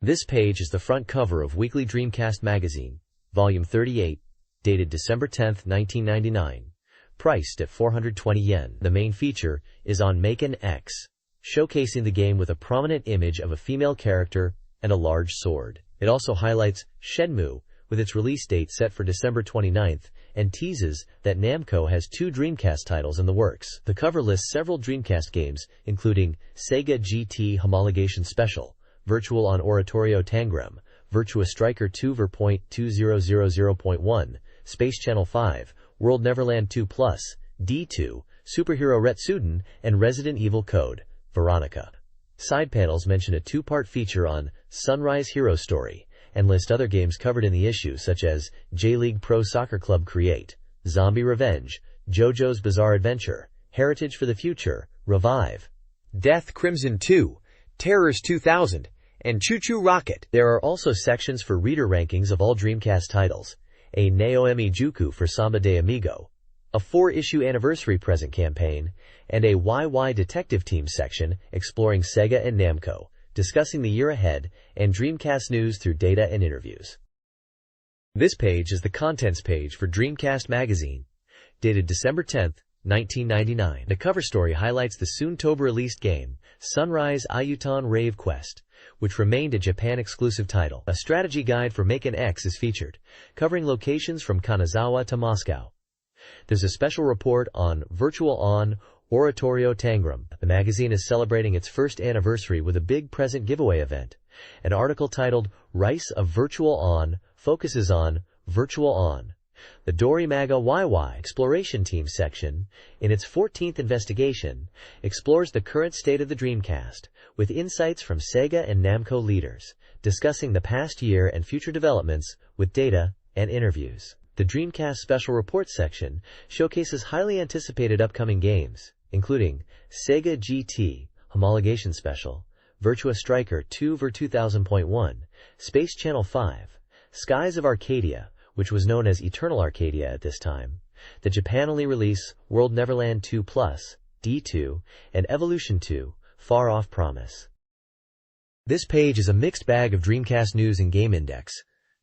This page is the front cover of Weekly Dreamcast Magazine, Volume 38, dated December 10, 1999, priced at 420 yen. The main feature is on Make an X, showcasing the game with a prominent image of a female character and a large sword. It also highlights Shenmue, with its release date set for December 29th, and teases that Namco has 2 Dreamcast titles in the works. The cover lists several Dreamcast games, including Sega GT Homologation Special, Virtual on Oratorio Tangram, Virtua Striker 2 ver.2000.1, Space Channel 5, World Neverland 2 Plus, D2, Superhero Retsuden, and Resident Evil Code, Veronica. Side panels mention a 2-part feature on Sunrise Hero Story, and list other games covered in the issue such as J-League Pro Soccer Club Create, Zombie Revenge, JoJo's Bizarre Adventure, Heritage for the Future, Revive, Death Crimson 2, Terrors 2000, and Choo Choo Rocket. There are also sections for reader rankings of all Dreamcast titles, a Naomi Juku for Samba de Amigo, a 4-issue anniversary present campaign, and a YY Detective Team section exploring Sega and Namco, discussing the year ahead, and Dreamcast news through data and interviews. This page is the contents page for Dreamcast Magazine, dated December 10, 1999. The cover story highlights the soon-to-be-released game, Sunrise Ayutan Rave Quest, which remained a Japan-exclusive title. A strategy guide for Make an X is featured, covering locations from Kanazawa to Moscow. There's a special report on Virtual on Oratorio Tangram. The magazine is celebrating its first anniversary with a big present giveaway event. An article titled Rice of Virtual On focuses on Virtual On. The Dorimaga YY Exploration Team section, in its 14th investigation, explores the current state of the Dreamcast, with insights from Sega and Namco leaders, discussing the past year and future developments with data and interviews. The Dreamcast Special Report section showcases highly anticipated upcoming games, including Sega GT Homologation Special, Virtua Striker 2 ver.2000.1, Space Channel 5, Skies of Arcadia, which was known as Eternal Arcadia at this time, the Japan-only release World Neverland 2 Plus, D2, and Evolution 2, Far Off Promise. This page is a mixed bag of Dreamcast news and game index.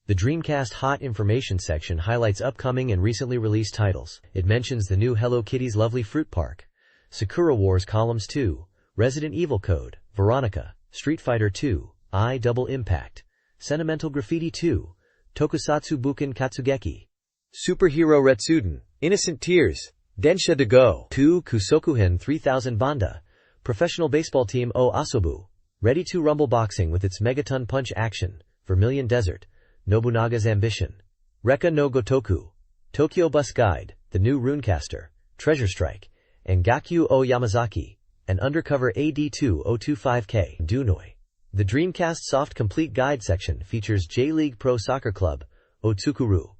The Dreamcast Hot Information section highlights upcoming and recently released titles. It mentions the new Hello Kitty's Lovely Fruit Park, Sakura Wars Columns 2, Resident Evil Code, Veronica, Street Fighter 2, I Double Impact, Sentimental Graffiti 2, Tokusatsu Buken Katsugeki, Superhero Retsuden, Innocent Tears, Densha de Go 2, Kusokuhin 3000 Banda, Professional Baseball Team O Asobu, Ready to Rumble Boxing with its Megaton Punch action, Vermilion Desert, Nobunaga's Ambition, Rekka no Gotoku, Tokyo Bus Guide, The New Runecaster, Treasure Strike, and Gakyu o Yamazaki, and Undercover AD2025K, Dunoi. The Dreamcast Soft Complete Guide section features J-League Pro Soccer Club, Otsukuru,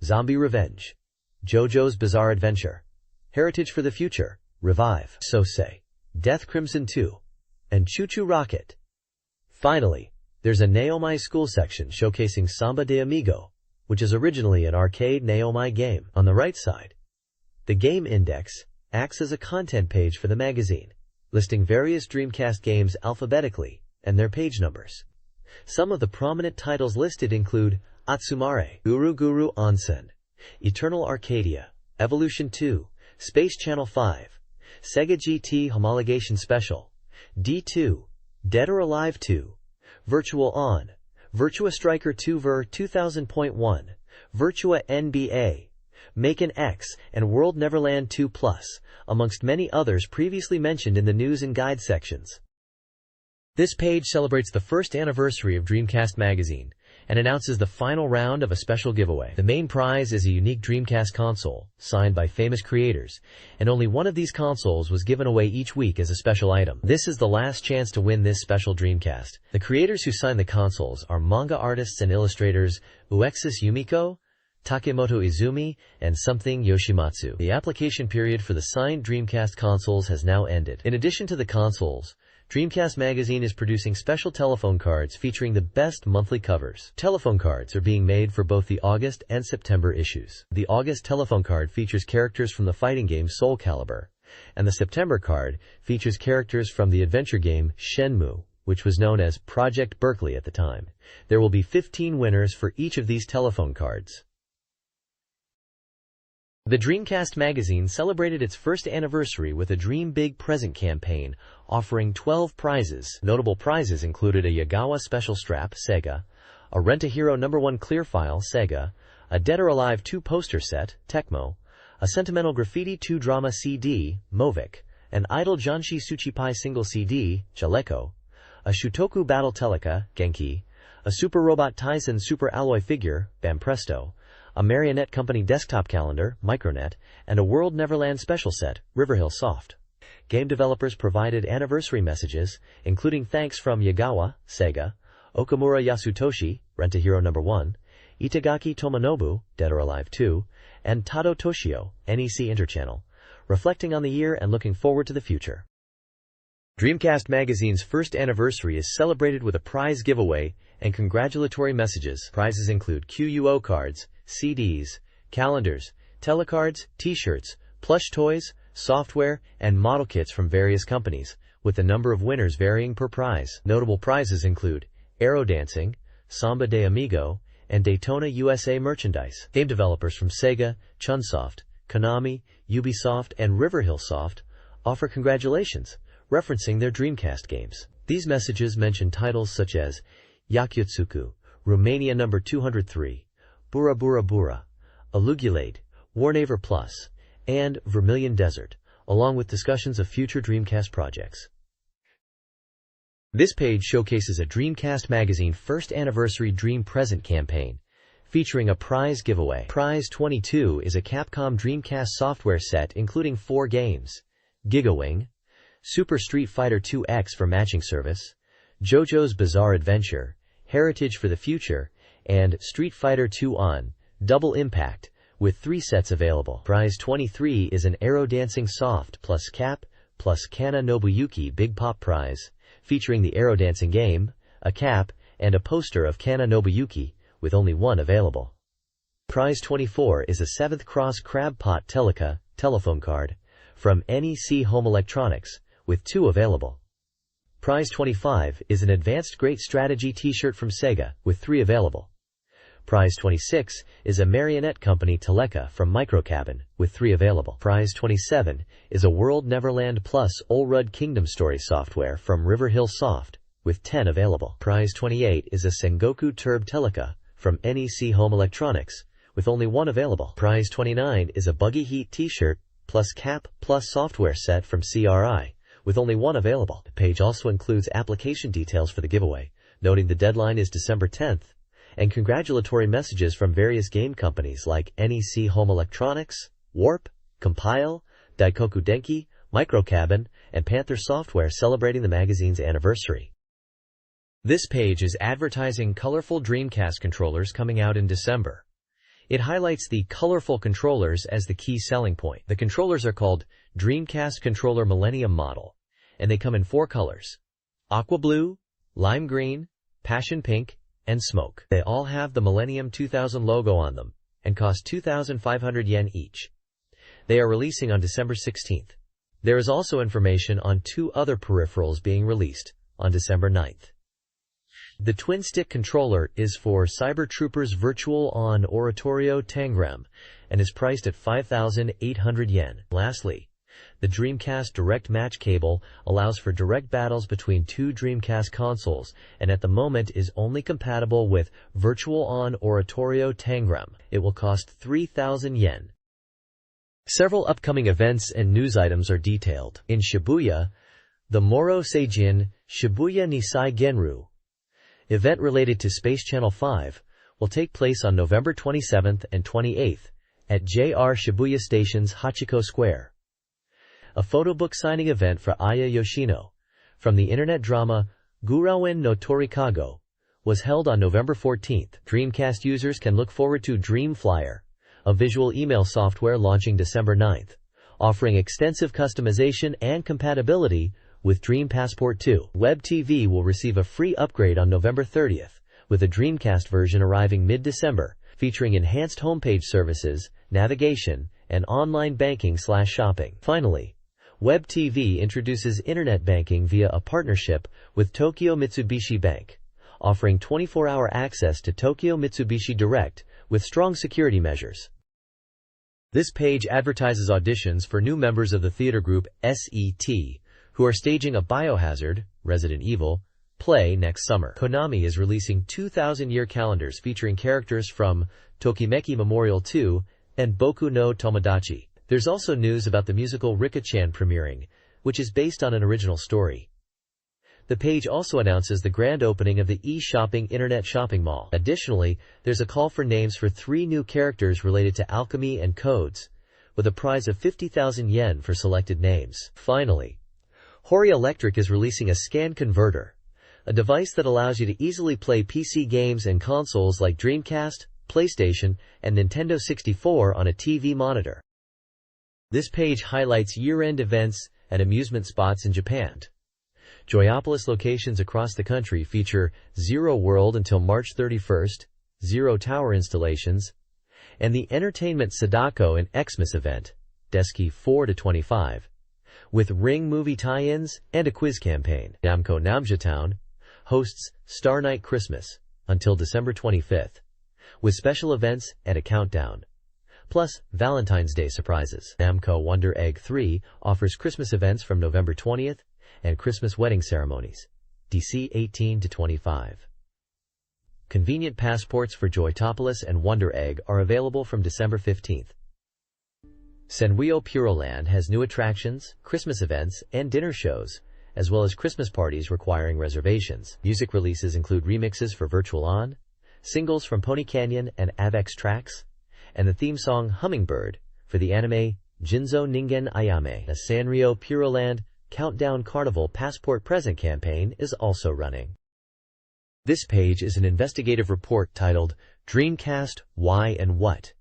Zombie Revenge, JoJo's Bizarre Adventure, Heritage for the Future, Revive, Sosei, Death Crimson 2, and Choo Choo Rocket. Finally, there's a Naomi School section showcasing Samba de Amigo, which is originally an arcade Naomi game. On the right side, the Game Index acts as a content page for the magazine, listing various Dreamcast games alphabetically and their page numbers. Some of the prominent titles listed include Atsumare, Guru Guru Onsen, Eternal Arcadia, Evolution 2, Space Channel 5, Sega GT Homologation Special, D2, Dead or Alive 2, Virtual On, Virtua Striker 2 ver.2000.1, Virtua NBA, Make an X, and World Neverland 2 Plus, amongst many others previously mentioned in the news and guide sections. This page celebrates the first anniversary of Dreamcast Magazine and announces the final round of a special giveaway. The main prize is a unique Dreamcast console, signed by famous creators, and only one of these consoles was given away each week as a special item. This is the last chance to win this special Dreamcast. The creators who signed the consoles are manga artists and illustrators Uexis Yumiko, Takemoto Izumi, and Something Yoshimatsu. The application period for the signed Dreamcast consoles has now ended. In addition to the consoles, Dreamcast Magazine is producing special telephone cards featuring the best monthly covers. Telephone cards are being made for both the August and September issues. The August telephone card features characters from the fighting game Soul Calibur, and the September card features characters from the adventure game Shenmue. which was known as Project Berkeley at the time. There will be 15 winners for each of these telephone cards. The Dreamcast Magazine celebrated its first anniversary with a Dream Big Present campaign, offering 12 prizes. Notable prizes included a Yagawa Special Strap, Sega, a Rent-A-Hero #1 clear file, Sega, a Dead or Alive 2 poster set, Tecmo, a Sentimental Graffiti 2 drama CD, Movic, an Idol Janshi Suchipai single CD, Jaleco, a Shutoku Battle Teleka, Genki, a Super Robot Tyson Super Alloy figure, Bampresto, a Marionette Company desktop calendar, Micronet, and a World Neverland special set, Riverhill Soft. Game developers provided anniversary messages, including thanks from Yagawa, Sega, Okamura Yasutoshi, Rent-A-Hero #1, Itagaki Tomonobu, Dead or Alive 2, and Tado Toshio, NEC Interchannel, reflecting on the year and looking forward to the future. Dreamcast Magazine's first anniversary is celebrated with a prize giveaway and congratulatory messages. Prizes include QUO cards, CDs, calendars, telecards, t-shirts, plush toys, software, and model kits from various companies, with the number of winners varying per prize. Notable prizes include Aero Dancing, Samba de Amigo, and Daytona USA merchandise. Game developers from Sega, Chunsoft, Konami, Ubisoft, and Riverhill Soft offer congratulations, referencing their Dreamcast games. These messages mention titles such as Yakyutsuku, Romania No. 203, Bura Bura Bura, Alugulade, Warnaver Plus, and Vermilion Desert, along with discussions of future Dreamcast projects. This page showcases a Dreamcast Magazine first anniversary Dream Present campaign, featuring a prize giveaway. Prize 22 is a Capcom Dreamcast software set including 4 games: Gigawing, Super Street Fighter 2X for matching service, JoJo's Bizarre Adventure, Heritage for the Future, and Street Fighter 2 On, Double Impact, with 3 sets available. Prize 23 is an Aero Dancing Soft plus Cap plus Kana Nobuyuki Big Pop prize, featuring the Aero Dancing game, a cap, and a poster of Kana Nobuyuki, with only 1 available. Prize 24 is a 7th Cross Crab Pot Teleka telephone card from NEC Home Electronics, with 2 available. Prize 25 is an Advanced Great Strategy t-shirt from Sega, with 3 available. Prize 26 is a Marionette Company Teleka from Microcabin, with 3 available. Prize 27 is a World Neverland Plus Olrud Kingdom Story software from Riverhill Soft, with 10 available. Prize 28 is a Sengoku Turb Teleka from NEC Home Electronics, with only 1 available. Prize 29 is a Buggy Heat t-shirt plus cap plus software set from CRI, with only 1 available. The page also includes application details for the giveaway, noting the deadline is December 10th, and congratulatory messages from various game companies like NEC Home Electronics, Warp, Compile, Daikoku Denki, Microcabin, and Panther Software celebrating the magazine's anniversary. This page is advertising colorful Dreamcast controllers coming out in December. It highlights the colorful controllers as the key selling point. The controllers are called Dreamcast Controller Millennium Model, and they come in 4 colors: Aqua Blue, Lime Green, Passion Pink, and Smoke. They all have the Millennium 2000 logo on them, and cost 2,500 yen each. They are releasing on December 16th. There is also information on 2 other peripherals being released on December 9th. The twin-stick controller is for Cyber Troopers Virtual on Oratorio Tangram and is priced at 5,800 yen. Lastly, the Dreamcast Direct Match cable allows for direct battles between 2 Dreamcast consoles and at the moment is only compatible with Virtual on Oratorio Tangram. It will cost 3,000 yen. Several upcoming events and news items are detailed. In Shibuya, the Moro Seijin Shibuya Nisai Genru event related to Space Channel 5 will take place on November 27th and 28th at JR Shibuya Station's Hachiko Square. A photo book signing event for Aya Yoshino from the internet drama Gurawen no Torikago was held on November 14th. Dreamcast users can look forward to Dream Flyer, a visual email software launching December 9th, offering extensive customization and compatibility with Dream Passport 2. Web TV will receive a free upgrade on November 30th, with a Dreamcast version arriving mid-December, featuring enhanced homepage services, navigation, and online banking/shopping. Finally, Web TV introduces internet banking via a partnership with Tokyo Mitsubishi Bank, offering 24-hour access to Tokyo Mitsubishi Direct with strong security measures. This page advertises auditions for new members of the theater group SET, who are staging a Biohazard, Resident Evil, play next summer. Konami is releasing 2,000-year calendars featuring characters from Tokimeki Memorial 2 and Boku no Tomodachi. There's also news about the musical Rika-chan premiering, which is based on an original story. The page also announces the grand opening of the e-shopping internet shopping mall. Additionally, there's a call for names for 3 new characters related to alchemy and codes, with a prize of 50,000 yen for selected names. Finally, Hori Electric is releasing a scan converter, a device that allows you to easily play PC games and consoles like Dreamcast, PlayStation, and Nintendo 64 on a TV monitor. This page highlights year-end events and amusement spots in Japan. Joyopolis locations across the country feature Zero World until March 31st, Zero Tower installations, and the Entertainment Sadako and Xmas event, Deski 4-25, with Ring movie tie-ins and a quiz campaign. Namco Namjatown hosts Star Night Christmas until December 25th, with special events and a countdown, plus Valentine's Day surprises. Namco Wonder Egg 3 offers Christmas events from November 20th and Christmas wedding ceremonies, DC 18-25. Convenient passports for Joytopolis and Wonder Egg are available from December 15th. Senwyo Puroland has new attractions, Christmas events, and dinner shows, as well as Christmas parties requiring reservations. Music releases include remixes for Virtual On, singles from Pony Canyon and Avex Tracks, and the theme song Hummingbird for the anime Jinzo Ningen Ayame. A Sanrio Puroland Countdown Carnival Passport Present campaign is also running. This page is an investigative report titled Dreamcast, Why and What?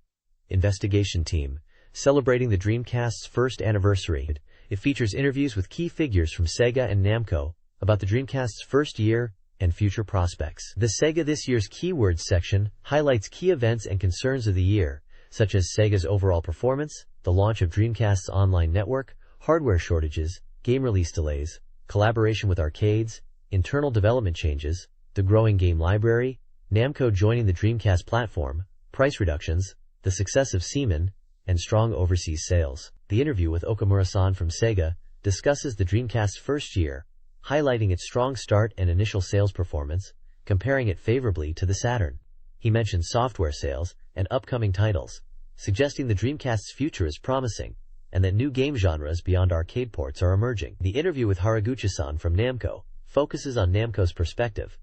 Investigation Team, celebrating the Dreamcast's first anniversary. It features interviews with key figures from Sega and Namco about the Dreamcast's first year and future prospects. The Sega This Year's Keywords section highlights key events and concerns of the year, such as Sega's overall performance, the launch of Dreamcast's online network, hardware shortages, game release delays, collaboration with arcades, internal development changes, the growing game library, Namco joining the Dreamcast platform, price reductions, the success of Seaman, and strong overseas sales. The interview with Okamura-san from Sega discusses the Dreamcast's first year, highlighting its strong start and initial sales performance, comparing it favorably to the Saturn. He mentions software sales and upcoming titles, suggesting the Dreamcast's future is promising, and that new game genres beyond arcade ports are emerging. The interview with Haraguchi-san from Namco focuses on Namco's perspective,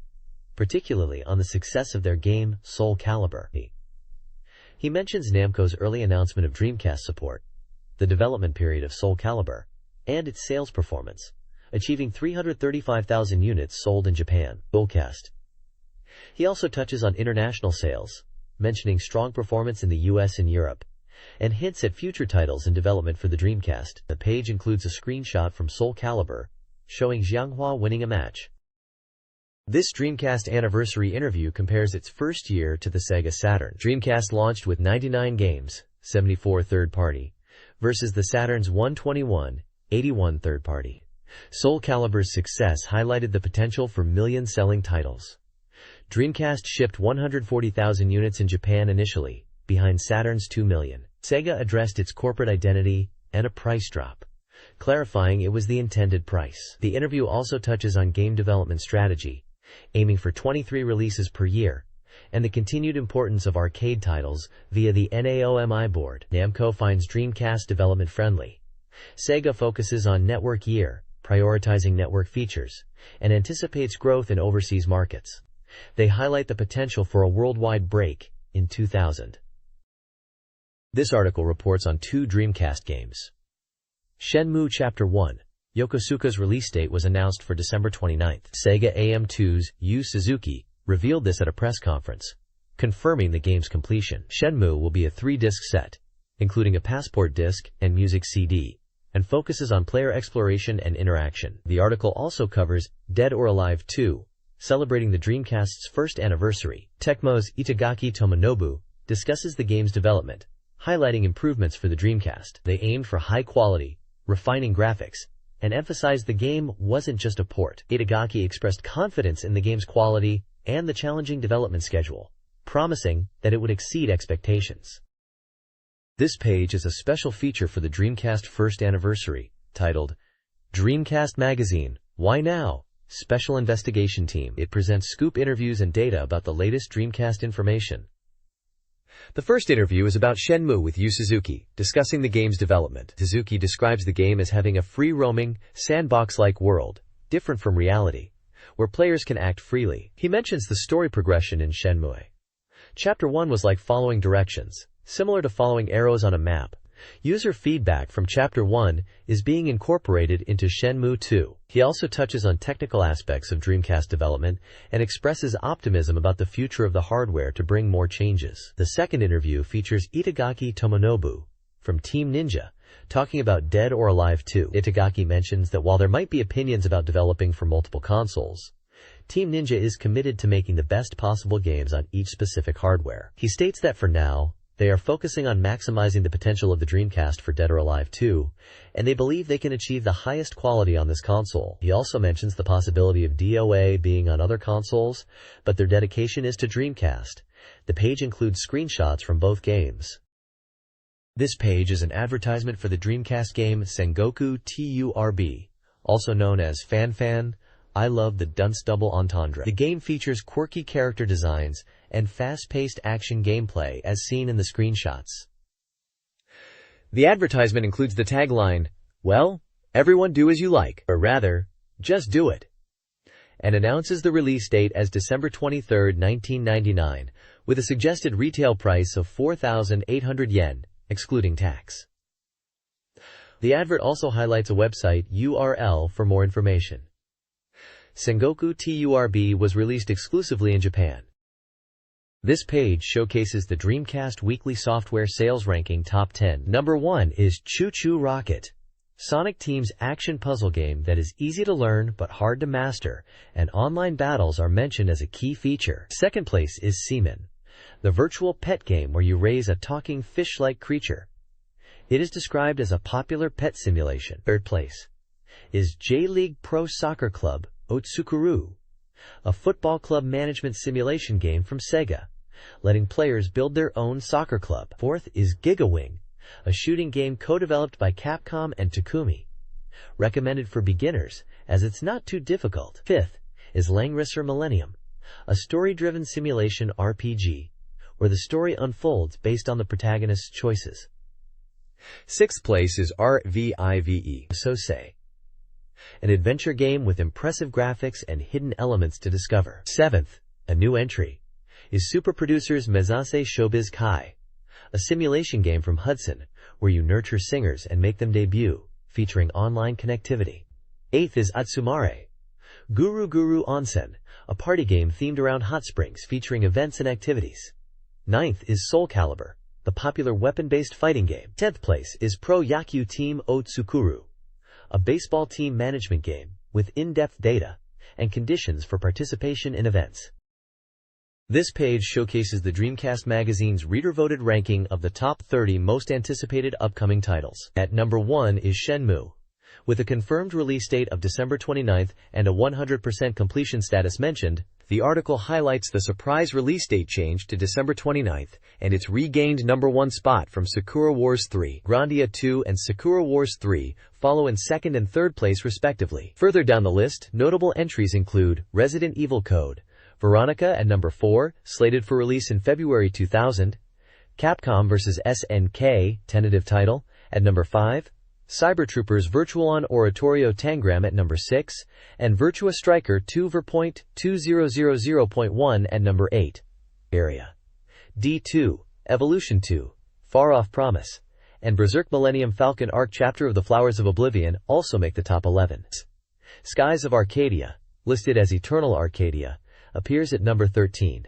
particularly on the success of their game Soul Calibur. He mentions Namco's early announcement of Dreamcast support, the development period of Soul Calibur, and its sales performance, achieving 335,000 units sold in Japan. Soulcast. He also touches on international sales, mentioning strong performance in the US and Europe, and hints at future titles in development for the Dreamcast. The page includes a screenshot from Soul Calibur, showing Xianghua winning a match. This Dreamcast anniversary interview compares its first year to the Sega Saturn. Dreamcast launched with 99 games, 74 third-party, versus the Saturn's 121, 81 third-party. Soul Calibur's success highlighted the potential for million-selling titles. Dreamcast shipped 140,000 units in Japan initially, behind Saturn's 2 million. Sega addressed its corporate identity and a price drop, clarifying it was the intended price. The interview also touches on game development strategy, aiming for 23 releases per year, and the continued importance of arcade titles via the NAOMI board. Namco finds Dreamcast development friendly. Sega focuses on network year, prioritizing network features, and anticipates growth in overseas markets. They highlight the potential for a worldwide break in 2000. This article reports on 2 Dreamcast games. Shenmue Chapter 1. Yokosuka's release date was announced for December 29th. Sega AM2's Yu Suzuki revealed this at a press conference, confirming the game's completion. Shenmue will be a 3-disc set, including a passport disc and music CD, and focuses on player exploration and interaction. The article also covers Dead or Alive 2, celebrating the Dreamcast's first anniversary. Tecmo's Itagaki Tomonobu discusses the game's development, highlighting improvements for the Dreamcast. They aimed for high-quality, refining graphics, and emphasized the game wasn't just a port. Itagaki expressed confidence in the game's quality and the challenging development schedule, promising that it would exceed expectations. This page is a special feature for the Dreamcast first anniversary, titled Dreamcast Magazine, Why Now? Special Investigation Team. It presents scoop interviews and data about the latest Dreamcast information. The first interview is about Shenmue with Yu Suzuki, discussing the game's development. Suzuki describes the game as having a free-roaming, sandbox-like world, different from reality, where players can act freely. He mentions the story progression in Shenmue. Chapter 1 was like following directions, similar to following arrows on a map. User feedback from Chapter 1 is being incorporated into Shenmue 2. He also touches on technical aspects of Dreamcast development and expresses optimism about the future of the hardware to bring more changes. The second interview features Itagaki Tomonobu from Team Ninja, talking about Dead or Alive 2. Itagaki mentions that while there might be opinions about developing for multiple consoles, Team Ninja is committed to making the best possible games on each specific hardware. He states that for now, they are focusing on maximizing the potential of the Dreamcast for Dead or Alive 2, and they believe they can achieve the highest quality on this console. He also mentions the possibility of DOA being on other consoles, but their dedication is to Dreamcast. The page includes screenshots from both games. This page is an advertisement for the Dreamcast game Sengoku TURB, also known as Fan. I love the dunce double entendre. The game features quirky character designs and fast-paced action gameplay as seen in the screenshots. The advertisement includes the tagline, "Well, everyone do as you like, or rather, just do it," and announces the release date as December 23, 1999, with a suggested retail price of 4,800 yen, excluding tax. The advert also highlights a website URL for more information. Sengoku TURB was released exclusively in Japan. This page showcases the Dreamcast Weekly Software Sales Ranking Top 10. Number 1 is Choo Choo Rocket, Sonic Team's action puzzle game that is easy to learn but hard to master, and online battles are mentioned as a key feature. Second place is Seaman, the virtual pet game where you raise a talking fish-like creature. It is described as a popular pet simulation. Third place is J-League Pro Soccer Club Otsukuru, a football club management simulation game from Sega, letting players build their own soccer club. Fourth is Gigawing, a shooting game co-developed by Capcom and Takumi, recommended for beginners as it's not too difficult. Fifth is Langrisser Millennium, a story-driven simulation RPG, where the story unfolds based on the protagonist's choices. Sixth place is RVIVE Sosei, an adventure game with impressive graphics and hidden elements to discover. Seventh, a new entry, is Super Producers Mezase Showbiz Kai, a simulation game from Hudson, where you nurture singers and make them debut, featuring online connectivity. Eighth is Atsumare Guru Guru Onsen, a party game themed around hot springs featuring events and activities. Ninth is Soul Calibur, the popular weapon-based fighting game. 10th place is Pro Yaku Team Otsukuru, a baseball team management game with in-depth data and conditions for participation in events. This page showcases the Dreamcast Magazine's reader-voted ranking of the top 30 most anticipated upcoming titles. At number 1 is Shenmue, with a confirmed release date of December 29th and a 100% completion status mentioned. The article highlights the surprise release date change to December 29th and its regained number 1 spot from Sakura Wars 3. Grandia 2 and Sakura Wars 3 follow in second and third place respectively. Further down the list, notable entries include Resident Evil Code Veronica at number 4, slated for release in February 2000, Capcom vs. SNK, tentative title, at number 5, Cybertroopers Virtual Oratorio Tangram at number 6, and Virtua Striker 2 Ver.2000.1 at number 8. Area D2, Evolution 2, Far Off Promise, and Berserk Millennium Falcon Arc Chapter of the Flowers of Oblivion also make the top 11. Skies of Arcadia, listed as Eternal Arcadia, appears at number 13.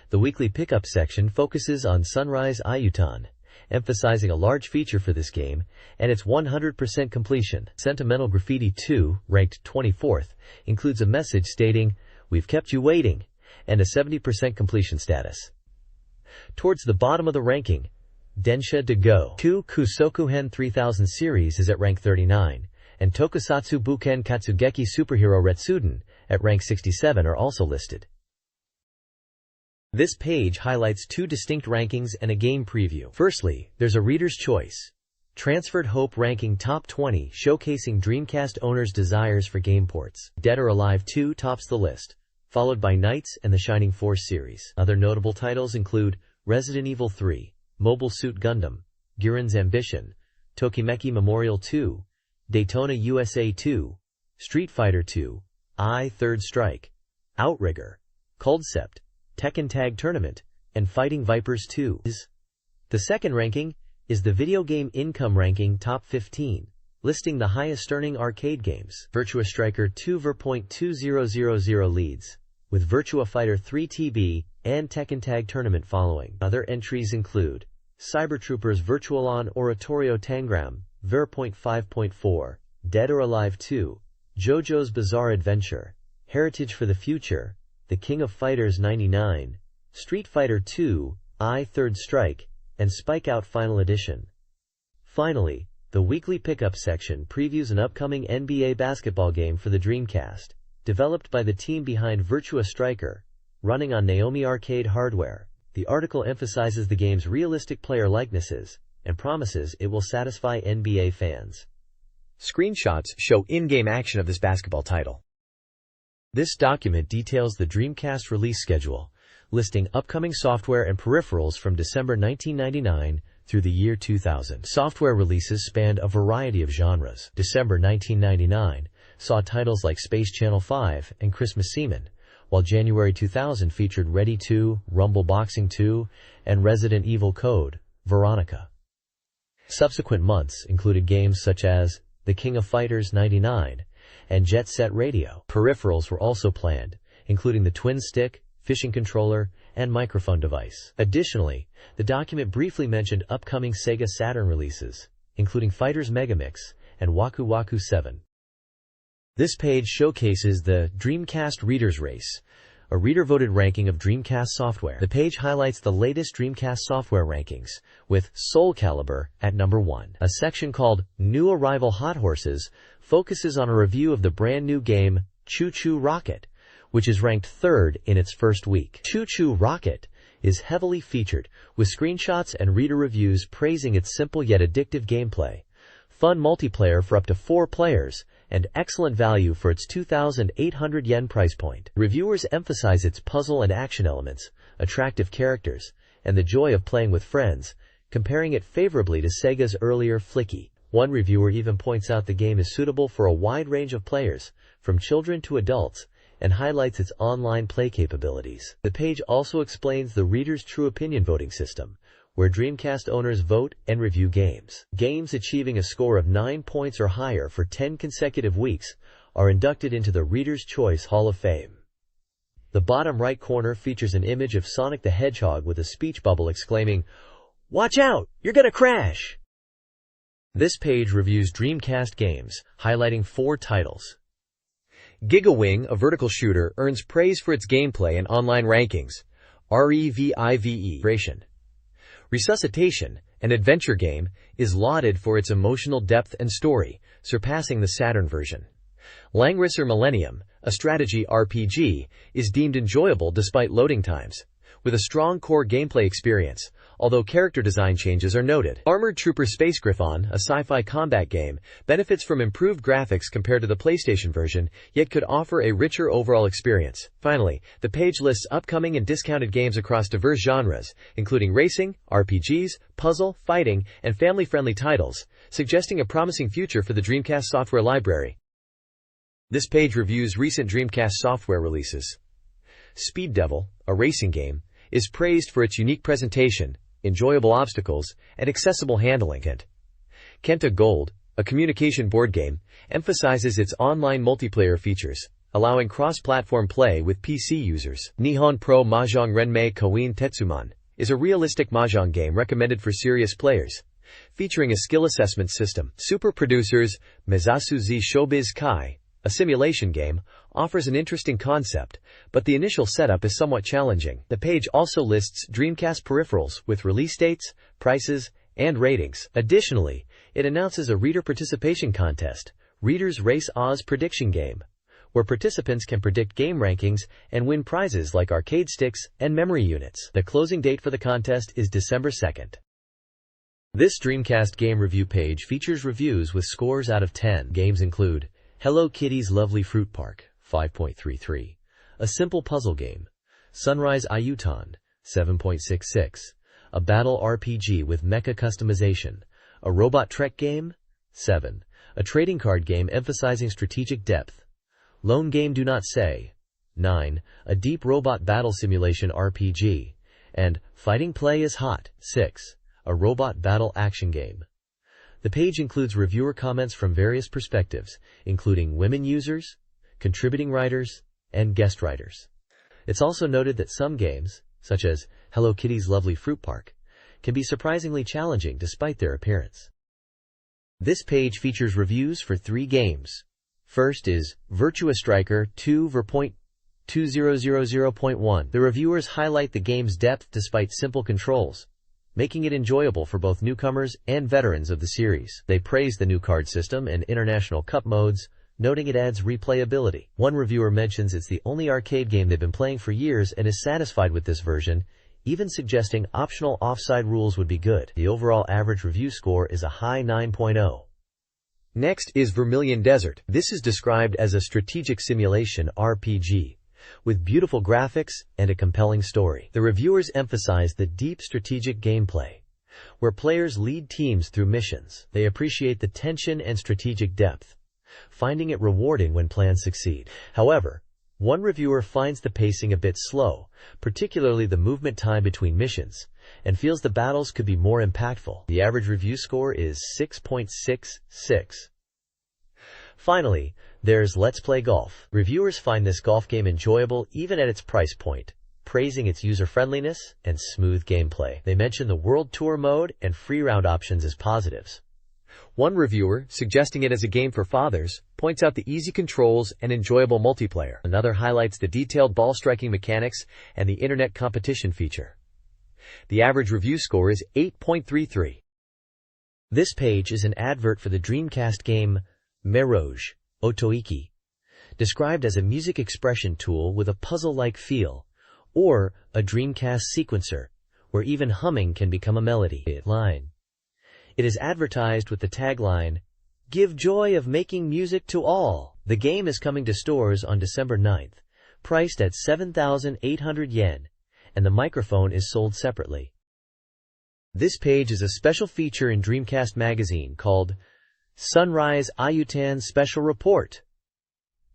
The weekly pickup section focuses on Sunrise Ayutan, emphasizing a large feature for this game and its 100% completion. Sentimental Graffiti 2, ranked 24th, includes a message stating, "We've kept you waiting," and a 70% completion status. Towards the bottom of the ranking, Densha de Go 2 Kusokuhen 3000 series is at rank 39, and Tokusatsu Buken Katsugeki Superhero Retsuden, at rank 67 are also listed. This page highlights two distinct rankings and a game preview. Firstly, there's a Reader's Choice Transferred Hope Ranking Top 20 showcasing Dreamcast owners' desires for game ports. Dead or Alive 2 tops the list, followed by Knights and the Shining Force series. Other notable titles include Resident Evil 3, Mobile Suit Gundam, Guren's Ambition, Tokimeki Memorial 2, Daytona USA 2, Street Fighter 2, Third Strike, Outrigger, Coldcept, Tekken Tag Tournament, and Fighting Vipers 2. The second ranking is the Video Game Income Ranking Top 15, listing the highest-earning arcade games. Virtua Striker 2 Ver.2000 leads, with Virtua Fighter 3 TB and Tekken Tag Tournament following. Other entries include Cybertroopers Virtualon Oratorio Tangram, Ver.5.4, Dead or Alive 2, JoJo's Bizarre Adventure, Heritage for the Future, The King of Fighters 99, Street Fighter 2, Third Strike, and Spike Out Final Edition. Finally, the weekly pickup section previews an upcoming NBA basketball game for the Dreamcast, developed by the team behind Virtua Striker, running on Naomi Arcade hardware. The article emphasizes the game's realistic player likenesses and promises it will satisfy NBA fans. Screenshots show in-game action of this basketball title. This document details the Dreamcast release schedule, listing upcoming software and peripherals from December 1999 through the year 2000. Software releases spanned a variety of genres. December 1999 saw titles like Space Channel 5 and Christmas Seaman, while January 2000 featured Ready 2, Rumble Boxing 2, and Resident Evil Code, Veronica. Subsequent months included games such as The King of Fighters 99 and Jet Set Radio. Peripherals were also planned, including the Twin Stick, fishing controller, and microphone device. Additionally, the document briefly mentioned upcoming Sega Saturn releases, including Fighters Megamix and Waku Waku 7. This page showcases the Dreamcast Reader's Race, a reader-voted ranking of Dreamcast software. The page highlights the latest Dreamcast software rankings, with Soul Calibur at number 1. A section called New Arrival Hot Horses focuses on a review of the brand new game Choo Choo Rocket, which is ranked 3rd in its first week. Choo Choo Rocket is heavily featured, with screenshots and reader reviews praising its simple yet addictive gameplay, fun multiplayer for up to 4 players, and excellent value for its 2,800 yen price point. Reviewers emphasize its puzzle and action elements, attractive characters, and the joy of playing with friends, comparing it favorably to Sega's earlier Flicky. One reviewer even points out the game is suitable for a wide range of players, from children to adults, and highlights its online play capabilities. The page also explains the Reader's True Opinion voting system, where Dreamcast owners vote and review games. Games achieving a score of 9 points or higher for 10 consecutive weeks are inducted into the Reader's Choice Hall of Fame. The bottom right corner features an image of Sonic the Hedgehog with a speech bubble exclaiming, "Watch out! You're gonna crash!" This page reviews Dreamcast games, highlighting 4 titles. Gigawing, a vertical shooter, earns praise for its gameplay and online rankings. Revive. Resuscitation, an adventure game, is lauded for its emotional depth and story, surpassing the Saturn version. Langrisser Millennium, a strategy RPG, is deemed enjoyable despite loading times, with a strong core gameplay experience, although character design changes are noted. Armored Trooper Space Griffon, a sci-fi combat game, benefits from improved graphics compared to the PlayStation version, yet could offer a richer overall experience. Finally, the page lists upcoming and discounted games across diverse genres, including racing, RPGs, puzzle, fighting, and family-friendly titles, suggesting a promising future for the Dreamcast software library. This page reviews recent Dreamcast software releases. Speed Devil, a racing game, is praised for its unique presentation, enjoyable obstacles, and accessible handling. And Kenta Gold, a communication board game, emphasizes its online multiplayer features, allowing cross-platform play with PC users. Nihon Pro Mahjong Renmei Koin Tetsuman is a realistic mahjong game recommended for serious players, featuring a skill assessment system. Super Producers Mezasu Z Showbiz Kai a simulation game, offers an interesting concept, but the initial setup is somewhat challenging. The page also lists Dreamcast peripherals with release dates, prices, and ratings. Additionally, it announces a reader participation contest, Readers Race Oz Prediction Game, where participants can predict game rankings and win prizes like arcade sticks and memory units. The closing date for the contest is December 2nd. This Dreamcast game review page features reviews with scores out of 10. Games include Hello Kitty's Lovely Fruit Park, 5.33. A simple puzzle game. Sunrise Ayutan, 7.66. A battle RPG with mecha customization. A robot trek game, 7. A trading card game emphasizing strategic depth. Lone Game Do Not Say, 9. A deep robot battle simulation RPG. And Fighting Play is Hot, 6. A robot battle action game. The page includes reviewer comments from various perspectives, including women users, contributing writers, and guest writers. It's also noted that some games, such as Hello Kitty's Lovely Fruit Park, can be surprisingly challenging despite their appearance. This page features reviews for 3 games. First is Virtua Striker 2 ver.2000.1. The reviewers highlight the game's depth despite simple controls, making it enjoyable for both newcomers and veterans of the series. They praise the new card system and International Cup modes, noting it adds replayability. One reviewer mentions it's the only arcade game they've been playing for years and is satisfied with this version, even suggesting optional offside rules would be good. The overall average review score is a high 9.0. Next is Vermilion Desert. This is described as a strategic simulation RPG, with beautiful graphics and a compelling story. The reviewers emphasize the deep strategic gameplay, where players lead teams through missions. They appreciate the tension and strategic depth, finding it rewarding when plans succeed. However, one reviewer finds the pacing a bit slow, particularly the movement time between missions, and feels the battles could be more impactful. The average review score is 6.66. Finally, there's Let's Play Golf. Reviewers find this golf game enjoyable even at its price point, praising its user-friendliness and smooth gameplay. They mention the World Tour mode and free round options as positives. One reviewer, suggesting it as a game for fathers, points out the easy controls and enjoyable multiplayer. Another highlights the detailed ball striking mechanics and the internet competition feature. The average review score is 8.33. This page is an advert for the Dreamcast game Meroge Otoiki, described as a music expression tool with a puzzle-like feel, or a Dreamcast sequencer, where even humming can become a melody. It is advertised with the tagline, "Give joy of making music to all." The game is coming to stores on December 9th, priced at 7,800 yen, and the microphone is sold separately. This page is a special feature in Dreamcast Magazine called Sunrise Ayutan Special Report.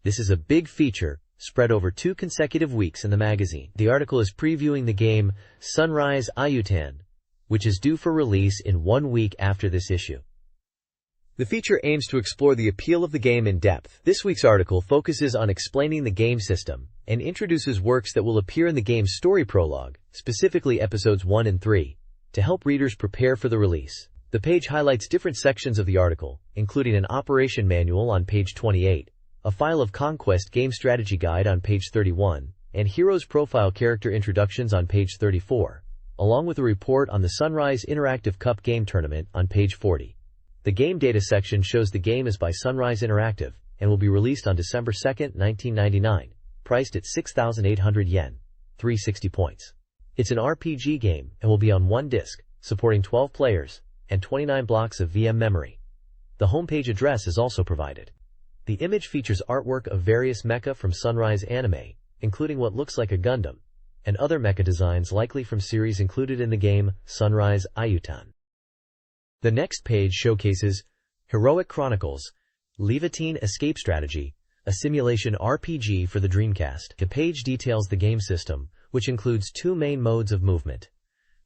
This is a big feature spread over 2 consecutive weeks in the magazine. The article is previewing the game Sunrise Ayutan, which is due for release in 1 week after this issue. The feature aims to explore the appeal of the game in depth. This week's article focuses on explaining the game system and introduces works that will appear in the game's story prologue, specifically episodes 1 and 3, to help readers prepare for the release. The page highlights different sections of the article, including an operation manual on page 28, a file of Conquest game strategy guide on page 31, and heroes profile character introductions on page 34, along with a report on the Sunrise Interactive Cup game tournament on page 40. The game data section shows the game is by Sunrise Interactive and will be released on December 2, 1999, priced at 6,800 yen, 360 points. It's an RPG game and will be on 1 disc, supporting 12 players and 29 blocks of VM memory. The homepage address is also provided. The image features artwork of various mecha from Sunrise Anime, including what looks like a Gundam, and other mecha designs likely from series included in the game Sunrise Ayutan. The next page showcases Heroic Chronicles, Levitine Escape Strategy, a simulation RPG for the Dreamcast. The page details the game system, which includes 2 main modes of movement: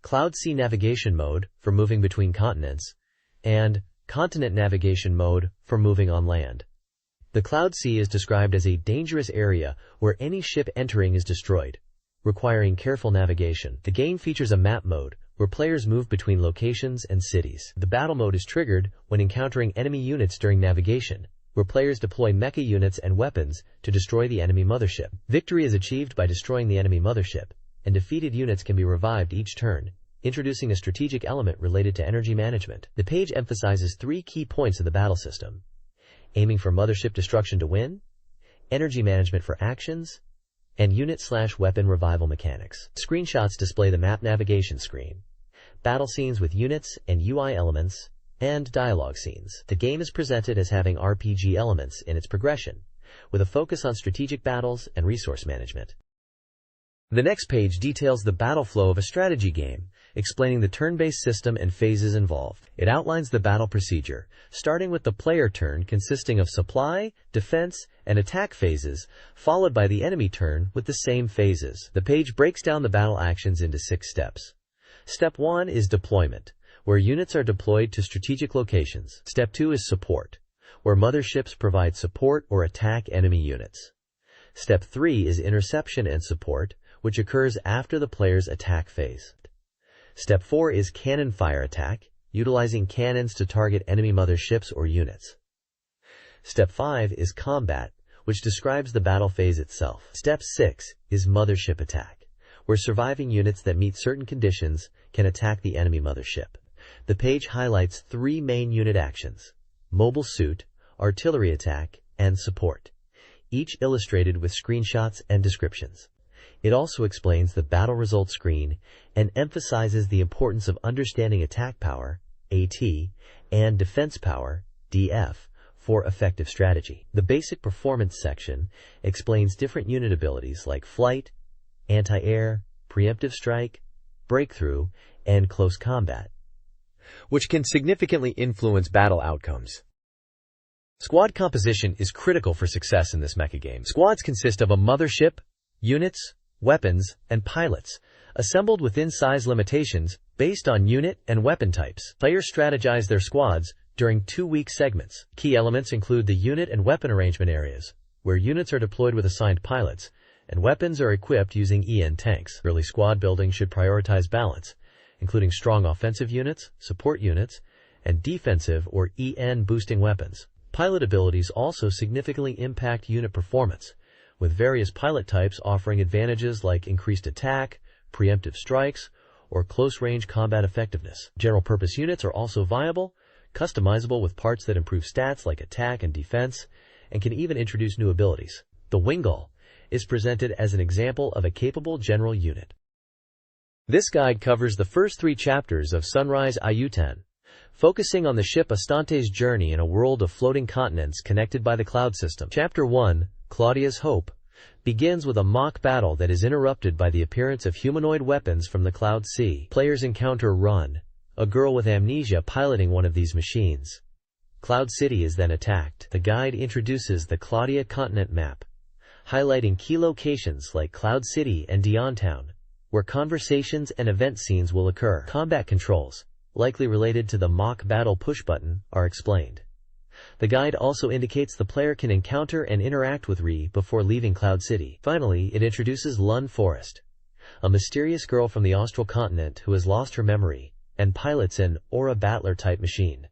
Cloud Sea Navigation Mode for moving between continents, and Continent Navigation Mode for moving on land. The Cloud Sea is described as a dangerous area where any ship entering is destroyed, requiring careful navigation. The game features a map mode, where players move between locations and cities. The battle mode is triggered when encountering enemy units during navigation, where players deploy mecha units and weapons to destroy the enemy mothership. Victory is achieved by destroying the enemy mothership, and defeated units can be revived each turn, introducing a strategic element related to energy management. The page emphasizes 3 key points of the battle system: aiming for mothership destruction to win, energy management for actions, and unit/weapon revival mechanics. Screenshots display the map navigation screen, battle scenes with units and UI elements, and dialogue scenes. The game is presented as having RPG elements in its progression, with a focus on strategic battles and resource management. The next page details the battle flow of a strategy game, explaining the turn-based system and phases involved. It outlines the battle procedure, starting with the player turn consisting of supply, defense, and attack phases, followed by the enemy turn with the same phases. The page breaks down the battle actions into 6 steps. Step 1 is deployment, where units are deployed to strategic locations. Step 2 is support, where motherships provide support or attack enemy units. Step 3 is interception and support, which occurs after the player's attack phase. Step 4 is cannon fire attack, utilizing cannons to target enemy motherships or units. Step 5 is combat, which describes the battle phase itself. Step 6 is mothership attack, where surviving units that meet certain conditions can attack the enemy mothership. The page highlights 3 main unit actions: mobile suit, artillery attack, and support, each illustrated with screenshots and descriptions. It also explains the battle results screen and emphasizes the importance of understanding attack power, AT, and defense power, DF, for effective strategy. The basic performance section explains different unit abilities like flight, anti-air, preemptive strike, breakthrough, and close combat, which can significantly influence battle outcomes. Squad composition is critical for success in this mecha game. Squads consist of a mothership, units, weapons, and pilots, assembled within size limitations based on unit and weapon types. Players strategize their squads during 2-week segments. Key elements include the unit and weapon arrangement areas, where units are deployed with assigned pilots, and weapons are equipped using EN tanks. Early squad building should prioritize balance, including strong offensive units, support units, and defensive or EN boosting weapons. Pilot abilities also significantly impact unit performance, with various pilot types offering advantages like increased attack, preemptive strikes, or close-range combat effectiveness. General-purpose units are also viable, customizable with parts that improve stats like attack and defense, and can even introduce new abilities. The Wingull is presented as an example of a capable general unit. This guide covers the first 3 chapters of Sunrise IU-10, focusing on the ship Astante's journey in a world of floating continents connected by the cloud system. Chapter 1, Claudia's Hope, begins with a mock battle that is interrupted by the appearance of humanoid weapons from the Cloud Sea. Players encounter Run, a girl with amnesia piloting one of these machines. Cloud City is then attacked. The guide introduces the Claudia continent map, highlighting key locations like Cloud City and Diontown, where conversations and event scenes will occur. Combat controls, likely related to the mock battle push button, are explained. The guide also indicates the player can encounter and interact with Ree before leaving Cloud City. Finally, it introduces Lun Forest, a mysterious girl from the Austral continent who has lost her memory, and pilots an Aura Battler-type machine.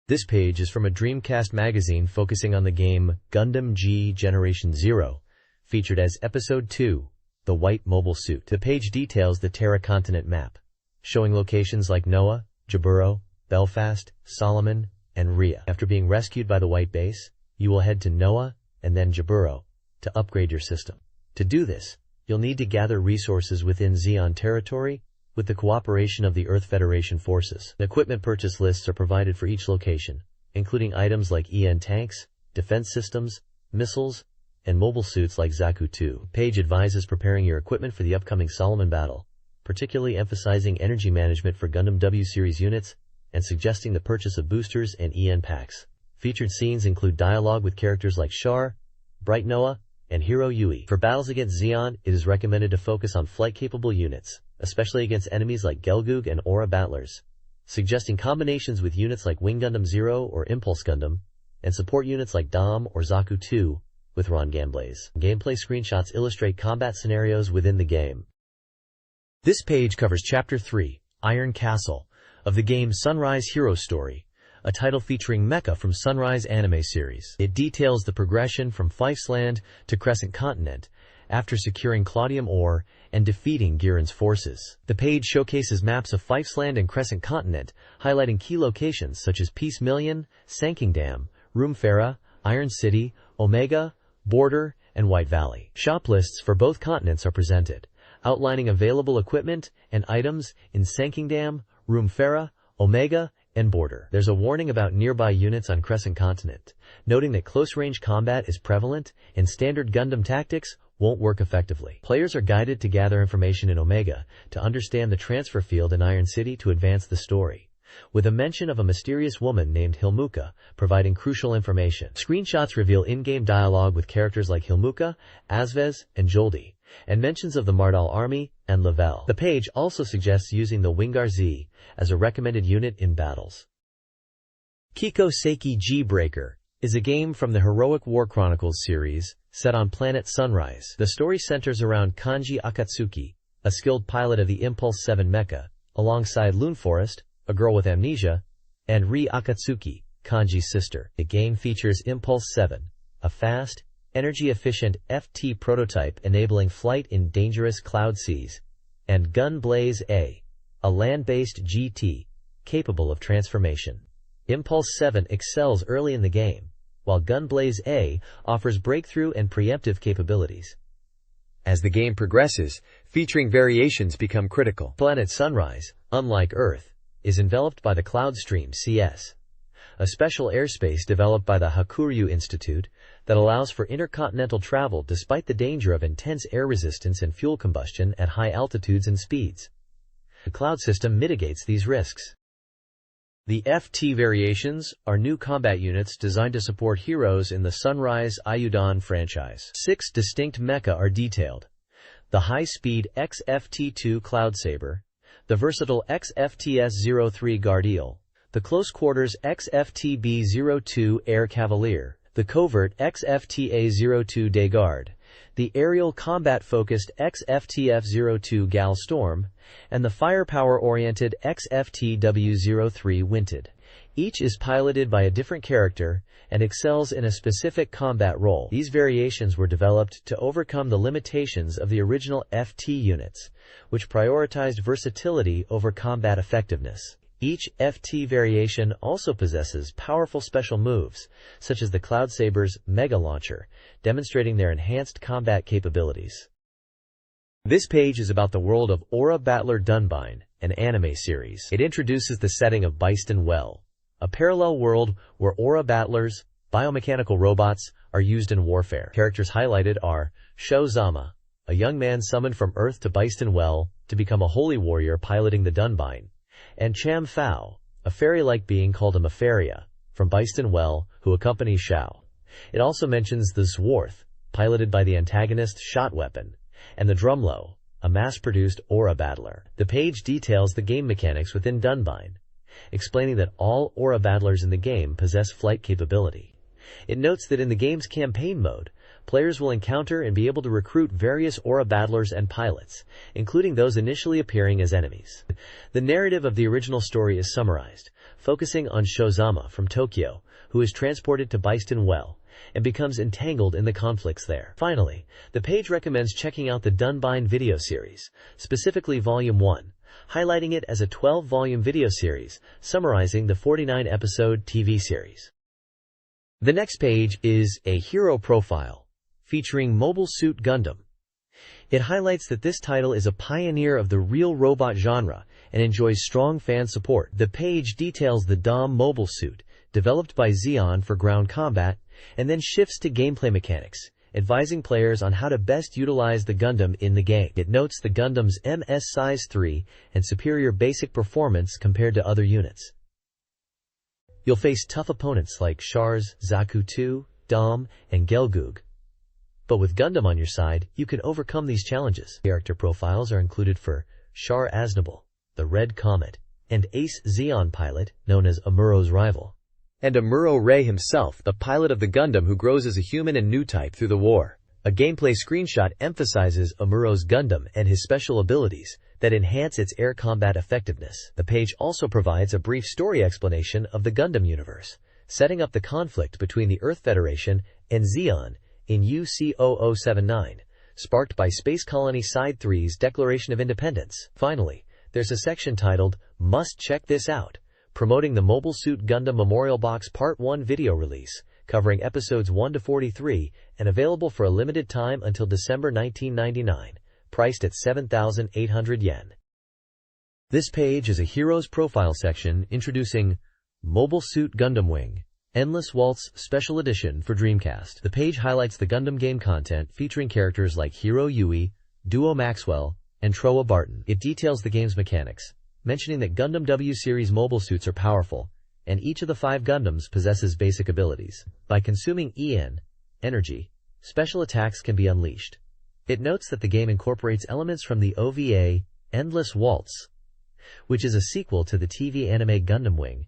This page is from a Dreamcast magazine focusing on the game Gundam G Generation Zero, featured as Episode 2, The White Mobile Suit. The page details the Terra continent map, showing locations like Noah, Jaburo, Belfast, Solomon, and Rhea. After being rescued by the White Base, you will head to Noah and then Jaburo to upgrade your system. To do this, you'll need to gather resources within Xeon territory with the cooperation of the Earth Federation forces. Equipment purchase lists are provided for each location, including items like EN tanks, defense systems, missiles, and mobile suits like Zaku 2. Page advises preparing your equipment for the upcoming Solomon battle, particularly emphasizing energy management for Gundam W series units and suggesting the purchase of boosters and EN packs. Featured scenes include dialogue with characters like Char, Bright Noah, and Hero Yui. For battles against Xeon, it is recommended to focus on flight-capable units, especially against enemies like Gelgoog and Aura Battlers, suggesting combinations with units like Wing Gundam Zero or Impulse Gundam, and support units like Dom or Zaku 2 with Ron Gamblaze. Gameplay screenshots illustrate combat scenarios within the game. This page covers Chapter 3, Iron Castle, of the game Sunrise Hero Story, a title featuring mecha from Sunrise anime series. It details the progression from Land to Crescent Continent after securing Claudium ore and defeating Giran's forces. The page showcases maps of Land and Crescent Continent, highlighting key locations such as Peace Million, Sankingdam, Roomfera, Iron City, Omega, Border, and White Valley. Shop lists for both continents are presented, outlining available equipment and items in Sankingdam, Roomfera, Omega, and Border. There's a warning about nearby units on Crescent Continent, noting that close-range combat is prevalent and standard Gundam tactics won't work effectively. Players are guided to gather information in Omega to understand the transfer field in Iron City to advance the story, with a mention of a mysterious woman named Hilmuka providing crucial information. Screenshots reveal in-game dialogue with characters like Hilmuka, Asvez, and Joldi, and mentions of the Mardal army and Lavelle. The page also suggests using the Wingar Z as a recommended unit in battles. Kiko Seiki G-Breaker is a game from the Heroic War Chronicles series set on planet Sunrise. The story centers around Kanji Akatsuki, a skilled pilot of the Impulse 7 mecha, alongside Loon Forest, a girl with amnesia, and Ri Akatsuki, Kanji's sister. The game features Impulse 7, a fast, energy-efficient FT prototype enabling flight in dangerous cloud seas, and Gunblaze A, a land-based GT, capable of transformation. Impulse 7 excels early in the game, while Gunblaze A offers breakthrough and preemptive capabilities. As the game progresses, featuring variations become critical. Planet Sunrise, unlike Earth, is enveloped by the Cloud Stream CS, a special airspace developed by the Hakuryu Institute that allows for intercontinental travel despite the danger of intense air resistance and fuel combustion at high altitudes and speeds. The cloud system mitigates these risks. The FT variations are new combat units designed to support heroes in the Sunrise Ayudan franchise. 6 distinct mecha are detailed: the high-speed XFT-2 Cloudsaber, the versatile XFTS-03 Guardial, the close-quarters XFTB-02 Air Cavalier, the covert XFTA-02 Desgarde, the aerial combat-focused XFTF-02 Gal Storm, and the firepower-oriented XFTW-03 Winted. Each is piloted by a different character and excels in a specific combat role. These variations were developed to overcome the limitations of the original FT units, which prioritized versatility over combat effectiveness. Each FT variation also possesses powerful special moves, such as the Cloudsaber's Mega Launcher, demonstrating their enhanced combat capabilities. This page is about the world of Aura Battler Dunbine, an anime series. It introduces the setting of Byston Well, a parallel world where Aura Battlers, biomechanical robots, are used in warfare. Characters highlighted are Sho Zama, a young man summoned from Earth to Byston Well to become a holy warrior piloting the Dunbine, and Cham Phao, a fairy-like being called a Mafaria, from Byston Well, who accompanies Shao. It also mentions the Zwarth, piloted by the antagonist Shot Weapon, and the Drumlo, a mass-produced Aura Battler. The page details the game mechanics within Dunbine, explaining that all Aura Battlers in the game possess flight capability. It notes that in the game's campaign mode, players will encounter and be able to recruit various Aura Battlers and pilots, including those initially appearing as enemies. The narrative of the original story is summarized, focusing on Sho Zama from Tokyo, who is transported to Byston Well and becomes entangled in the conflicts there. Finally, the page recommends checking out the Dunbine video series, specifically Volume 1, highlighting it as a 12-volume video series summarizing the 49-episode TV series. The next page is a hero profile, featuring Mobile Suit Gundam. It highlights that this title is a pioneer of the real robot genre and enjoys strong fan support. The page details the DOM Mobile Suit, developed by Xeon for ground combat, and then shifts to gameplay mechanics, advising players on how to best utilize the Gundam in the game. It notes the Gundam's MS Size 3 and superior basic performance compared to other units. You'll face tough opponents like Char's, Zaku 2, Dom, and Gelgoog. But with Gundam on your side, you can overcome these challenges. Character profiles are included for Char Aznable, the Red Comet, and Ace Xeon pilot, known as Amuro's rival, and Amuro Ray himself, the pilot of the Gundam who grows as a human and new type through the war. A gameplay screenshot emphasizes Amuro's Gundam and his special abilities that enhance its air combat effectiveness. The page also provides a brief story explanation of the Gundam universe, setting up the conflict between the Earth Federation and Zeon in UC0079, sparked by Space Colony Side 3's Declaration of Independence. Finally, there's a section titled, Must Check This Out, promoting the Mobile Suit Gundam Memorial Box Part 1 video release, covering episodes 1 to 43 and available for a limited time until December 1999, priced at 7,800 yen. This page is a Hero's Profile section introducing Mobile Suit Gundam Wing, Endless Waltz Special Edition for Dreamcast. The page highlights the Gundam game content featuring characters like Hero Yui, Duo Maxwell, and Troa Barton. It details the game's mechanics, mentioning that Gundam W series mobile suits are powerful, and each of the 5 Gundams possesses basic abilities. By consuming EN, energy, special attacks can be unleashed. It notes that the game incorporates elements from the OVA, Endless Waltz, which is a sequel to the TV anime Gundam Wing,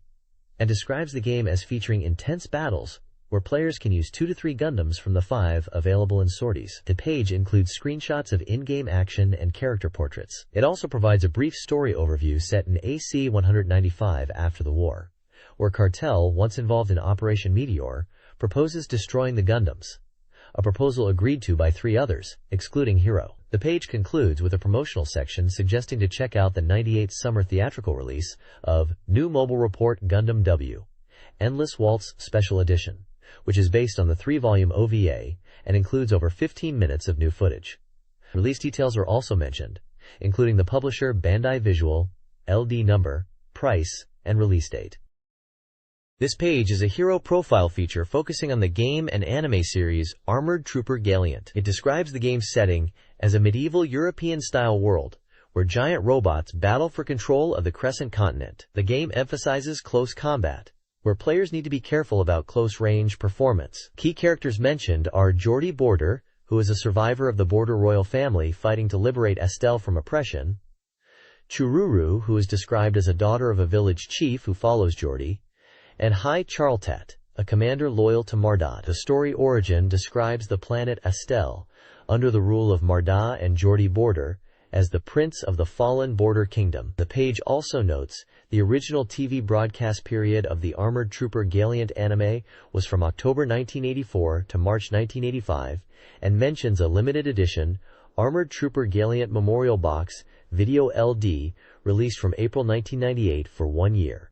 and describes the game as featuring intense battles where players can use 2 to 3 Gundams from the 5 available in sorties. The page includes screenshots of in-game action and character portraits. It also provides a brief story overview set in AC 195 after the war, where Cartel, once involved in Operation Meteor, proposes destroying the Gundams, a proposal agreed to by 3 others, excluding Hero. The page concludes with a promotional section suggesting to check out the 98th summer theatrical release of New Mobile Report Gundam W, Endless Waltz Special Edition, which is based on the 3-volume OVA and includes over 15 minutes of new footage. Release details are also mentioned, including the publisher Bandai Visual, LD number, price, and release date. This page is a hero profile feature focusing on the game and anime series Armored Trooper Gallant. It describes the game's setting as a medieval European-style world where giant robots battle for control of the Crescent Continent. The game emphasizes close combat, where players need to be careful about close-range performance. Key characters mentioned are Geordie Border, who is a survivor of the Border royal family fighting to liberate Estelle from oppression, Chururu, who is described as a daughter of a village chief who follows Geordie, and Hai Charltat, a commander loyal to Mardot. The story origin describes the planet Estelle, under the rule of Marda and Geordie Border, as the prince of the fallen Border Kingdom. The page also notes the original TV broadcast period of the Armored Trooper Gallant anime was from October 1984 to March 1985, and mentions a limited edition Armored Trooper Gallant Memorial Box Video LD released from April 1998 for 1 year.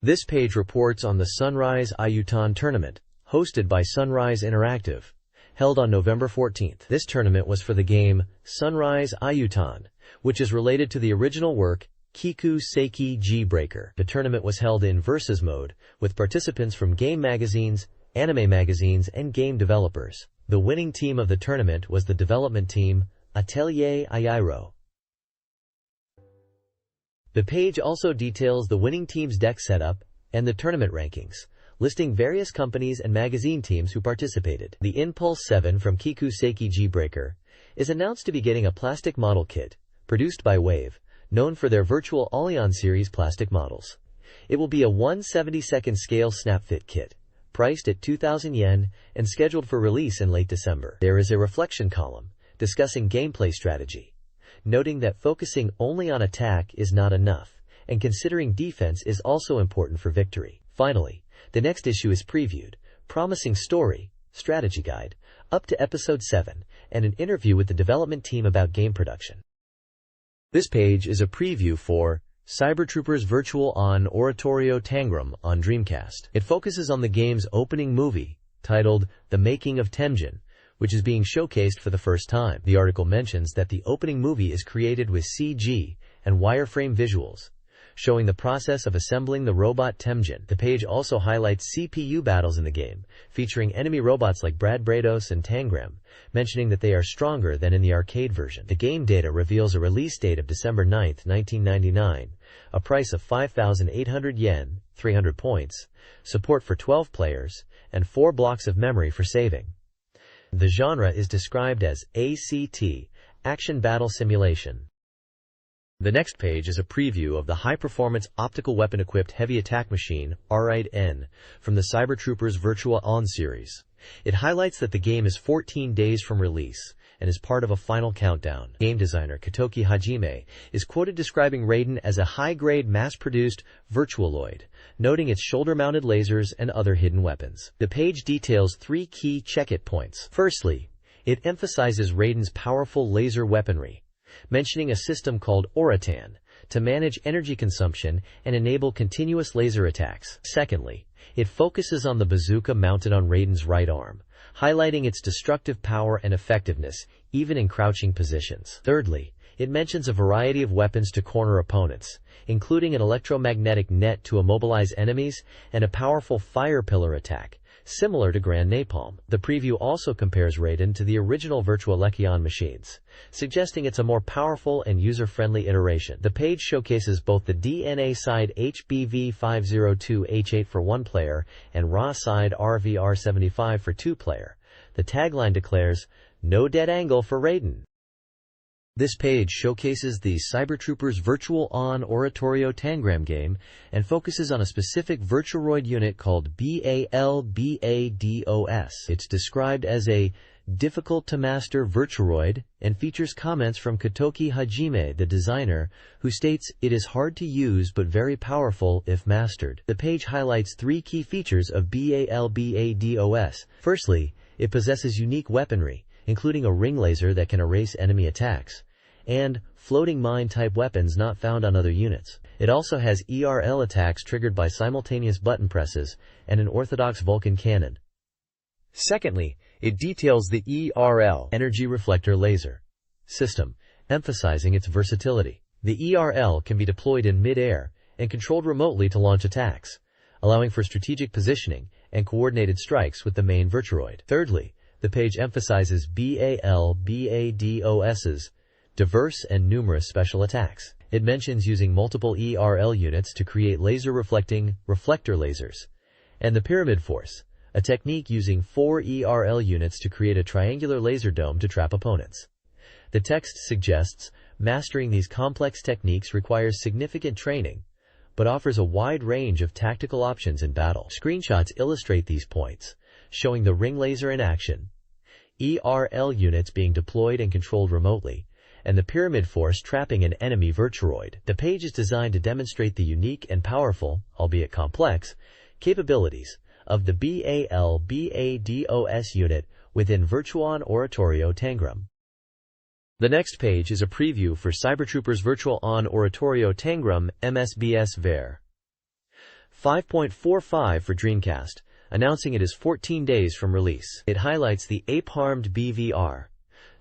This page reports on the Sunrise Ayutan tournament, hosted by Sunrise Interactive, held on November 14th. This tournament was for the game Sunrise Ayutan, which is related to the original work Kiku Seiki G-Breaker. The tournament was held in versus mode, with participants from game magazines, anime magazines, and game developers. The winning team of the tournament was the development team, Atelier Ayairo. The page also details the winning team's deck setup and the tournament rankings, listing various companies and magazine teams who participated. The Impulse 7 from Kiku Seiki G-Breaker is announced to be getting a plastic model kit, produced by Wave, known for their Virtual Allion series plastic models. It will be a 1/72nd scale snap-fit kit, priced at 2,000 yen and scheduled for release in late December. There is a reflection column discussing gameplay strategy, noting that focusing only on attack is not enough, and considering defense is also important for victory. Finally, the next issue is previewed, promising story, strategy guide, up to episode 7, and an interview with the development team about game production. This page is a preview for Cybertroopers Virtual on Oratorio Tangram on Dreamcast. It focuses on the game's opening movie, titled The Making of Temjin, which is being showcased for the first time. The article mentions that the opening movie is created with CG and wireframe visuals, showing the process of assembling the robot Temjin. The page also highlights CPU battles in the game, featuring enemy robots like Brad Brados and Tangram, mentioning that they are stronger than in the arcade version. The game data reveals a release date of December 9, 1999, a price of 5,800 yen, 300 points, support for 12 players, and 4 blocks of memory for saving. The genre is described as ACT, Action Battle Simulation. The next page is a preview of the high-performance optical weapon-equipped heavy attack machine, R8N, from the Cybertroopers Virtual On series. It highlights that the game is 14 days from release and is part of a final countdown. Game designer Katoki Hajime is quoted describing Raiden as a high-grade, mass-produced virtualoid, noting its shoulder-mounted lasers and other hidden weapons. The page details 3 key check-it points. Firstly, it emphasizes Raiden's powerful laser weaponry, mentioning a system called Oratan to manage energy consumption and enable continuous laser attacks. Secondly, it focuses on the bazooka mounted on Raiden's right arm, highlighting its destructive power and effectiveness, even in crouching positions. Thirdly, it mentions a variety of weapons to corner opponents, including an electromagnetic net to immobilize enemies and a powerful fire pillar attack, similar to Grand Napalm. The preview also compares Raiden to the original Virtualekion machines, suggesting it's a more powerful and user-friendly iteration. The page showcases both the DNA side HBV502H8 for 1-player and RA side RVR75 for 2-player. The tagline declares, "No dead angle for Raiden." This page showcases the Cybertroopers Virtual On Oratorio Tangram game and focuses on a specific Virtuaroid unit called BALBADOS. It's described as a difficult-to-master Virtuaroid and features comments from Katoki Hajime, the designer, who states it is hard to use but very powerful if mastered. The page highlights 3 key features of BALBADOS. Firstly, it possesses unique weaponry, including a ring laser that can erase enemy attacks, and floating mine-type weapons not found on other units. It also has ERL attacks triggered by simultaneous button presses and an orthodox Vulcan cannon. Secondly, it details the ERL energy reflector laser system, emphasizing its versatility. The ERL can be deployed in mid-air and controlled remotely to launch attacks, allowing for strategic positioning and coordinated strikes with the main Virtuaroid. Thirdly, the page emphasizes BALBADOS's diverse and numerous special attacks. It mentions using multiple ERL units to create laser-reflecting reflector lasers, and the Pyramid Force, a technique using 4 ERL units to create a triangular laser dome to trap opponents. The text suggests mastering these complex techniques requires significant training, but offers a wide range of tactical options in battle. Screenshots illustrate these points, showing the ring laser in action, ERL units being deployed and controlled remotely, and the Pyramid Force trapping an enemy Virtuaroid. The page is designed to demonstrate the unique and powerful, albeit complex, capabilities of the BALBADOS unit within Virtuon Oratorio Tangram. The next page is a preview for Cybertroopers Virtual On Oratorio Tangram MSBS Ver 5.45 for Dreamcast, announcing it is 14 days from release. It highlights the ape-armed BVR,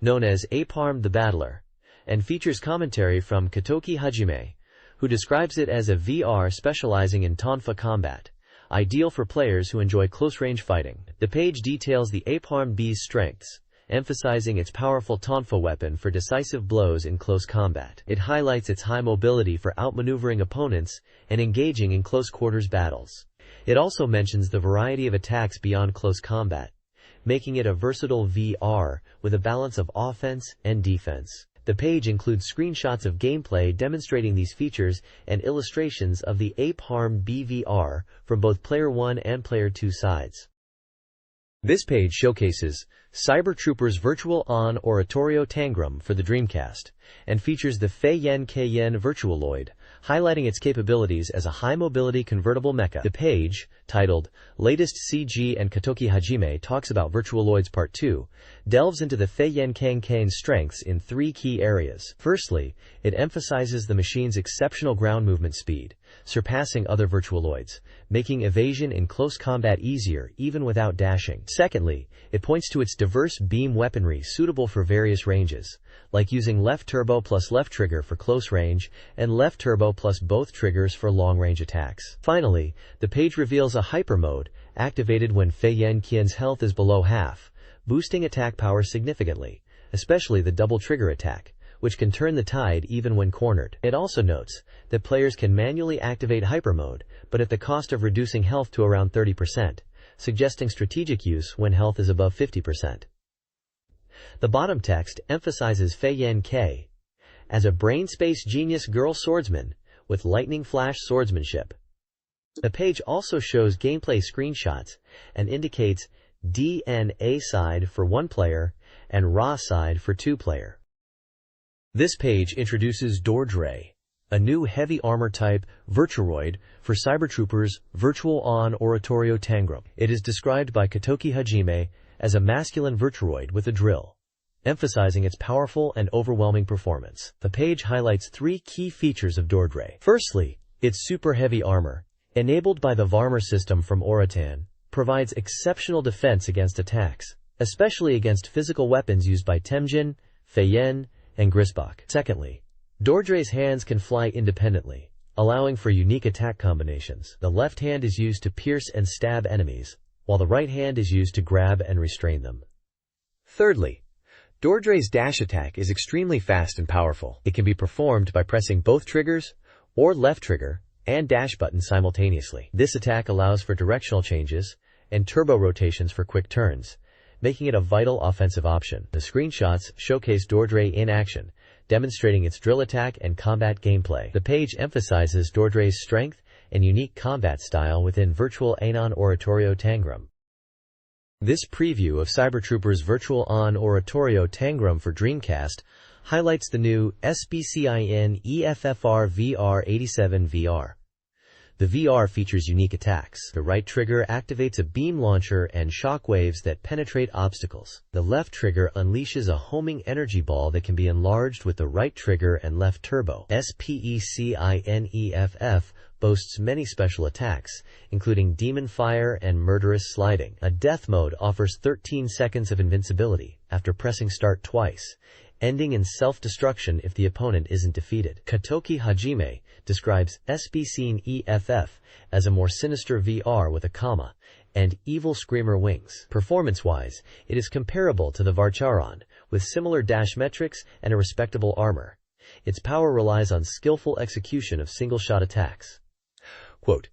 known as Ape-Armed the Battler, and features commentary from Katoki Hajime, who describes it as a VR specializing in tonfa combat, ideal for players who enjoy close-range fighting. The page details the Ape-Armed B's strengths, emphasizing its powerful tonfa weapon for decisive blows in close combat. It highlights its high mobility for outmaneuvering opponents and engaging in close-quarters battles. It also mentions the variety of attacks beyond close combat, making it a versatile VR with a balance of offense and defense. The page includes screenshots of gameplay demonstrating these features and illustrations of the Ape-Armed BVR from both Player 1 and Player 2 sides. This page showcases Cybertroopers Virtual On Oratorio Tangram for the Dreamcast, and features the Fei-Yen K-Yen Virtualoid, highlighting its capabilities as a high-mobility convertible mecha. The page, titled Latest CG and Katoki Hajime Talks About Virtualoids Part 2, delves into the Fei-Yen K-Yen's strengths in 3 key areas. Firstly, it emphasizes the machine's exceptional ground movement speed, surpassing other Virtualoids, making evasion in close combat easier even without dashing. Secondly, it points to its diverse beam weaponry suitable for various ranges, like using left turbo plus left trigger for close range and left turbo plus both triggers for long-range attacks. Finally, the page reveals a hyper mode, activated when Fei-Yen Qian's health is below half, boosting attack power significantly, especially the double trigger attack, which can turn the tide even when cornered. It also notes that players can manually activate hyper mode, but at the cost of reducing health to around 30%, suggesting strategic use when health is above 50%. The bottom text emphasizes Fei-Yen K as a brain space genius girl swordsman with lightning flash swordsmanship. The page also shows gameplay screenshots and indicates DNA side for 1-player and RA side for 2-player. This page introduces Dordre, a new heavy armor type Virturoid for Cybertroopers Virtual On Oratorio Tangram. It is described by Katoki Hajime as a masculine Virturoid with a drill, emphasizing its powerful and overwhelming performance. The page highlights 3 key features of Dordre. Firstly, its super heavy armor, enabled by the Varmor system from Oratan, provides exceptional defense against attacks, especially against physical weapons used by Temjin, Feiyen, and Grisbach. Secondly, Dordre's hands can fly independently, allowing for unique attack combinations. The left hand is used to pierce and stab enemies, while the right hand is used to grab and restrain them. Thirdly, Dordre's dash attack is extremely fast and powerful. It can be performed by pressing both triggers, or left trigger, and dash button simultaneously. This attack allows for directional changes and turbo rotations for quick turns, making it a vital offensive option. The screenshots showcase Dordre in action, demonstrating its drill attack and combat gameplay. The page emphasizes Dordre's strength and unique combat style within Virtual Anon Oratorio Tangram. This preview of Cybertroopers Virtual On Oratorio Tangram for Dreamcast highlights the new SBCIN EFFR VR87 VR. The VR features unique attacks. The right trigger activates a beam launcher and shockwaves that penetrate obstacles. The left trigger unleashes a homing energy ball that can be enlarged with the right trigger and left turbo. SPECINEFF boasts many special attacks, including Demon Fire and Murderous Sliding. A death mode offers 13 seconds of invincibility after pressing start twice, ending in self-destruction if the opponent isn't defeated. Katoki Hajime describes SBCIN-EFF as a more sinister VR with a comma and evil screamer wings. Performance-wise, it is comparable to the Varcharon, with similar dash metrics and a respectable armor. Its power relies on skillful execution of single-shot attacks. Quote,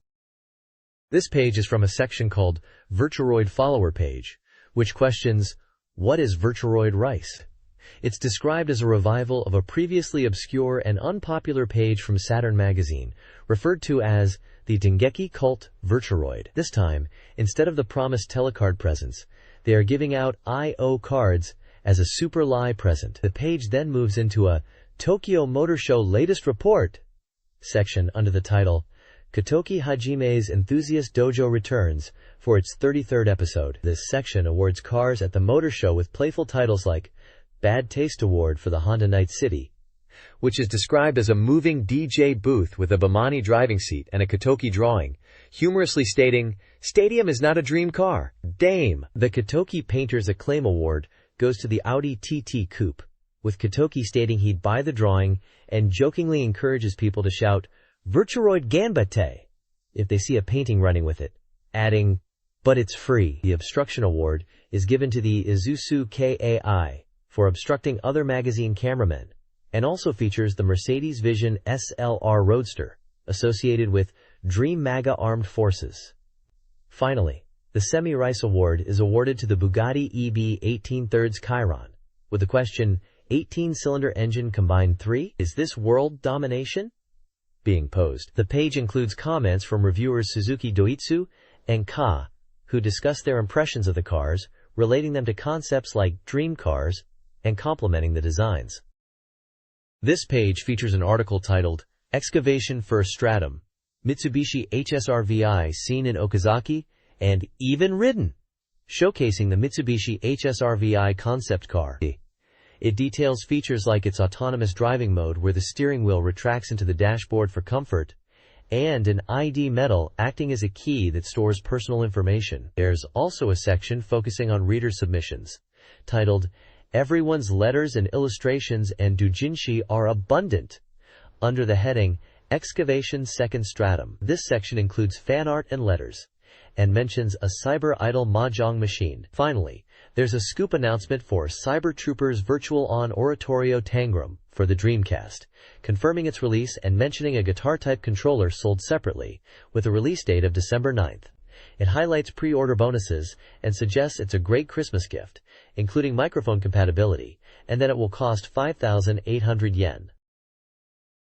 this page is from a section called Virturoid Follower Page, which questions, what is Virturoid Rice? It's described as a revival of a previously obscure and unpopular page from Saturn magazine, referred to as the Dengeki Cult Virturoid. This time, instead of the promised telecard presents, they are giving out I.O. cards as a super lie present. The page then moves into a Tokyo Motor Show Latest Report section under the title Katoki Hajime's Enthusiast Dojo returns for its 33rd episode. This section awards cars at the motor show with playful titles like Bad Taste Award for the Honda Night City, which is described as a moving DJ booth with a Bimani driving seat and a Katoki drawing, humorously stating, "Stadium is not a dream car. Dame." The Katoki Painter's Acclaim Award goes to the Audi TT Coupe, with Katoki stating he'd buy the drawing and jokingly encourages people to shout, "Virturoid Ganbate," if they see a painting running with it, adding, "But it's free." The Obstruction Award is given to the Isuzu KAI for obstructing other magazine cameramen, and also features the Mercedes Vision SLR Roadster, associated with Dream MAGA Armed Forces. Finally, the Semi-Rice Award is awarded to the Bugatti EB 18/3 Chiron, with the question, 18-cylinder engine combined 3? Is this world domination? Being posed. The page includes comments from reviewers Suzuki Doitsu and Ka, who discuss their impressions of the cars, relating them to concepts like dream cars, and complimenting the designs. This page features an article titled, Excavation for a Stratum, Mitsubishi HSR-VI seen in Okazaki, and even ridden, showcasing the Mitsubishi HSR-VI concept car. It details features like its autonomous driving mode where the steering wheel retracts into the dashboard for comfort, and an ID medal acting as a key that stores personal information. There's also a section focusing on reader submissions, titled, Everyone's Letters and Illustrations and Doujinshi Are Abundant, under the heading, Excavation Second Stratum. This section includes fan art and letters, and mentions a Cyber Idol Mahjong machine. Finally, there's a scoop announcement for Cybertroopers Virtual On Oratorio Tangram for the Dreamcast, confirming its release and mentioning a guitar-type controller sold separately, with a release date of December 9th. It highlights pre-order bonuses and suggests it's a great Christmas gift, including microphone compatibility, and that it will cost 5,800 yen.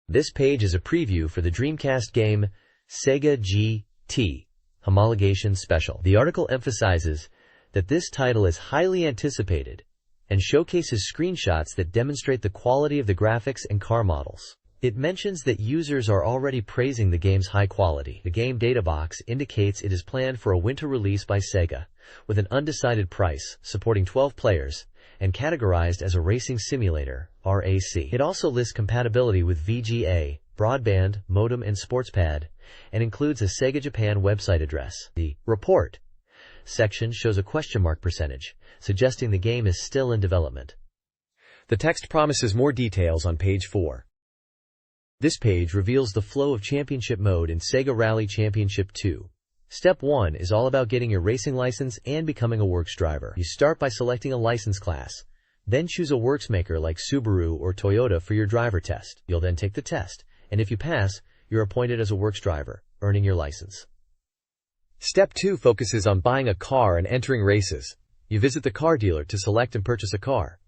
This page is a preview for the Dreamcast game Sega GT Homologation Special. The article emphasizes that this title is highly anticipated and showcases screenshots that demonstrate the quality of the graphics and car models. It mentions that users are already praising the game's high quality. The game data box indicates it is planned for a winter release by Sega, with an undecided price, supporting 12 players, and categorized as a racing simulator, RAC. It also lists compatibility with VGA, broadband, modem, and sportspad, and includes a Sega Japan website address. The report section shows a question mark percentage, suggesting the game is still in development. The text promises more details on page 4. This page reveals the flow of championship mode in Sega Rally Championship 2. Step 1 is all about getting your racing license and becoming a works driver. You start by selecting a license class, then choose a works maker like Subaru or Toyota for your driver test. You'll then take the test, and if you pass, you're appointed as a works driver, earning your license. Step 2 focuses on buying a car and entering races. You visit the car dealer to select and purchase a car.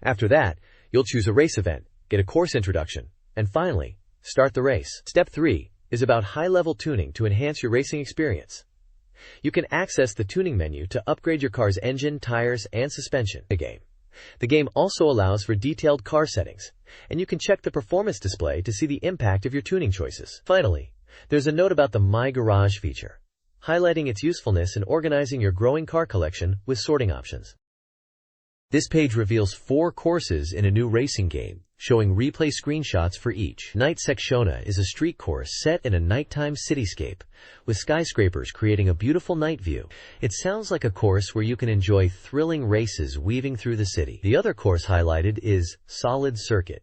After that, you'll choose a race event, get a course introduction, and finally, start the race. Step 3 is about high-level tuning to enhance your racing experience. You can access the tuning menu to upgrade your car's engine, tires, and suspension. The game also allows for detailed car settings, and you can check the performance display to see the impact of your tuning choices. Finally, there's a note about the My Garage feature, highlighting its usefulness in organizing your growing car collection with sorting options. This page reveals 4 courses in a new racing game, showing replay screenshots for each. Night Sectiona is a street course set in a nighttime cityscape, with skyscrapers creating a beautiful night view. It sounds like a course where you can enjoy thrilling races weaving through the city. The other course highlighted is Solid Circuit,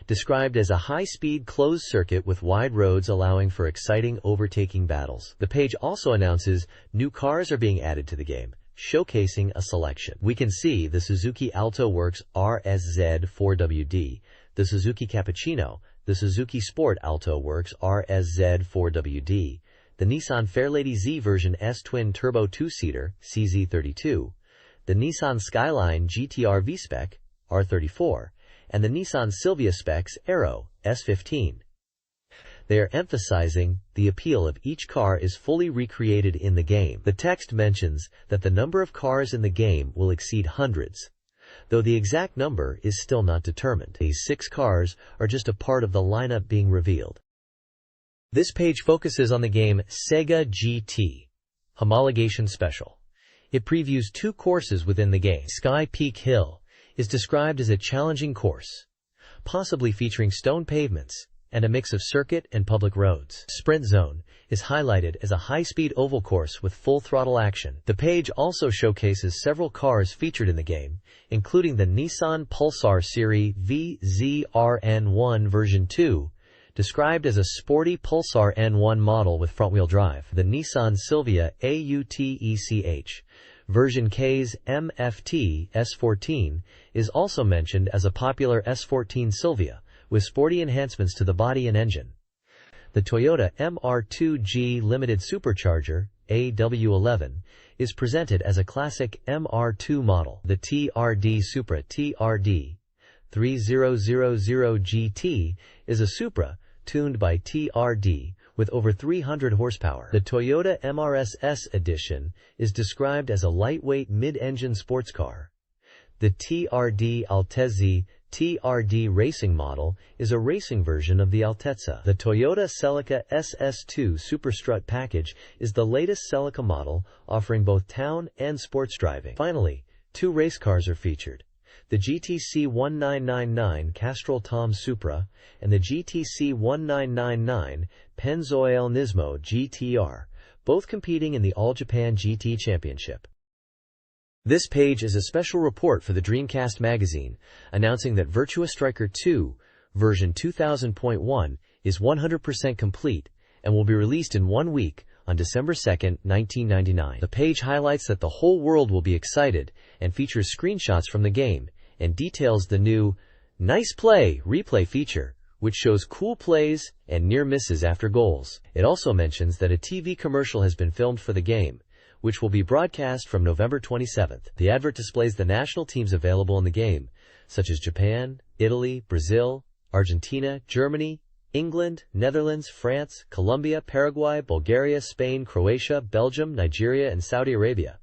described as a high-speed closed circuit with wide roads allowing for exciting overtaking battles. The page also announces new cars are being added to the game, showcasing a selection. We can see the Suzuki Alto Works RSZ4WD, the Suzuki Cappuccino, the Suzuki Sport Alto Works RSZ4WD, the Nissan Fairlady Z version S Twin Turbo 2-seater CZ32, the Nissan Skyline GTR V-Spec R34, and the Nissan Silvia Specs Aero S15. They are emphasizing the appeal of each car is fully recreated in the game. The text mentions that the number of cars in the game will exceed hundreds, though the exact number is still not determined. These 6 cars are just a part of the lineup being revealed. This page focuses on the game Sega GT Homologation Special. It previews 2 courses within the game. Sky Peak Hill is described as a challenging course, possibly featuring stone pavements and a mix of circuit and public roads. Sprint Zone is highlighted as a high-speed oval course with full throttle action. The page also showcases several cars featured in the game, including the Nissan Pulsar Series VZR-N1 version 2, described as a sporty Pulsar N1 model with front-wheel drive. The Nissan Silvia AUTECH version K's MFT S14 is also mentioned as a popular S14 Silvia, with sporty enhancements to the body and engine. The Toyota MR2G Limited Supercharger AW11 is presented as a classic MR2 model. The TRD Supra TRD 3000 GT is a Supra tuned by TRD with over 300 horsepower. The Toyota MRSS Edition is described as a lightweight mid-engine sports car. The TRD Altezza TRD racing model is a racing version of the Altezza. The Toyota Celica SS2 Super Strut package is the latest Celica model, offering both town and sports driving. Finally, 2 race cars are featured: the GTC 1999 Castrol Tom Supra and the GTC 1999 Pennzoil Nismo GTR, both competing in the All Japan GT Championship. This page is a special report for the Dreamcast Magazine, announcing that Virtua Striker 2, version 2000.1, is 100% complete and will be released in 1 week on December 2, 1999. The page highlights that the whole world will be excited and features screenshots from the game and details the new Nice Play replay feature, which shows cool plays and near misses after goals. It also mentions that a TV commercial has been filmed for the game, which will be broadcast from November 27th. The advert displays the national teams available in the game, such as Japan, Italy, Brazil, Argentina, Germany, England, Netherlands, France, Colombia, Paraguay, Bulgaria, Spain, Croatia, Belgium, Nigeria, and Saudi Arabia,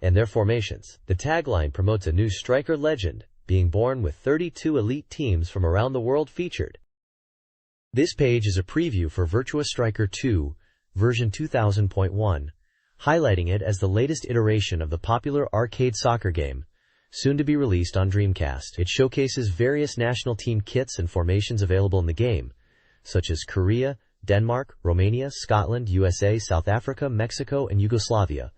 and their formations. The tagline promotes a new striker legend being born with 32 elite teams from around the world featured. This page is a preview for Virtua Striker 2, version 2000.1, highlighting it as the latest iteration of the popular arcade soccer game, soon to be released on Dreamcast. It showcases various national team kits and formations available in the game, such as Korea, Denmark, Romania, Scotland, USA, South Africa, Mexico, and Yugoslavia,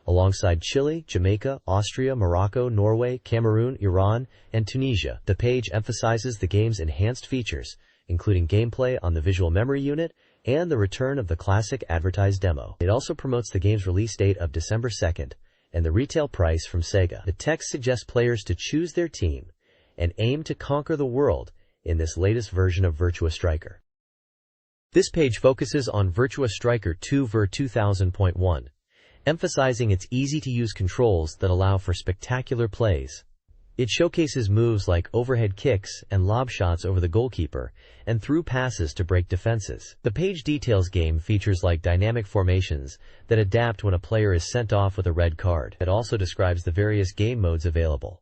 alongside Chile, Jamaica, Austria, Morocco, Norway, Cameroon, Iran, and Tunisia. The page emphasizes the game's enhanced features, including gameplay on the visual memory unit and the return of the classic advertised demo. It also promotes the game's release date of December 2nd and the retail price from Sega. The text suggests players to choose their team and aim to conquer the world in this latest version of Virtua Striker. This page focuses on Virtua Striker 2 Ver 2000.1, emphasizing its easy-to-use controls that allow for spectacular plays. It showcases moves like overhead kicks and lob shots over the goalkeeper and through passes to break defenses. The page details game features like dynamic formations that adapt when a player is sent off with a red card. It also describes the various game modes available: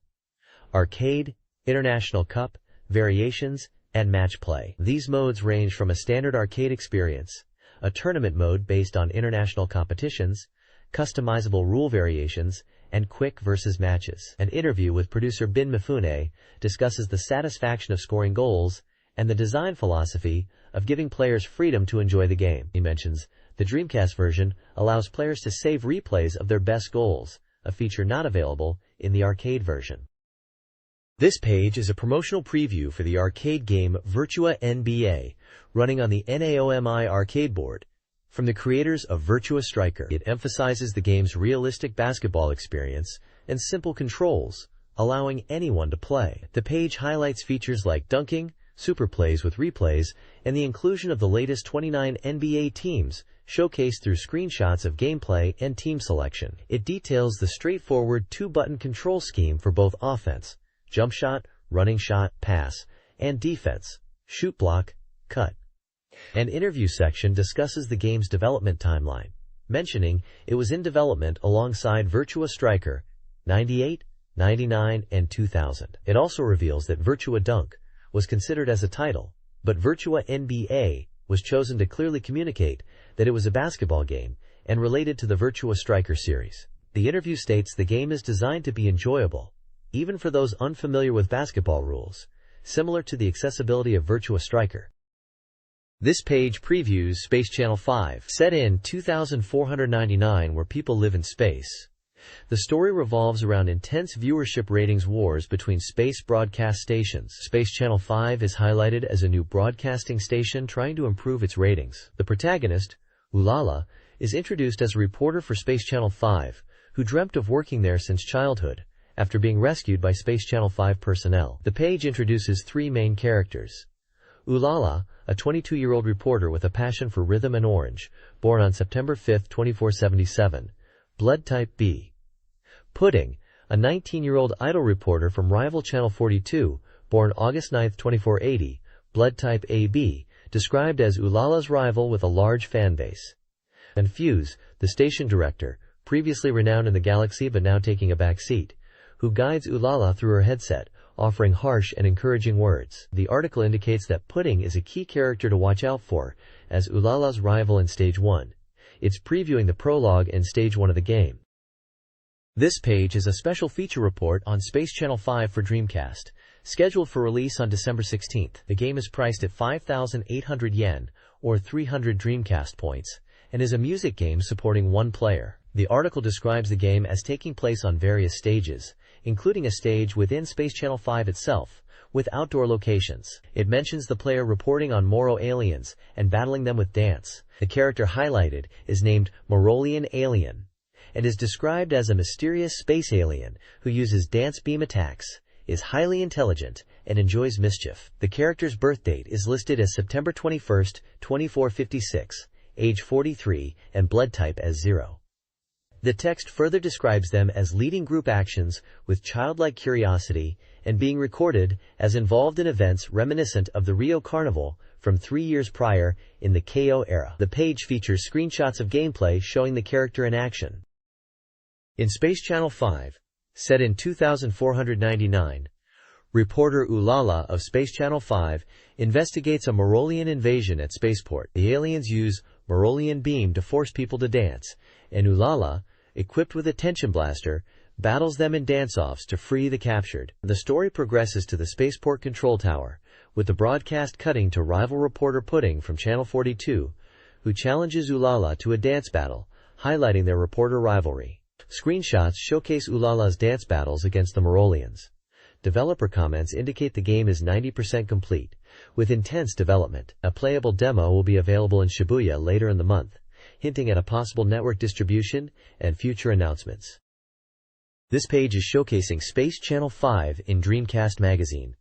Arcade, International Cup, Variations, and Match Play. These modes range from a standard arcade experience, a tournament mode based on international competitions, customizable rule variations, and quick versus matches. An interview with producer Bin Mifune discusses the satisfaction of scoring goals and the design philosophy of giving players freedom to enjoy the game. He mentions the Dreamcast version allows players to save replays of their best goals, a feature not available in the arcade version. This page is a promotional preview for the arcade game Virtua NBA, running on the NAOMI arcade board. From the creators of Virtua Striker, it emphasizes the game's realistic basketball experience and simple controls, allowing anyone to play. The page highlights features like dunking, super plays with replays, and the inclusion of the latest 29 NBA teams, showcased through screenshots of gameplay and team selection. It details the straightforward two-button control scheme for both offense, jump shot, running shot, pass, and defense, shoot block, cut. An interview section discusses the game's development timeline, mentioning it was in development alongside Virtua Striker 98, 99, and 2000. It also reveals that Virtua Dunk was considered as a title, but Virtua NBA was chosen to clearly communicate that it was a basketball game and related to the Virtua Striker series. The interview states the game is designed to be enjoyable, even for those unfamiliar with basketball rules, similar to the accessibility of Virtua Striker. This page previews Space Channel 5, set in 2499 where people live in space. The story revolves around intense viewership ratings wars between space broadcast stations. Space Channel 5 is highlighted as a new broadcasting station trying to improve its ratings. The protagonist, Ulala, is introduced as a reporter for Space Channel 5, who dreamt of working there since childhood, after being rescued by Space Channel 5 personnel. The page introduces three main characters. Ulala, a 22-year-old reporter with a passion for rhythm and orange, born on September 5, 2477, blood type B. Pudding, a 19-year-old idol reporter from rival Channel 42, born August 9, 2480, blood type AB, described as Ulala's rival with a large fan base. And Fuse, the station director, previously renowned in the galaxy but now taking a back seat, who guides Ulala through her headset, offering harsh and encouraging words. The article indicates that Pudding is a key character to watch out for, as Ulala's rival in Stage 1. It's previewing the prologue and Stage 1 of the game. This page is a special feature report on Space Channel 5 for Dreamcast, scheduled for release on December 16th. The game is priced at 5,800 yen, or 300 Dreamcast points, and is a music game supporting one player. The article describes the game as taking place on various stages, including a stage within Space Channel 5 itself, with outdoor locations. It mentions the player reporting on Moro aliens and battling them with dance. The character highlighted is named Morolian Alien, and is described as a mysterious space alien who uses dance beam attacks, is highly intelligent, and enjoys mischief. The character's birth date is listed as September 21, 2456, age 43, and blood type as 0. The text further describes them as leading group actions with childlike curiosity and being recorded as involved in events reminiscent of the Rio Carnival from 3 years prior in the KO era. The page features screenshots of gameplay showing the character in action. In Space Channel 5, set in 2499, reporter Ulala of Space Channel 5 investigates a Morolian invasion at Spaceport. The aliens use Morolian beam to force people to dance, and Ulala, equipped with a tension blaster, battles them in dance-offs to free the captured. The story progresses to the Spaceport Control Tower, with the broadcast cutting to rival reporter Pudding from Channel 42, who challenges Ulala to a dance battle, highlighting their reporter rivalry. Screenshots showcase Ulala's dance battles against the Morolians. Developer comments indicate the game is 90% complete, with intense development. A playable demo will be available in Shibuya later in the month, hinting at a possible network distribution and future announcements. This page is showcasing Space Channel 5 in Dreamcast Magazine.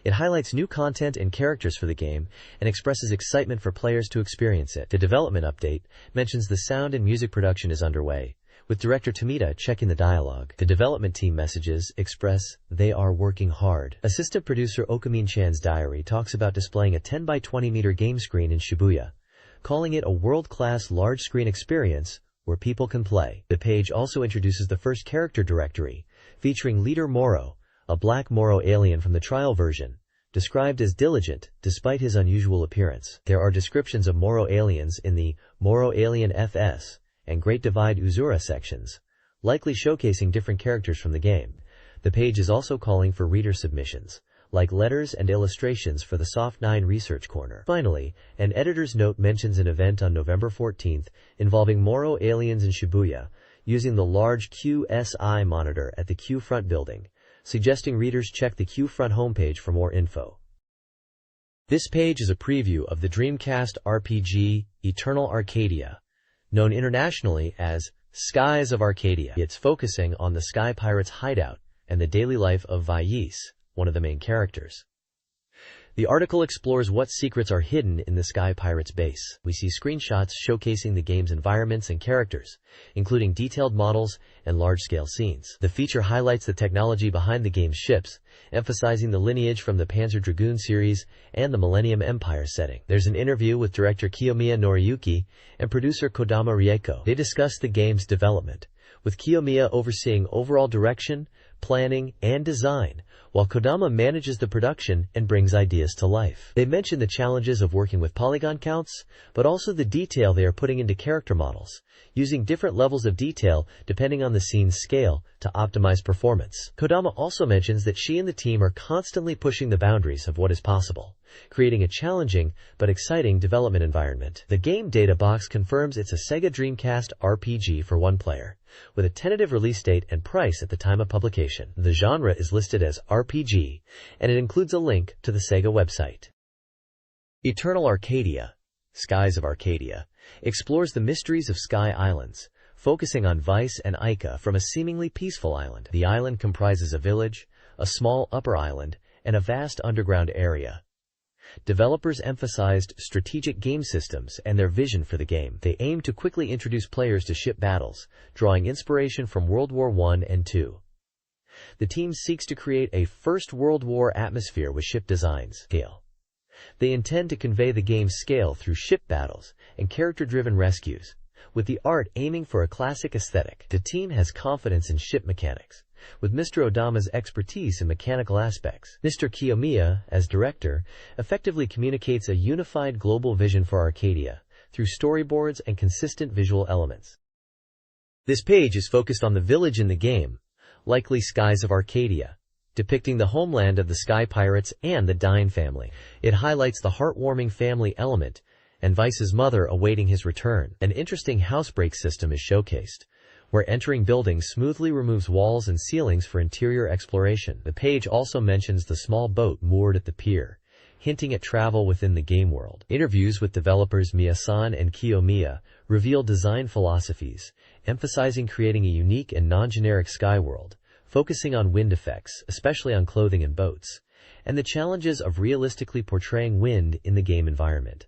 It highlights new content and characters for the game and expresses excitement for players to experience it. The development update mentions the sound and music production is underway, with director Tomita checking the dialogue. The development team messages express they are working hard. Assistant producer Okamin-chan's diary talks about displaying a 10 by 20 meter game screen in Shibuya, calling it a world-class large-screen experience where people can play. The page also introduces the first character directory, featuring Leader Moro, a black Moro alien from the trial version, described as diligent despite his unusual appearance. There are descriptions of Moro aliens in the Moro Alien FS and Great Divide Uzura sections, likely showcasing different characters from the game. The page is also calling for reader submissions, like letters and illustrations for the Soft 9 Research Corner. Finally, an editor's note mentions an event on November 14th involving Moro aliens in Shibuya, using the large QSI monitor at the Q Front building, suggesting readers check the Q Front homepage for more info. This page is a preview of the Dreamcast RPG Eternal Arcadia, known internationally as Skies of Arcadia. It's focusing on the Sky Pirates' hideout and the daily life of Vayis, one of the main characters. The article explores what secrets are hidden in the Sky Pirates base. We see screenshots showcasing the game's environments and characters, including detailed models and large-scale scenes. The feature highlights the technology behind the game's ships, emphasizing the lineage from the Panzer Dragoon series and the Millennium Empire setting. There's an interview with director Kiyomiya Noriyuki and producer Kodama Rieko. They discuss the game's development, with Kiyomiya overseeing overall direction, planning, and design, while Kodama manages the production and brings ideas to life. They mention the challenges of working with polygon counts, but also the detail they are putting into character models, using different levels of detail depending on the scene's scale to optimize performance. Kodama also mentions that she and the team are constantly pushing the boundaries of what is possible, creating a challenging but exciting development environment. The game data box confirms it's a Sega Dreamcast RPG for one player, with a tentative release date and price at the time of publication. The genre is listed as RPG, and it includes a link to the Sega website. Eternal Arcadia, Skies of Arcadia, explores the mysteries of Sky Islands, focusing on Vice and Ica from a seemingly peaceful island. The island comprises a village, a small upper island, and a vast underground area. Developers emphasized strategic game systems and their vision for the game. They aim to quickly introduce players to ship battles, drawing inspiration from World War I and II. The team seeks to create a First World War atmosphere with ship designs. Scale. They intend to convey the game's scale through ship battles and character-driven rescues, with the art aiming for a classic aesthetic. The team has confidence in ship mechanics, with Mr. Odama's expertise in mechanical aspects. Mr. Kiyomiya, as director, effectively communicates a unified global vision for Arcadia through storyboards and consistent visual elements. This page is focused on the village in the game, likely Skies of Arcadia, depicting the homeland of the Sky Pirates and the Dine family. It highlights the heartwarming family element and Vice's mother awaiting his return. An interesting housebreak system is showcased, where entering buildings smoothly removes walls and ceilings for interior exploration. The page also mentions the small boat moored at the pier, hinting at travel within the game world. Interviews with developers Miyasan and Kiyomiya reveal design philosophies, emphasizing creating a unique and non-generic sky world, focusing on wind effects, especially on clothing and boats, and the challenges of realistically portraying wind in the game environment.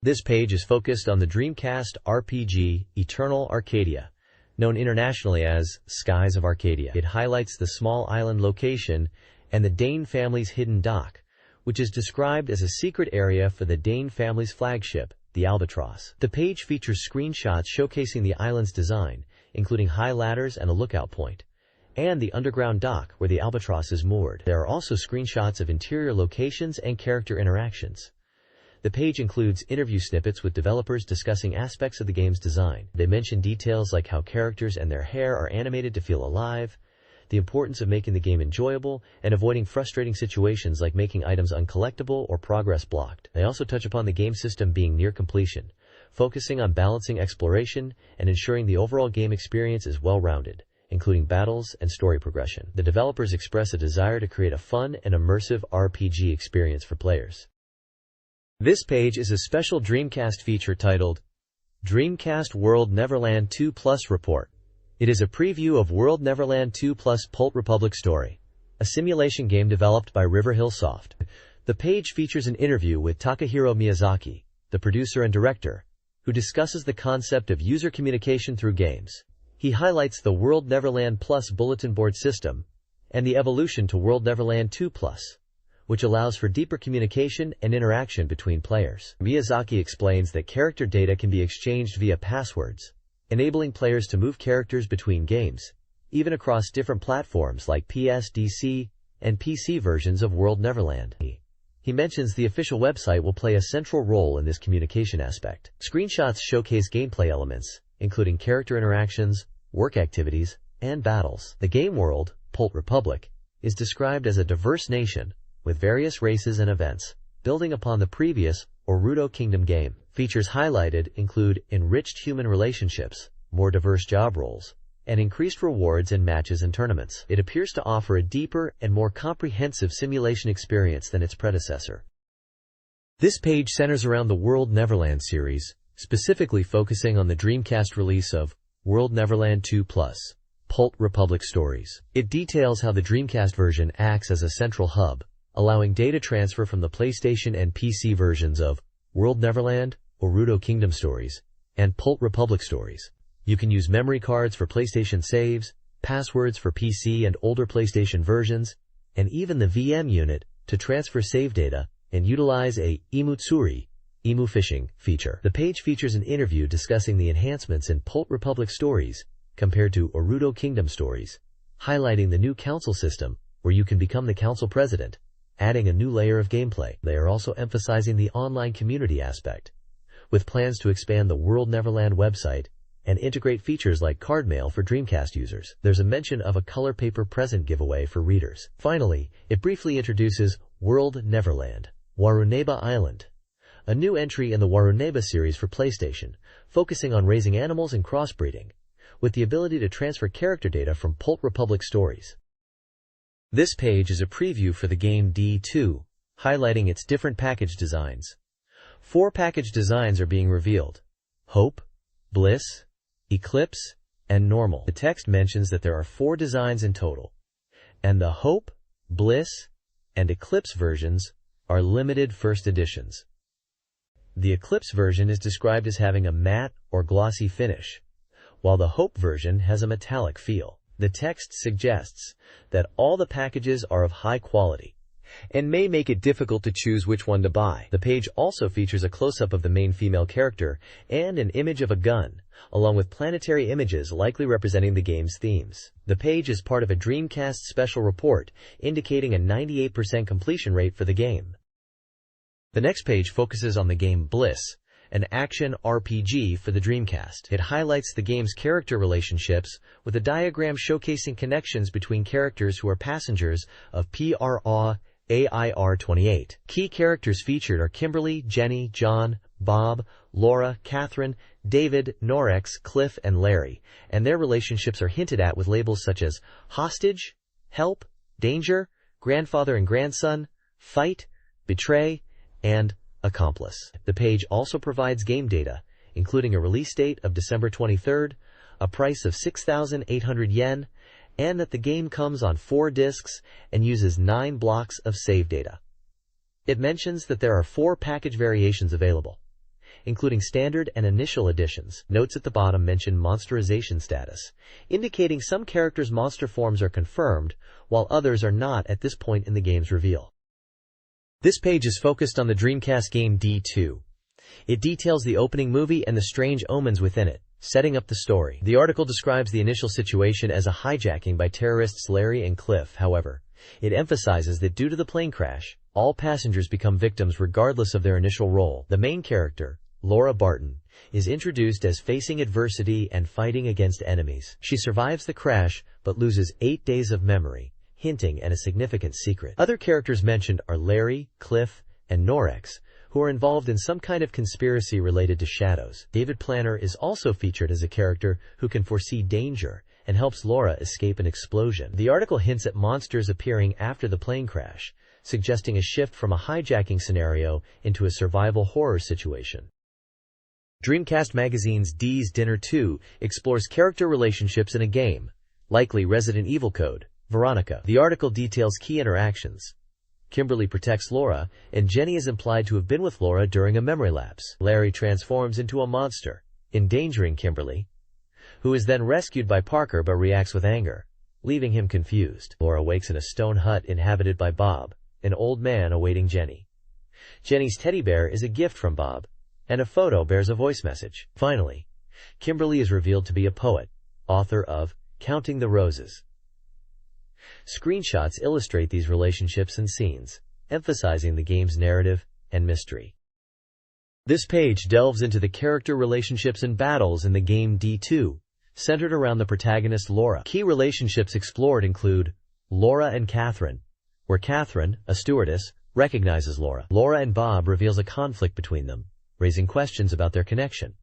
This page is focused on the Dreamcast RPG Eternal Arcadia, known internationally as Skies of Arcadia. It highlights the small island location and the Dane family's hidden dock, which is described as a secret area for the Dane family's flagship, the Albatross. The page features screenshots showcasing the island's design, including high ladders and a lookout point, and the underground dock where the Albatross is moored. There are also screenshots of interior locations and character interactions. The page includes interview snippets with developers discussing aspects of the game's design. They mention details like how characters and their hair are animated to feel alive, the importance of making the game enjoyable, and avoiding frustrating situations like making items uncollectible or progress blocked. They also touch upon the game system being near completion, focusing on balancing exploration and ensuring the overall game experience is well-rounded, including battles and story progression. The developers express a desire to create a fun and immersive RPG experience for players. This page is a special Dreamcast feature titled Dreamcast World Neverland 2 Plus Report. It is a preview of World Neverland 2 Plus Pult Republic Story, a simulation game developed by Riverhill Soft. The page features an interview with Takahiro Miyazaki, the producer and director, who discusses the concept of user communication through games. He highlights the World Neverland Plus bulletin board system and the evolution to World Neverland 2 Plus, which allows for deeper communication and interaction between players. Miyazaki explains that character data can be exchanged via passwords, enabling players to move characters between games, even across different platforms like PS/DC and PC versions of World Neverland. He mentions the official website will play a central role in this communication aspect. Screenshots showcase gameplay elements, including character interactions, work activities, and battles. The game world, Pult Republic, is described as a diverse nation with various races and events, building upon the previous Orudo Kingdom game. Features highlighted include enriched human relationships, more diverse job roles, and increased rewards in matches and tournaments. It appears to offer a deeper and more comprehensive simulation experience than its predecessor. This page centers around the World Neverland series, specifically focusing on the Dreamcast release of World Neverland 2 Plus, Pult Republic Stories. It details how the Dreamcast version acts as a central hub, allowing data transfer from the PlayStation and PC versions of World Neverland, Orudo Kingdom Stories, and Pult Republic Stories. You can use memory cards for PlayStation saves, passwords for PC and older PlayStation versions, and even the VM unit to transfer save data and utilize a imutsuri, emu fishing feature. The page features an interview discussing the enhancements in Pult Republic Stories compared to Orudo Kingdom Stories, highlighting the new council system where you can become the council president, adding a new layer of gameplay. They are also emphasizing the online community aspect, with plans to expand the World Neverland website and integrate features like card mail for Dreamcast users. There's a mention of a color paper present giveaway for readers. Finally, it briefly introduces World Neverland, Waruneba Island, a new entry in the Waruneba series for PlayStation, focusing on raising animals and crossbreeding, with the ability to transfer character data from Pult Republic Stories. This page is a preview for the game D2, highlighting its different package designs. 4 package designs are being revealed: Hope, Bliss, Eclipse, and Normal. The text mentions that there are 4 designs in total, and the Hope, Bliss, and Eclipse versions are limited first editions. The Eclipse version is described as having a matte or glossy finish, while the Hope version has a metallic feel. The text suggests that all the packages are of high quality and may make it difficult to choose which one to buy. The page also features a close-up of the main female character and an image of a gun, along with planetary images likely representing the game's themes. The page is part of a Dreamcast special report indicating a 98% completion rate for the game. The next page focuses on the game Bliss, an action RPG for the Dreamcast. It highlights the game's character relationships with a diagram showcasing connections between characters who are passengers of PRA-AIR-28. Key characters featured are Kimberly, Jenny, John, Bob, Laura, Catherine, David, Norex, Cliff, and Larry, and their relationships are hinted at with labels such as hostage, help, danger, grandfather and grandson, fight, betray, and accomplice. The page also provides game data, including a release date of December 23rd, a price of 6,800 yen, and that the game comes on 4 discs and uses 9 blocks of save data. It mentions that there are 4 package variations available, including standard and initial editions. Notes at the bottom mention monsterization status, indicating some characters' monster forms are confirmed, while others are not at this point in the game's reveal. This page is focused on the Dreamcast game D2. It details the opening movie and the strange omens within it, Setting up the story. The article describes the initial situation as a hijacking by terrorists Larry and Cliff. However, it emphasizes that due to the plane crash, all passengers become victims regardless of their initial role. The main character, Laura Barton, is introduced as facing adversity and fighting against enemies. She survives the crash, but loses 8 days of memory, hinting at a significant secret. Other characters mentioned are Larry, Cliff, and Norex, who are involved in some kind of conspiracy related to shadows. David Planner is also featured as a character who can foresee danger and helps Laura escape an explosion. The article hints at monsters appearing after the plane crash, suggesting a shift from a hijacking scenario into a survival horror situation. Dreamcast Magazine's D's Dinner 2 explores character relationships in a game, likely Resident Evil code, Veronica. The article details key interactions. Kimberly protects Laura, and Jenny is implied to have been with Laura during a memory lapse. Larry transforms into a monster, endangering Kimberly, who is then rescued by Parker but reacts with anger, leaving him confused. Laura wakes in a stone hut inhabited by Bob, an old man awaiting Jenny. Jenny's teddy bear is a gift from Bob, and a photo bears a voice message. Finally, Kimberly is revealed to be a poet, author of Counting the Roses. Screenshots illustrate these relationships and scenes, emphasizing the game's narrative and mystery. This page delves into the character relationships and battles in the game D2, centered around the protagonist Laura. Key relationships explored include Laura and Catherine, where Catherine, a stewardess, recognizes Laura. Laura and Bob reveals a conflict between them, raising questions about their connection,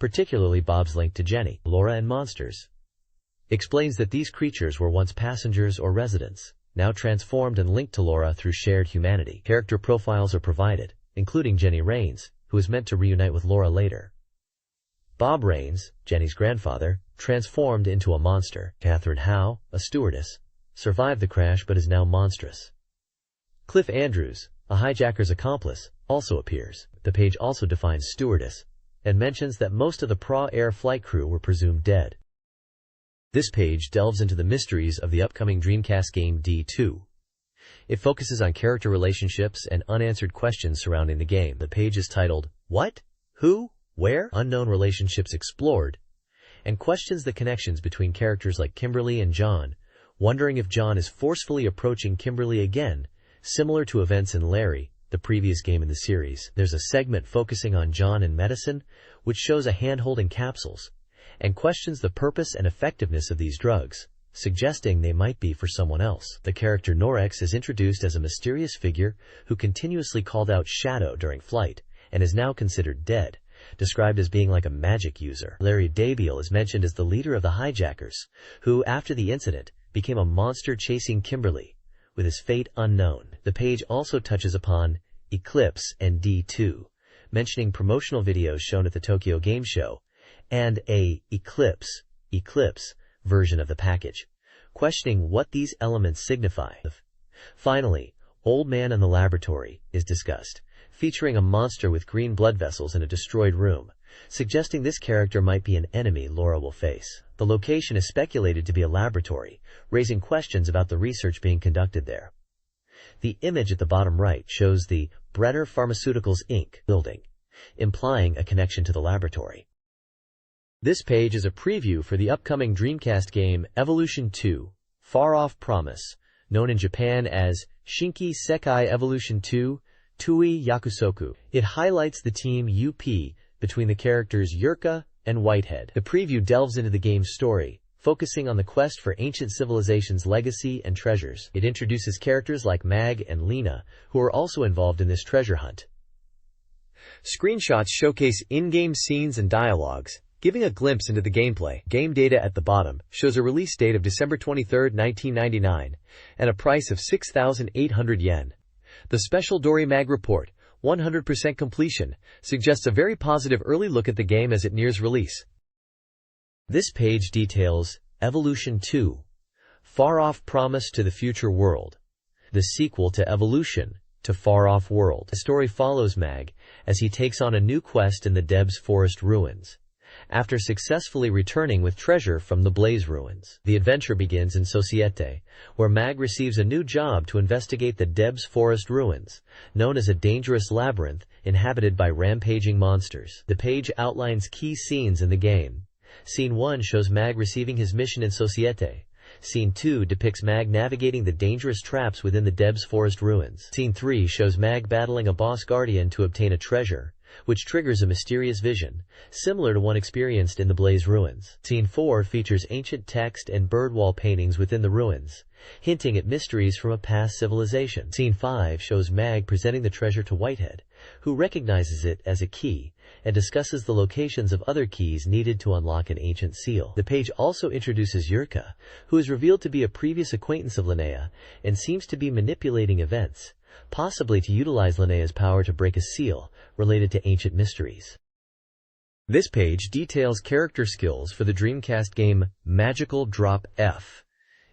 particularly Bob's link to Jenny. Laura and monsters explains that these creatures were once passengers or residents, now transformed and linked to Laura through shared humanity. Character profiles are provided, including Jenny Rains, who is meant to reunite with Laura later. Bob Rains, Jenny's grandfather, transformed into a monster. Catherine Howe, a stewardess, survived the crash but is now monstrous. Cliff Andrews, a hijacker's accomplice, also appears. The page also defines stewardess and mentions that most of the PRA Air flight crew were presumed dead. This page delves into the mysteries of the upcoming Dreamcast game D2. It focuses on character relationships and unanswered questions surrounding the game. The page is titled, What? Who? Where? Unknown Relationships Explored, and questions the connections between characters like Kimberly and John, wondering if John is forcefully approaching Kimberly again, similar to events in Larry, the previous game in the series. There's a segment focusing on John and medicine, which shows a hand holding capsules, and questions the purpose and effectiveness of these drugs, suggesting they might be for someone else. The character Norex is introduced as a mysterious figure who continuously called out Shadow during flight and is now considered dead, described as being like a magic user. Larry Dabiel is mentioned as the leader of the hijackers, who, after the incident, became a monster chasing Kimberly, with his fate unknown. The page also touches upon Eclipse and D2, mentioning promotional videos shown at the Tokyo Game Show, and a Eclipse version of the package, questioning what these elements signify. Finally, Old Man in the Laboratory is discussed, featuring a monster with green blood vessels in a destroyed room, suggesting this character might be an enemy Laura will face. The location is speculated to be a laboratory, raising questions about the research being conducted there. The image at the bottom right shows the Brenner Pharmaceuticals Inc. building, implying a connection to the laboratory. This page is a preview for the upcoming Dreamcast game Evolution 2, Far Off Promise, known in Japan as Shinki Sekai Evolution 2, Tui Yakusoku. It highlights the team UP between the characters Yurka and Whitehead. The preview delves into the game's story, focusing on the quest for ancient civilization's legacy and treasures. It introduces characters like Mag and Lena, who are also involved in this treasure hunt. Screenshots showcase in-game scenes and dialogues, giving a glimpse into the gameplay. Game data at the bottom shows a release date of December 23, 1999, and a price of 6,800 yen. The special Dory Mag report, 100% completion, suggests a very positive early look at the game as it nears release. This page details Evolution 2, Far Off Promise to the Future World, the sequel to Evolution to Far Off World. The story follows Mag as he takes on a new quest in the Debs Forest ruins, after successfully returning with treasure from the Blaze ruins. The adventure begins in Societe, where Mag receives a new job to investigate the Debs Forest ruins, known as a dangerous labyrinth inhabited by rampaging monsters. The page outlines key scenes in the game, Scene 1 shows Mag receiving his mission in Societe. Scene 2 depicts Mag navigating the dangerous traps within the Debs Forest ruins. Scene 3 shows Mag battling a boss guardian to obtain a treasure, which triggers a mysterious vision, similar to one experienced in the Blaze ruins. Scene 4 features ancient text and bird wall paintings within the ruins, hinting at mysteries from a past civilization. Scene 5 shows Mag presenting the treasure to Whitehead, who recognizes it as a key, and discusses the locations of other keys needed to unlock an ancient seal. The page also introduces Yurka, who is revealed to be a previous acquaintance of Linnea, and seems to be manipulating events, possibly to utilize Linnea's power to break a seal related to ancient mysteries. This page details character skills for the Dreamcast game Magical Drop F.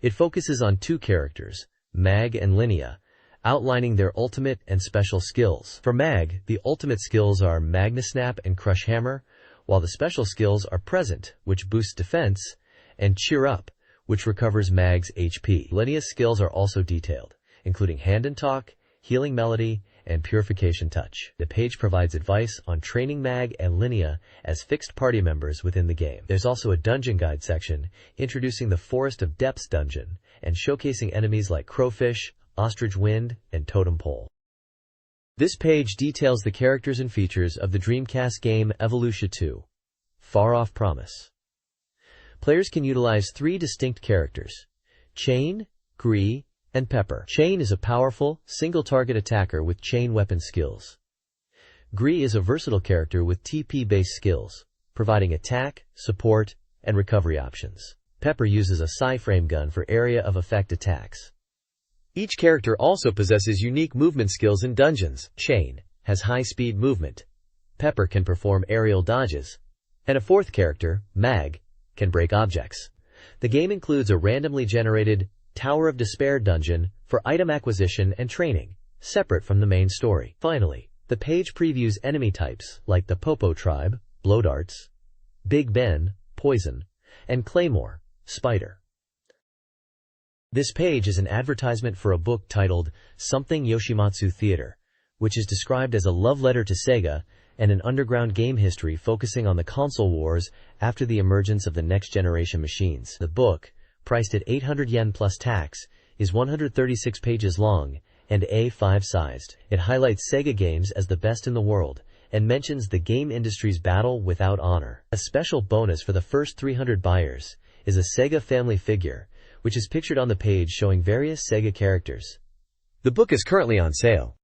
It focuses on two characters, Mag and Linnea, outlining their ultimate and special skills. For Mag, the ultimate skills are Magnasnap and Crush Hammer, while the special skills are Present, which boosts defense, and Cheer Up, which recovers Mag's HP. Linnea's skills are also detailed, including Hand and Talk, Healing Melody, and Purification Touch. The page provides advice on training Mag and Linnea as fixed party members within the game. There's also a dungeon guide section introducing the Forest of Depths dungeon and showcasing enemies like Crowfish, Ostrich Wind, and Totem Pole. This page details the characters and features of the Dreamcast game Evolution 2, Far Off Promise. Players can utilize three distinct characters, Chain, Gree, and Pepper. Chain is a powerful, single-target attacker with chain weapon skills. Gree is a versatile character with TP-based skills, providing attack, support, and recovery options. Pepper uses a Psy-frame gun for area of effect attacks. Each character also possesses unique movement skills in dungeons. Chain has high-speed movement. Pepper can perform aerial dodges. And a fourth character, Mag, can break objects. The game includes a randomly generated Tower of Despair dungeon for item acquisition and training, separate from the main story. Finally, the page previews enemy types like the Popo Tribe, Blowdarts, Big Ben, Poison, and Claymore, Spider. This page is an advertisement for a book titled Something Yoshimatsu Theater, which is described as a love letter to Sega and an underground game history focusing on the console wars after the emergence of the next-generation machines. The book, priced at 800 yen plus tax, is 136 pages long and A5 sized. It highlights Sega games as the best in the world and mentions the game industry's battle without honor. A special bonus for the first 300 buyers is a Sega family figure, which is pictured on the page showing various Sega characters. The book is currently on sale.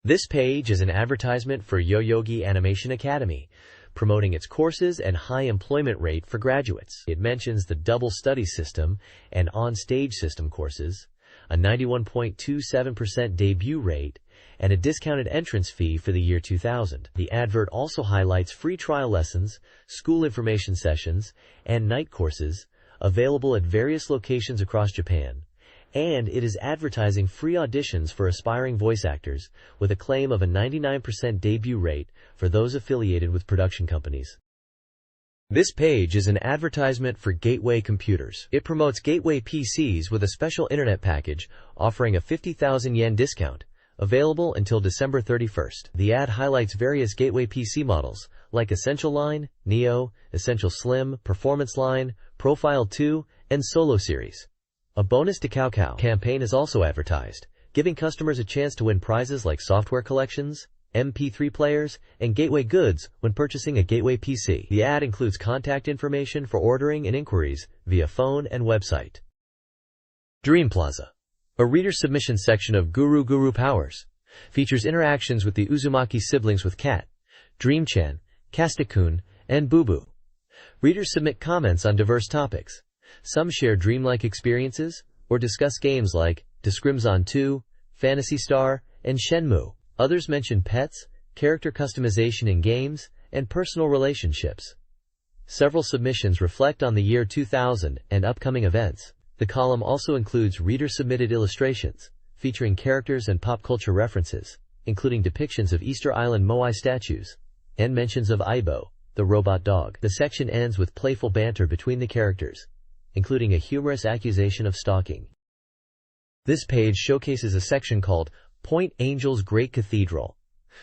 This page is an advertisement for Yoyogi Animation Academy, promoting its courses and high employment rate for graduates. It mentions the double study system and on-stage system courses, a 91.27% debut rate, and a discounted entrance fee for the year 2000. The advert also highlights free trial lessons, school information sessions, and night courses, available at various locations across Japan, and it is advertising free auditions for aspiring voice actors with a claim of a 99% debut rate for those affiliated with production companies. This page is an advertisement for Gateway Computers. It promotes Gateway PCs with a special internet package offering a 50,000 yen discount, available until December 31st. The ad highlights various Gateway PC models like Essential Line, Neo, Essential Slim, Performance Line, Profile 2, and Solo Series. A bonus to Cow campaign is also advertised, giving customers a chance to win prizes like software collections, MP3 players, and Gateway goods when purchasing a Gateway PC. The ad includes contact information for ordering and inquiries via phone and website. Dream Plaza, a reader submission section of Guru Powers, features interactions with the Uzumaki siblings with Cat, Dream-chan, Kastakun, and Boo Boo. Readers submit comments on diverse topics. Some share dreamlike experiences or discuss games like Discrimson 2, Phantasy Star, and Shenmue. Others mention pets, character customization in games, and personal relationships. Several submissions reflect on the year 2000 and upcoming events. The column also includes reader-submitted illustrations, featuring characters and pop culture references, including depictions of Easter Island Moai statues, and mentions of Aibo, the robot dog. The section ends with playful banter between the characters, including a humorous accusation of stalking. This page showcases a section called Point Angel's Great Cathedral,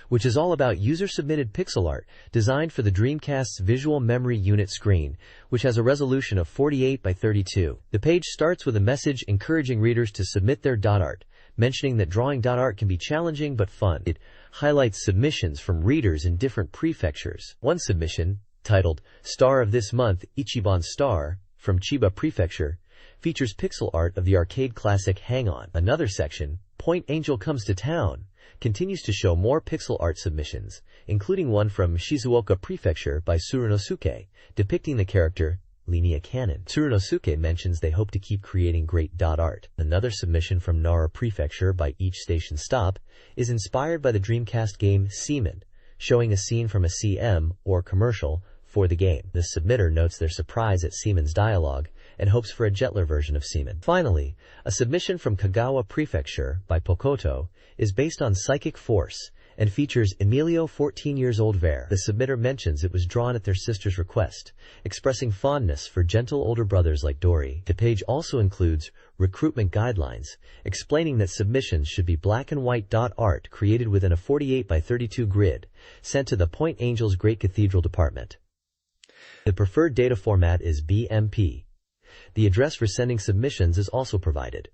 which is all about user-submitted pixel art designed for the Dreamcast's visual memory unit screen, which has a resolution of 48 by 32. The page starts with a message encouraging readers to submit their art, mentioning that drawing art can be challenging but fun. It highlights submissions from readers in different prefectures. One submission, titled Star of This Month, Ichiban Star, from Chiba Prefecture, features pixel art of the arcade classic Hang On. Another section, Point Angel Comes to Town, continues to show more pixel art submissions, including one from Shizuoka Prefecture by Tsurunosuke, depicting the character Linnea Cannon. Tsurunosuke mentions they hope to keep creating great art. Another submission from Nara Prefecture by Each Station Stop is inspired by the Dreamcast game Seaman, showing a scene from a CM, or commercial, for the game. The submitter notes their surprise at Seaman's dialogue and hopes for a gentler version of Seaman. Finally, a submission from Kagawa Prefecture by Pokoto is based on Psychic Force and features Emilio 14 years old Ver. The submitter mentions it was drawn at their sister's request, expressing fondness for gentle older brothers like Dory. The page also includes recruitment guidelines, explaining that submissions should be black and white art created within a 48 by 32 grid, sent to the Point Angels Great Cathedral Department. The preferred data format is BMP. The address for sending submissions is also provided.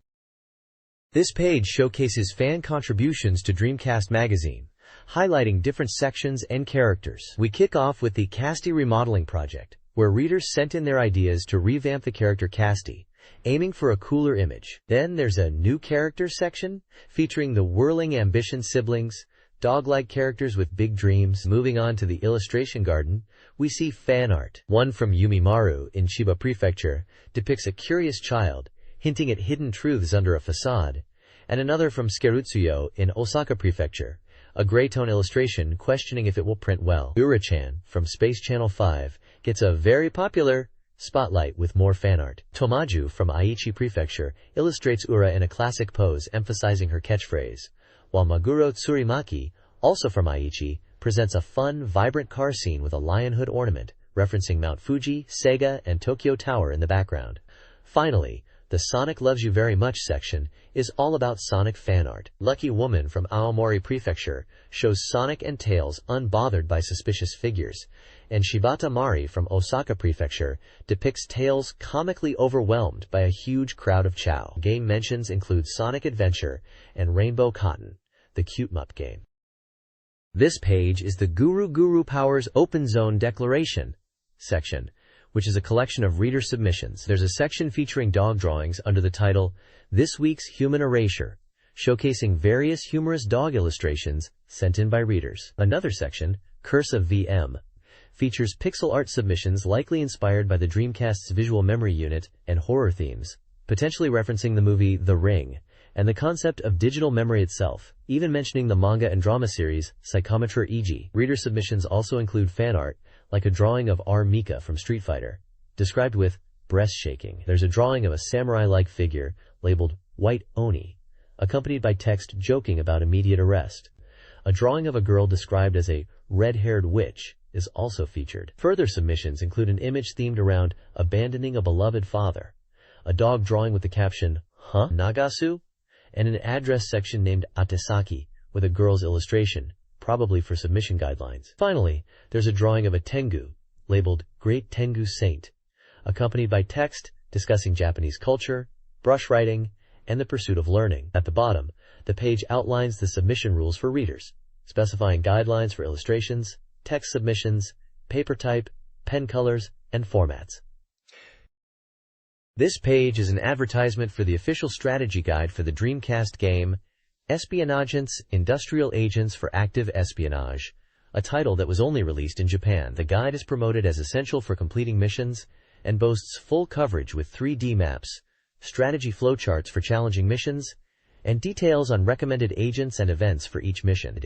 This page showcases fan contributions to Dreamcast Magazine, highlighting different sections and characters. We kick off with the Casty remodeling project, where readers sent in their ideas to revamp the character Casty, aiming for a cooler image. Then there's a new character section, featuring the Whirling Ambition siblings, dog-like characters with big dreams. Moving on to the illustration garden, we see fan art. One from Yumimaru in Chiba Prefecture depicts a curious child, hinting at hidden truths under a facade, and another from Skerutsuyo in Osaka Prefecture, a gray-tone illustration questioning if it will print well. Ura-chan from Space Channel 5 gets a very popular spotlight with more fan art. Tomaju from Aichi Prefecture illustrates Ura in a classic pose emphasizing her catchphrase, while Maguro Tsurimaki, also from Aichi, presents a fun, vibrant car scene with a lion hood ornament, referencing Mount Fuji, Sega, and Tokyo Tower in the background. Finally, the Sonic Loves You Very Much section is all about Sonic fan art. Lucky Woman from Aomori Prefecture shows Sonic and Tails unbothered by suspicious figures, and Shibata Mari from Osaka Prefecture depicts Tails comically overwhelmed by a huge crowd of chow. Game mentions include Sonic Adventure and Rainbow Cotton, the Cute Mup game. This page is the Guru Guru Powers Open Zone Declaration section, which is a collection of reader submissions. There's a section featuring dog drawings under the title, This Week's Human Erasure, showcasing various humorous dog illustrations sent in by readers. Another section, Curse of VM, features pixel art submissions likely inspired by the Dreamcast's visual memory unit and horror themes, potentially referencing the movie The Ring, and the concept of digital memory itself, even mentioning the manga and drama series Psychometra EG. Reader submissions also include fan art, like a drawing of R. Mika from Street Fighter, described with breast shaking. There's a drawing of a samurai-like figure labeled White Oni, accompanied by text joking about immediate arrest. A drawing of a girl described as a red-haired witch is also featured. Further submissions include an image themed around abandoning a beloved father, a dog drawing with the caption, Huh? Nagasu? And an address section named Atesaki with a girl's illustration, probably for submission guidelines. Finally, there's a drawing of a Tengu, labeled Great Tengu Saint, accompanied by text discussing Japanese culture, brush writing, and the pursuit of learning. At the bottom, the page outlines the submission rules for readers, specifying guidelines for illustrations, text submissions, paper type, pen colors, and formats. This page is an advertisement for the official strategy guide for the Dreamcast game, Espionagents, Industrial Agents for Active Espionage, a title that was only released in Japan. The guide is promoted as essential for completing missions and boasts full coverage with 3D maps, strategy flowcharts for challenging missions, and details on recommended agents and events for each mission.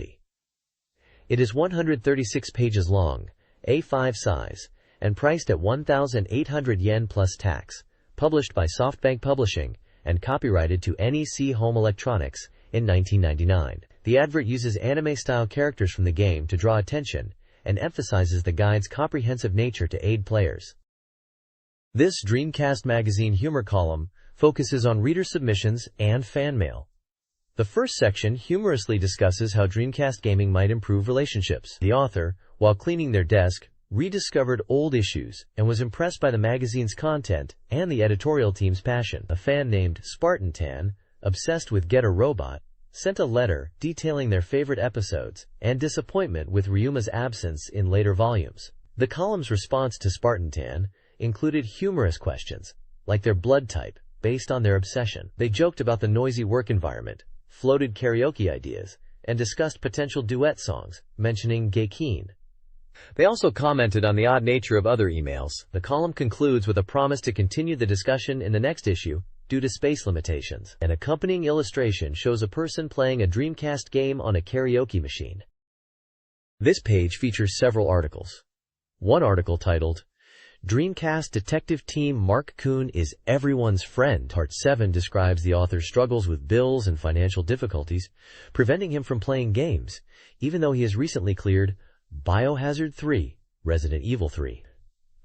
It is 136 pages long, A5 size, and priced at 1,800 yen plus tax, published by SoftBank Publishing, and copyrighted to NEC Home Electronics in 1999. The advert uses anime-style characters from the game to draw attention and emphasizes the guide's comprehensive nature to aid players. This Dreamcast Magazine humor column focuses on reader submissions and fan mail. The first section humorously discusses how Dreamcast gaming might improve relationships. The author, while cleaning their desk, rediscovered old issues and was impressed by the magazine's content and the editorial team's passion. A fan named Spartan Tan, obsessed with Get a Robot, sent a letter detailing their favorite episodes and disappointment with Ryuma's absence in later volumes. The column's response to Spartan Tan included humorous questions, like their blood type, based on their obsession. They joked about the noisy work environment, floated karaoke ideas, and discussed potential duet songs, mentioning Gakeen. They also commented on the odd nature of other emails. The column concludes with a promise to continue the discussion in the next issue, due to space limitations. An accompanying illustration shows a person playing a Dreamcast game on a karaoke machine. This page features several articles. One article titled, Dreamcast Detective Team Mark Kuhn is Everyone's Friend. Part 7 describes the author's struggles with bills and financial difficulties, preventing him from playing games, even though he has recently cleared Biohazard 3, Resident Evil 3.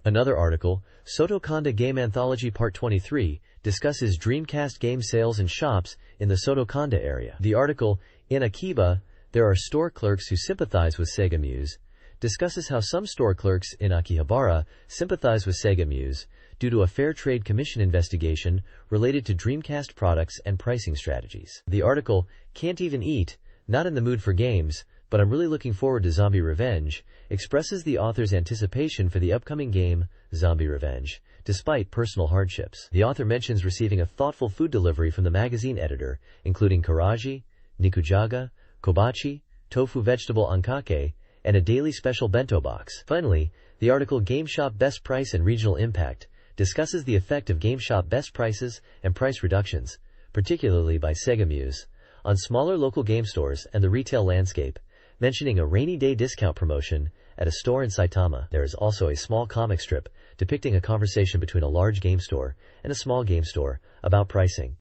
Another article, Sotokonda Game Anthology Part 23, discusses Dreamcast game sales in shops in the Sotokonda area. The article, In Akiba, There Are Store Clerks Who Sympathize with Sega Muse, discusses how some store clerks in Akihabara sympathize with Sega Muse due to a Fair Trade Commission investigation related to Dreamcast products and pricing strategies. The article, Can't Even Eat, Not in the Mood for Games, but I'm really looking forward to Zombie Revenge, expresses the author's anticipation for the upcoming game, Zombie Revenge, despite personal hardships. The author mentions receiving a thoughtful food delivery from the magazine editor, including karaji, nikujaga, kobachi, tofu vegetable ankake, and a daily special bento box. Finally, the article GameShop Best Price and Regional Impact discusses the effect of GameShop best prices and price reductions, particularly by Sega Muse, on smaller local game stores and the retail landscape, mentioning a rainy day discount promotion at a store in Saitama. There is also a small comic strip depicting a conversation between a large game store and a small game store about pricing.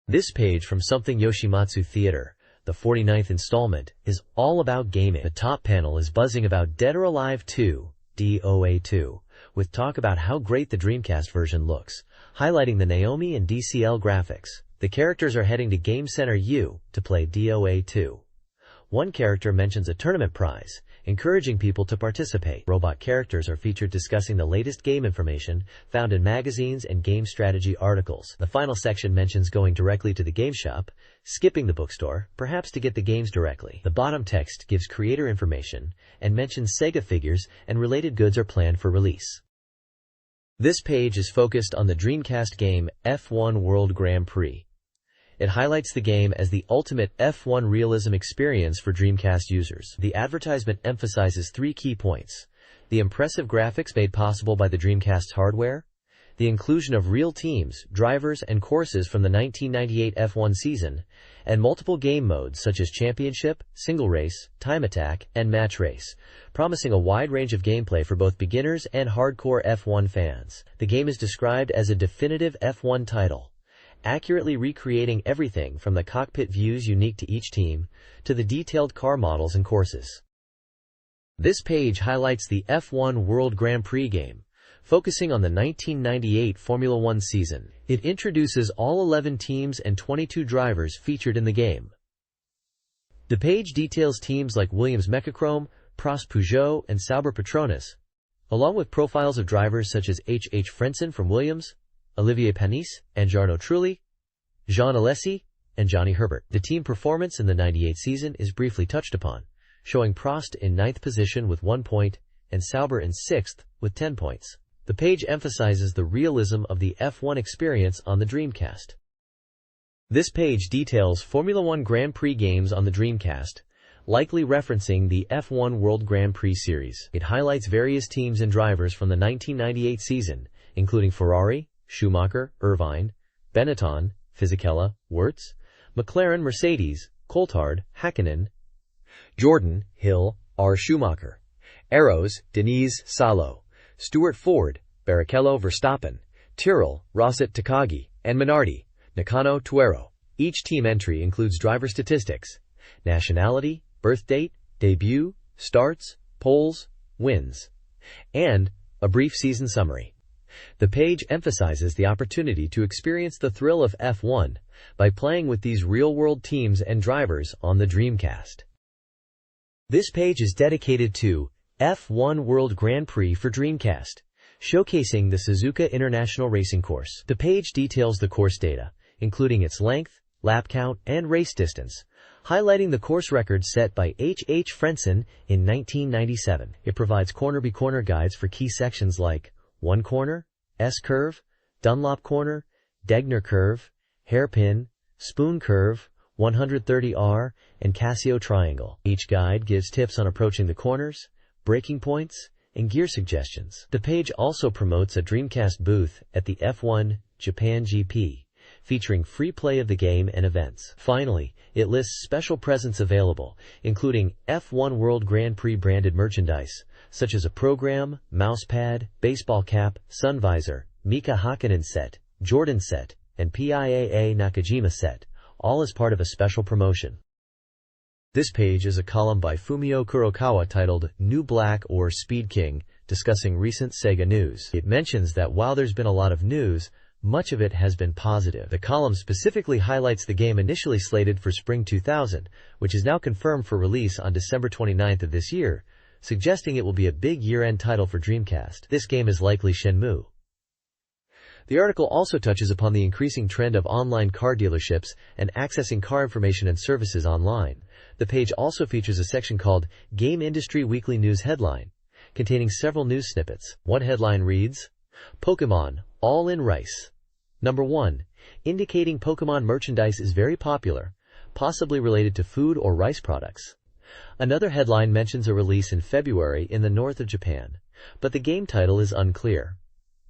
This page from Something Yoshimatsu Theater, the 49th installment, is all about gaming. The top panel is buzzing about Dead or Alive 2, DOA 2, with talk about how great the Dreamcast version looks, highlighting the Naomi and DCL graphics. The characters are heading to Game Center U to play DOA 2. One character mentions a tournament prize, encouraging people to participate. Robot characters are featured discussing the latest game information found in magazines and game strategy articles. The final section mentions going directly to the game shop, skipping the bookstore, perhaps to get the games directly. The bottom text gives creator information and mentions Sega figures and related goods are planned for release. This page is focused on the Dreamcast game F1 World Grand Prix. It highlights the game as the ultimate F1 realism experience for Dreamcast users. The advertisement emphasizes 3 key points: the impressive graphics made possible by the Dreamcast's hardware, the inclusion of real teams, drivers, and courses from the 1998 F1 season, and multiple game modes such as Championship, Single Race, Time Attack, and Match Race, promising a wide range of gameplay for both beginners and hardcore F1 fans. The game is described as a definitive F1 title, accurately recreating everything from the cockpit views unique to each team, to the detailed car models and courses. This page highlights the F1 World Grand Prix game, focusing on the 1998 Formula One season. It introduces all 11 teams and 22 drivers featured in the game. The page details teams like Williams Mechachrome, Prost Peugeot, and Sauber Petronas, along with profiles of drivers such as H. Frentzen from Williams, Olivier Panis and Jarno Trulli, Jean Alesi, and Johnny Herbert. The team performance in the 98 season is briefly touched upon, showing Prost in 9th position with 1 point and Sauber in 6th with 10 points. The page emphasizes the realism of the F1 experience on the Dreamcast. This page details Formula One Grand Prix games on the Dreamcast, likely referencing the F1 World Grand Prix series. It highlights various teams and drivers from the 1998 season, including Ferrari, Schumacher, Irvine, Benetton, Fisichella, Wirtz, McLaren, Mercedes, Coulthard, Hakkinen, Jordan, Hill, R. Schumacher, Arrows, Denise, Salo, Stewart, Ford, Barrichello, Verstappen, Tyrrell, Rosset, Takagi, and Minardi, Nakano, Tuero. Each team entry includes driver statistics, nationality, birth date, debut, starts, poles, wins, and a brief season summary. The page emphasizes the opportunity to experience the thrill of F1 by playing with these real-world teams and drivers on the Dreamcast. This page is dedicated to F1 World Grand Prix for Dreamcast, showcasing the Suzuka International Racing Course. The page details the course data, including its length, lap count, and race distance, highlighting the course record set by H. Frentzen in 1997. It provides corner-by-corner guides for key sections like 1 corner, S-curve, Dunlop corner, Degner curve, hairpin, spoon curve, 130R, and Casio triangle. Each guide gives tips on approaching the corners, braking points, and gear suggestions. The page also promotes a Dreamcast booth at the F1 Japan GP, featuring free play of the game and events. Finally, it lists special presents available, including F1 World Grand Prix branded merchandise, such as a program, mousepad, baseball cap, sun visor, Mika Hakkinen set, Jordan set, and PIAA Nakajima set, all as part of a special promotion. This page is a column by Fumio Kurokawa titled New Black or Speed King, discussing recent Sega news. It mentions that while there's been a lot of news, much of it has been positive. The column specifically highlights the game initially slated for spring 2000, which is now confirmed for release on December 29th of this year, suggesting it will be a big year-end title for Dreamcast. This game is likely Shenmue. The article also touches upon the increasing trend of online car dealerships and accessing car information and services online. The page also features a section called Game Industry Weekly News Headline, containing several news snippets. One headline reads, Pokemon, all in rice. Number 1, indicating Pokemon merchandise is very popular, possibly related to food or rice products. Another headline mentions a release in February in the north of Japan, but the game title is unclear.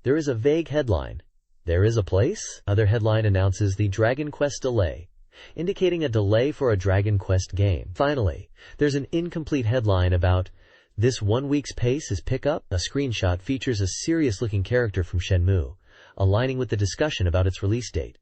There is a vague headline, There is a place? Other headline announces the Dragon Quest delay, indicating a delay for a Dragon Quest game. Finally, there's an incomplete headline about this 1 week's pace is pickup. A screenshot features a serious-looking character from Shenmue, aligning with the discussion about its release date.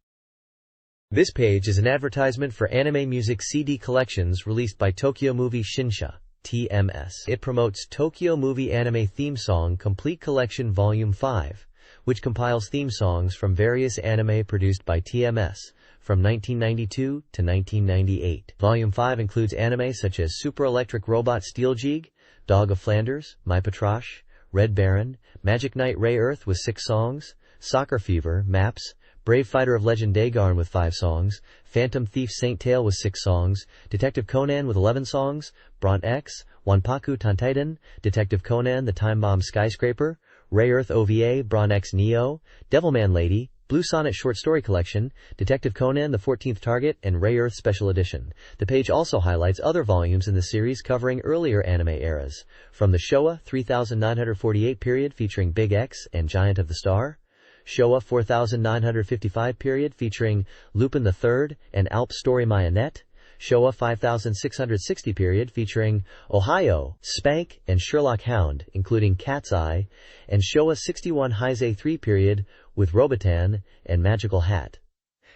This page is an advertisement for anime music CD collections released by Tokyo Movie Shinsha, TMS. It promotes Tokyo Movie Anime Theme Song Complete Collection Volume 5, which compiles theme songs from various anime produced by TMS from 1992 to 1998. Volume 5 includes anime such as Super Electric Robot Steeljeeg, Dog of Flanders, My Patrash, Red Baron, Magic Knight Ray Earth with 6 songs, Soccer Fever, Maps, Brave Fighter of Legend Daegarn with 5 songs, Phantom Thief Saint Tail with 6 songs, Detective Conan with 11 songs, Bront X, Wanpaku Tantaiden, Detective Conan The Time Bomb Skyscraper, Ray Earth OVA, Bront X Neo, Devilman Lady, Blue Sonnet Short Story Collection, Detective Conan The 14th Target, and Ray Earth Special Edition. The page also highlights other volumes in the series covering earlier anime eras, from the Showa 3948 period featuring Big X and Giant of the Star, Showa 4955 period featuring Lupin III and Alp Story Mayonette, Showa 5660 period featuring Ohio, Spank, and Sherlock Hound, including Cat's Eye, and Showa 61 Heisei 3 period with Robotan and Magical Hat.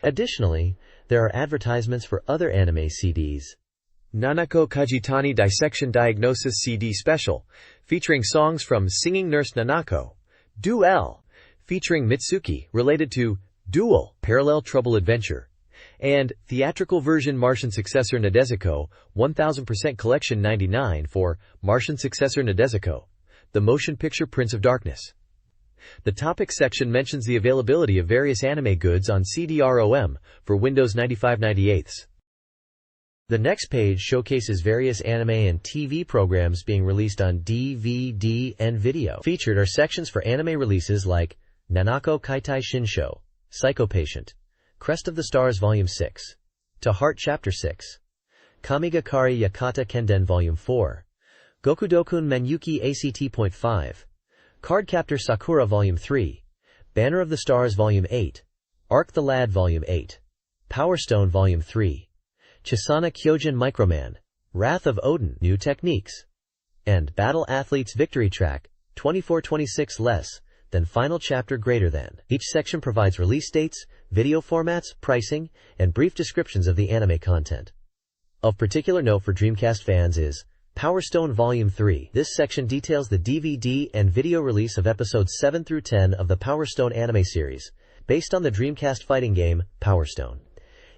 Additionally, there are advertisements for other anime CDs. Nanako Kajitani Dissection Diagnosis CD Special, featuring songs from Singing Nurse Nanako, Duel, featuring Mitsuki, related to Duel, Parallel Trouble Adventure, and theatrical version Martian Successor Nadesico, 1000% Collection 99 for Martian Successor Nadesico, the Motion Picture Prince of Darkness. The topics section mentions the availability of various anime goods on CD-ROM for Windows 95/98. The next page showcases various anime and TV programs being released on DVD and video. Featured are sections for anime releases like Nanako Kaitai Shinsho, Psycho Patient, Crest of the Stars Volume 6, To Heart Chapter 6, Kamigakari Yakata Kenden Volume 4, Gokudokun Menyuki ACT.5, Cardcaptor Sakura Volume 3, Banner of the Stars Volume 8, Arc the Lad Volume 8, Power Stone Volume 3, Chisana Kyojin Microman, Wrath of Odin New Techniques, and Battle Athletes Victory Track 2426 less than Final Chapter greater than. Each section provides release dates, video formats, pricing, and brief descriptions of the anime content. Of particular note for Dreamcast fans is Power Stone Volume 3. This section details the DVD and video release of episodes 7 through 10 of the Power Stone anime series, based on the Dreamcast fighting game, Power Stone.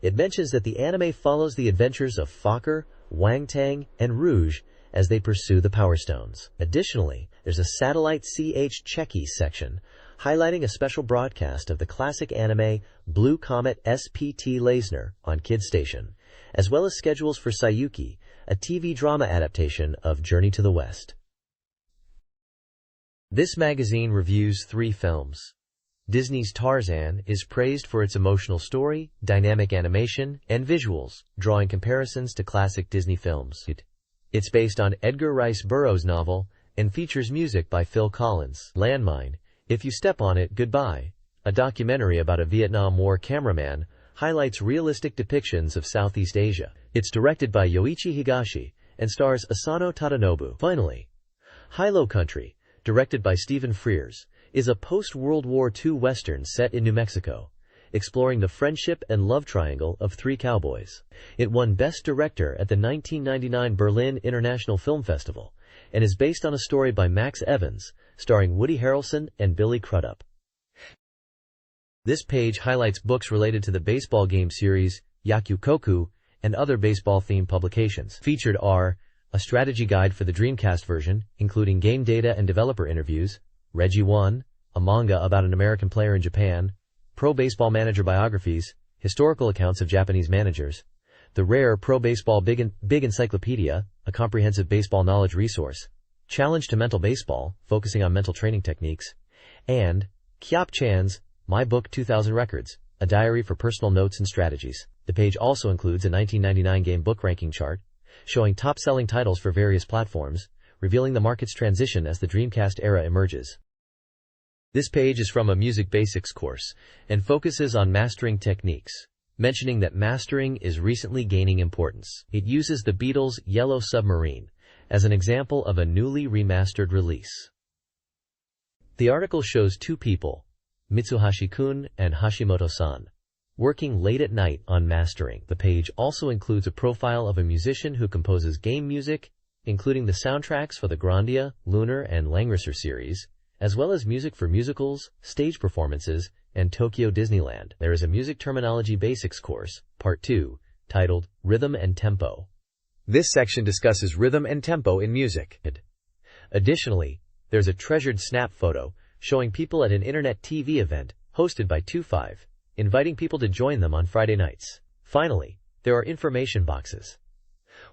It mentions that the anime follows the adventures of Fokker, Wang Tang, and Rouge as they pursue the Power Stones. Additionally, there's a Satellite CH Cheki section, highlighting a special broadcast of the classic anime Blue Comet SPT Leisner on Kid Station, as well as schedules for Sayuki, a TV drama adaptation of Journey to the West. This magazine reviews 3 films. Disney's Tarzan is praised for its emotional story, dynamic animation, and visuals, drawing comparisons to classic Disney films. It's based on Edgar Rice Burroughs' novel and features music by Phil Collins. Landmine, If You Step on It, Goodbye, a documentary about a Vietnam War cameraman, highlights realistic depictions of Southeast Asia. It's directed by Yoichi Higashi and stars Asano Tadanobu. Finally, Hilo Country, directed by Stephen Frears, is a post-World War II Western set in New Mexico, exploring the friendship and love triangle of 3 cowboys. It won Best Director at the 1999 Berlin International Film Festival and is based on a story by Max Evans, starring Woody Harrelson and Billy Crudup. This page highlights books related to the baseball game series Yaku Koku and other baseball-themed publications. Featured are a strategy guide for the Dreamcast version, including game data and developer interviews, Reggie 1, a manga about an American player in Japan, Pro Baseball Manager biographies, historical accounts of Japanese managers, the rare Pro Baseball Big Encyclopedia, a comprehensive baseball knowledge resource, Challenge to Mental Baseball, focusing on mental training techniques, and Kyop Chan's My Book 2000 Records, a diary for personal notes and strategies. The page also includes a 1999 game book ranking chart, showing top-selling titles for various platforms, revealing the market's transition as the Dreamcast era emerges. This page is from a Music Basics course and focuses on mastering techniques, mentioning that mastering is recently gaining importance. It uses the Beatles' Yellow Submarine as an example of a newly remastered release. The article shows 2 people, Mitsuhashi-kun and Hashimoto-san, working late at night on mastering. The page also includes a profile of a musician who composes game music, including the soundtracks for the Grandia, Lunar, and Langrisser series, as well as music for musicals, stage performances, and Tokyo Disneyland. There is a Music Terminology Basics course, Part 2, titled Rhythm and Tempo. This section discusses rhythm and tempo in music. Additionally, there's a treasured snap photo showing people at an internet TV event hosted by 25, inviting people to join them on Friday nights. Finally, there are information boxes.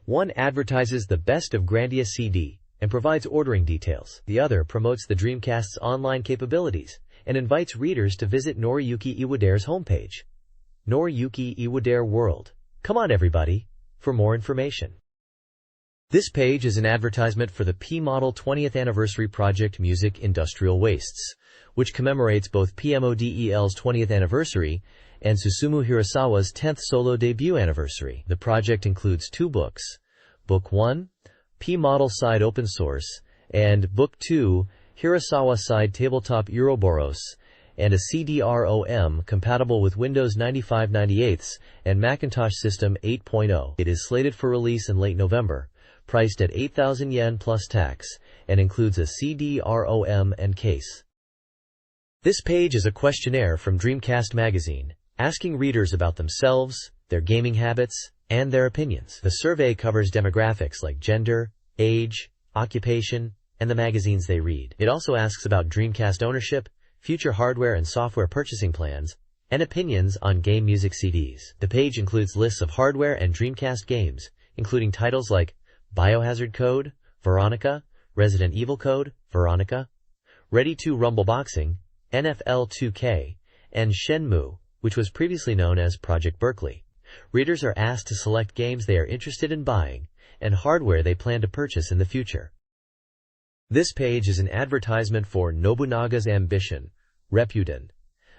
One advertises the Best of Grandia CD and provides ordering details. The other promotes the Dreamcast's online capabilities and invites readers to visit Noriyuki Iwadere's homepage. Noriyuki Iwadere World. Come on everybody, for more information. This page is an advertisement for the P-Model 20th Anniversary Project Music Industrial Wastes, which commemorates both PMODEL's 20th anniversary and Susumu Hirasawa's 10th solo debut anniversary. The project includes 2 books, Book 1, P-Model Side Open Source, and Book 2, Hirasawa Side Tabletop Ouroboros, and a CD-ROM compatible with Windows 95/98 and Macintosh System 8.0. It is slated for release in late November, priced at 8,000 yen plus tax, and includes a CD-ROM and case. This page is a questionnaire from Dreamcast Magazine, asking readers about themselves, their gaming habits, and their opinions. The survey covers demographics like gender, age, occupation, and the magazines they read. It also asks about Dreamcast ownership, future hardware and software purchasing plans, and opinions on game music CDs. The page includes lists of hardware and Dreamcast games, including titles like Biohazard Code, Veronica, Resident Evil Code, Veronica, Ready 2 Rumble Boxing, NFL 2K, and Shenmue, which was previously known as Project Berkeley. Readers are asked to select games they are interested in buying and hardware they plan to purchase in the future. This page is an advertisement for Nobunaga's Ambition, Repuden,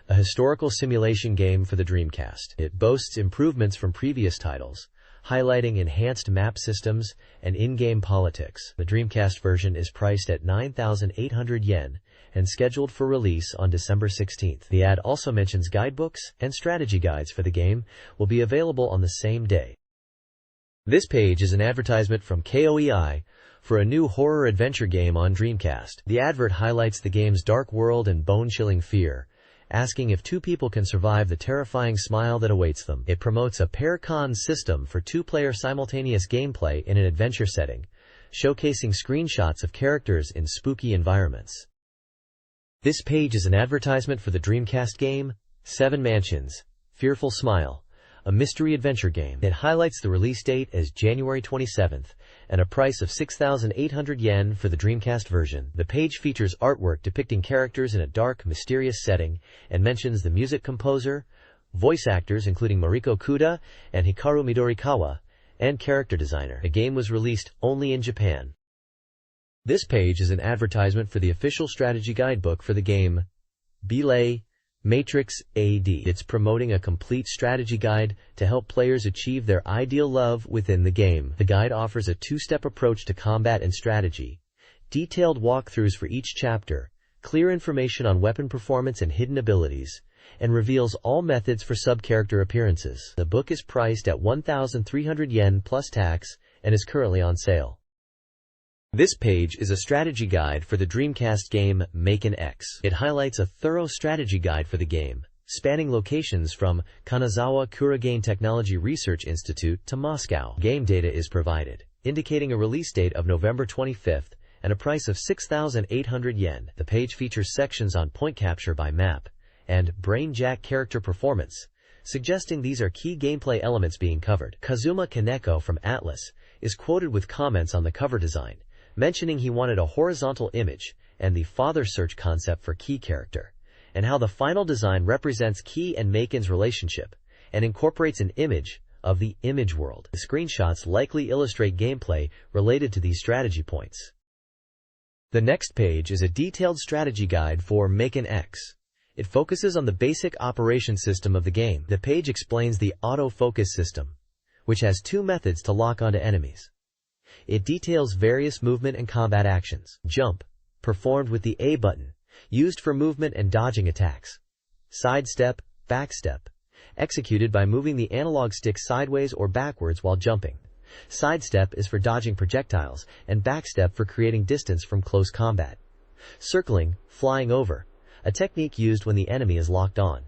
a historical simulation game for the Dreamcast. It boasts improvements from previous titles, highlighting enhanced map systems and in-game politics. The Dreamcast version is priced at 9,800 yen and scheduled for release on December 16th. The ad also mentions guidebooks and strategy guides for the game will be available on the same day. This page is an advertisement from KOEI for a new horror-adventure game on Dreamcast. The advert highlights the game's dark world and bone-chilling fear, asking if two people can survive the terrifying smile that awaits them. It promotes a pair-con system for two-player simultaneous gameplay in an adventure setting, showcasing screenshots of characters in spooky environments. This page is an advertisement for the Dreamcast game, Seven Mansions, Fearful Smile, a mystery adventure game. It highlights the release date as January 27th and a price of 6,800 yen for the Dreamcast version. The page features artwork depicting characters in a dark, mysterious setting and mentions the music composer, voice actors including Mariko Kuda and Hikaru Midorikawa, and character designer. The game was released only in Japan. This page is an advertisement for the official strategy guidebook for the game, Belay Matrix AD. It's promoting a complete strategy guide to help players achieve their ideal love within the game. The guide offers a two-step approach to combat and strategy, detailed walkthroughs for each chapter, clear information on weapon performance and hidden abilities, and reveals all methods for sub-character appearances. The book is priced at 1,300 yen plus tax and is currently on sale. This page is a strategy guide for the Dreamcast game Maken X. It highlights a thorough strategy guide for the game, spanning locations from Kanazawa Kuragain Technology Research Institute to Moscow. Game data is provided, indicating a release date of November 25th and a price of 6,800 yen. The page features sections on point capture by map and brainjack character performance, suggesting these are key gameplay elements being covered. Kazuma Kaneko from Atlas is quoted with comments on the cover design, mentioning he wanted a horizontal image and the father search concept for key character, and how the final design represents Key and Maken's relationship and incorporates an image of the image world. The screenshots likely illustrate gameplay related to these strategy points. The next page is a detailed strategy guide for Maken X. It focuses on the basic operation system of the game. The page explains the auto-focus system, which has two methods to lock onto enemies. It details various movement and combat actions. Jump, performed with the A button, used for movement and dodging attacks. Sidestep, backstep, executed by moving the analog stick sideways or backwards while jumping. Sidestep is for dodging projectiles, and backstep for creating distance from close combat. Circling, flying over, a technique used when the enemy is locked on.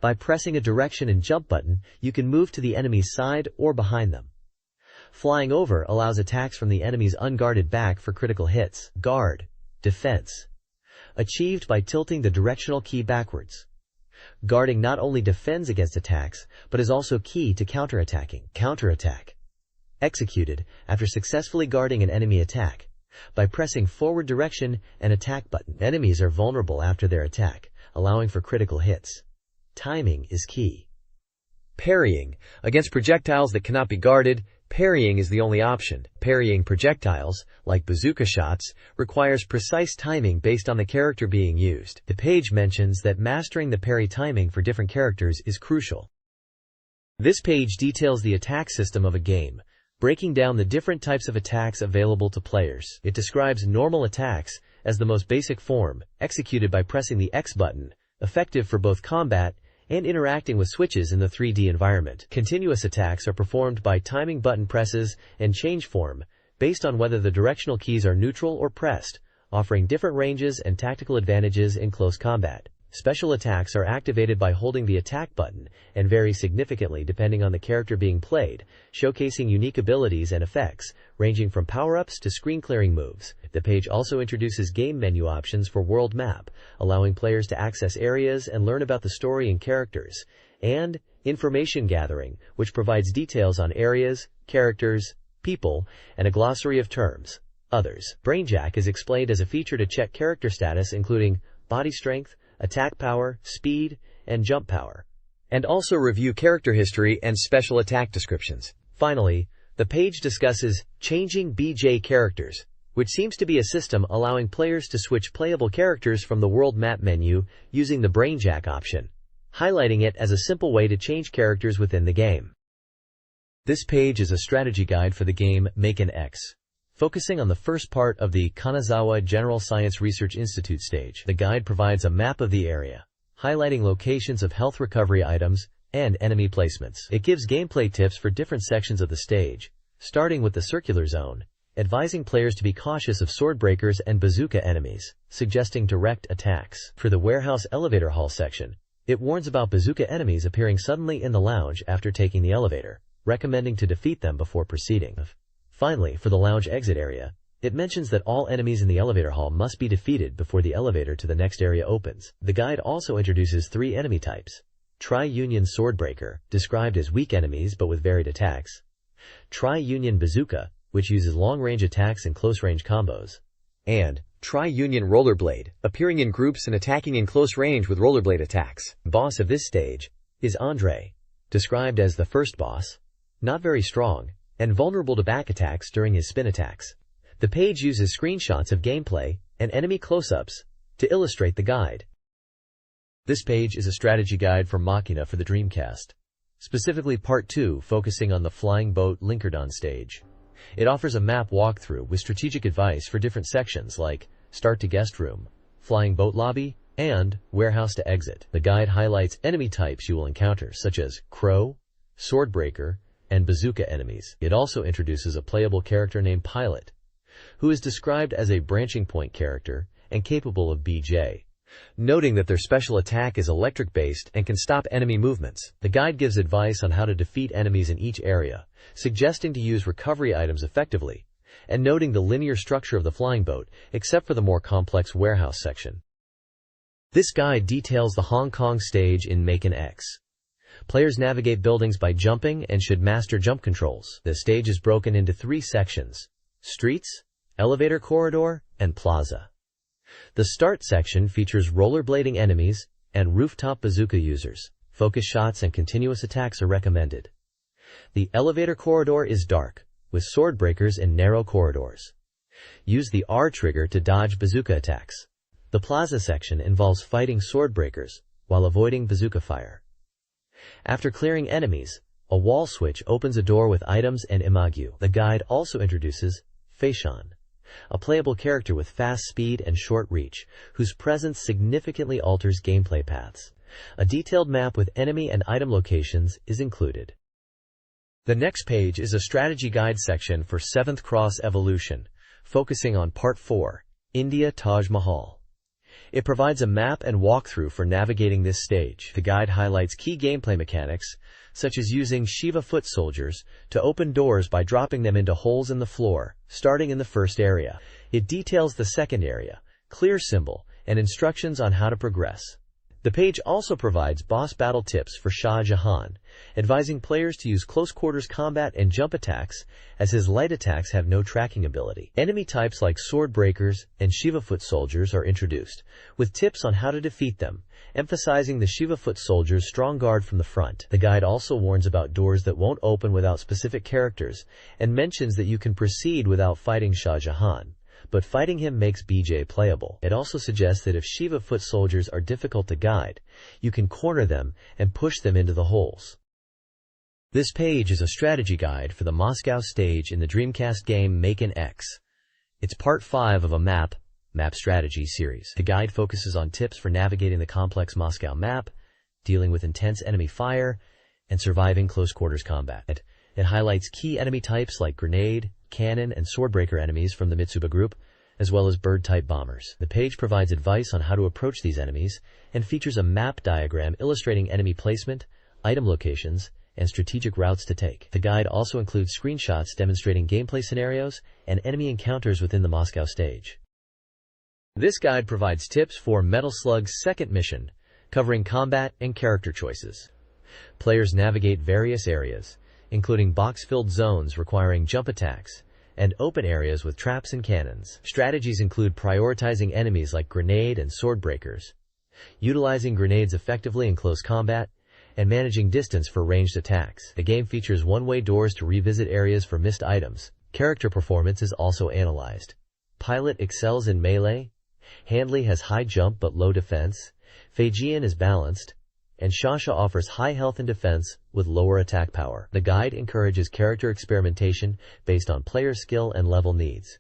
By pressing a direction and jump button, you can move to the enemy's side or behind them. Flying over allows attacks from the enemy's unguarded back for critical hits. Guard, defense, achieved by tilting the directional key backwards. Guarding not only defends against attacks, but is also key to counterattacking. Counterattack, executed after successfully guarding an enemy attack by pressing forward direction and attack button. Enemies are vulnerable after their attack, allowing for critical hits. Timing is key. Parrying, against projectiles that cannot be guarded, parrying is the only option. Parrying projectiles, like bazooka shots, requires precise timing based on the character being used. The page mentions that mastering the parry timing for different characters is crucial. This page details the attack system of a game, breaking down the different types of attacks available to players. It describes normal attacks as the most basic form, executed by pressing the X button, effective for both combat and interacting with switches in the 3D environment. Continuous attacks are performed by timing button presses and change form, based on whether the directional keys are neutral or pressed, offering different ranges and tactical advantages in close combat. Special attacks are activated by holding the attack button and vary significantly depending on the character being played, showcasing unique abilities and effects, ranging from power-ups to screen-clearing moves. The page also introduces game menu options for World Map, allowing players to access areas and learn about the story and characters, and Information Gathering, which provides details on areas, characters, people, and a glossary of terms. Others. Brainjack is explained as a feature to check character status including body strength, attack power, speed, and jump power, and also review character history and special attack descriptions. Finally, the page discusses changing BJ characters, which seems to be a system allowing players to switch playable characters from the World Map menu using the Brainjack option, highlighting it as a simple way to change characters within the game. This page is a strategy guide for the game Maken X, focusing on the first part of the Kanazawa General Science Research Institute stage. The guide provides a map of the area, highlighting locations of health recovery items and enemy placements. It gives gameplay tips for different sections of the stage, starting with the circular zone, advising players to be cautious of sword breakers and bazooka enemies, suggesting direct attacks. For the warehouse elevator hall section, it warns about bazooka enemies appearing suddenly in the lounge after taking the elevator, recommending to defeat them before proceeding. Finally, for the lounge exit area, it mentions that all enemies in the elevator hall must be defeated before the elevator to the next area opens. The guide also introduces 3 enemy types. Tri-Union Swordbreaker, described as weak enemies but with varied attacks. Tri-Union Bazooka, which uses long-range attacks and close-range combos. And Tri-Union Rollerblade, appearing in groups and attacking in close range with rollerblade attacks. Boss of this stage is Andre, described as the first boss, not very strong, and vulnerable to back attacks during his spin attacks. The page uses screenshots of gameplay and enemy close-ups to illustrate the guide. This page is a strategy guide for Machina for the Dreamcast, specifically Part 2 focusing on the Flying Boat Linkerdon stage. It offers a map walkthrough with strategic advice for different sections like Start to Guest Room, Flying Boat Lobby, and Warehouse to Exit. The guide highlights enemy types you will encounter such as Crow, Swordbreaker, and Bazooka enemies. It also introduces a playable character named Pilot, who is described as a branching point character and capable of BJ, noting that their special attack is electric-based and can stop enemy movements. The guide gives advice on how to defeat enemies in each area, suggesting to use recovery items effectively, and noting the linear structure of the flying boat, except for the more complex warehouse section. This guide details the Hong Kong stage in Maken X. Players navigate buildings by jumping and should master jump controls. The stage is broken into 3 sections: streets, elevator corridor, and plaza. The start section features rollerblading enemies and rooftop bazooka users. Focus shots and continuous attacks are recommended. The elevator corridor is dark, with sword breakers in narrow corridors. Use the R trigger to dodge bazooka attacks. The plaza section involves fighting sword breakers while avoiding bazooka fire. After clearing enemies, a wall switch opens a door with items and imagu. The guide also introduces Feishan, a playable character with fast speed and short reach, whose presence significantly alters gameplay paths. A detailed map with enemy and item locations is included. The next page is a strategy guide section for 7th Cross Evolution, focusing on Part 4, India Taj Mahal. It provides a map and walkthrough for navigating this stage. The guide highlights key gameplay mechanics, such as using Shiva foot soldiers to open doors by dropping them into holes in the floor, starting in the first area. It details the second area, clear symbol, and instructions on how to progress. The page also provides boss battle tips for Shah Jahan, advising players to use close-quarters combat and jump attacks, as his light attacks have no tracking ability. Enemy types like sword breakers and Shiva foot soldiers are introduced, with tips on how to defeat them, emphasizing the Shiva foot soldier's strong guard from the front. The guide also warns about doors that won't open without specific characters, and mentions that you can proceed without fighting Shah Jahan, but fighting him makes BJ playable. It also suggests that if Shiva foot soldiers are difficult to guide, you can corner them and push them into the holes. This page is a strategy guide for the Moscow stage in the Dreamcast game Maken X. It's Part 5 of a map strategy series. The guide focuses on tips for navigating the complex Moscow map, dealing with intense enemy fire, and surviving close-quarters combat. It highlights key enemy types like grenade, cannon, and swordbreaker enemies from the Mitsuba group, as well as bird-type bombers. The page provides advice on how to approach these enemies and features a map diagram illustrating enemy placement, item locations, and strategic routes to take. The guide also includes screenshots demonstrating gameplay scenarios and enemy encounters within the Moscow stage. This guide provides tips for Metal Slug's second mission, covering combat and character choices. Players navigate various areas, including box-filled zones requiring jump attacks, and open areas with traps and cannons. Strategies include prioritizing enemies like grenade and sword breakers, utilizing grenades effectively in close combat, and managing distance for ranged attacks. The game features one-way doors to revisit areas for missed items. Character performance is also analyzed. Pilot excels in melee, Handley has high jump but low defense, Feijian is balanced, and Shasha offers high health and defense with lower attack power. The guide encourages character experimentation based on player skill and level needs.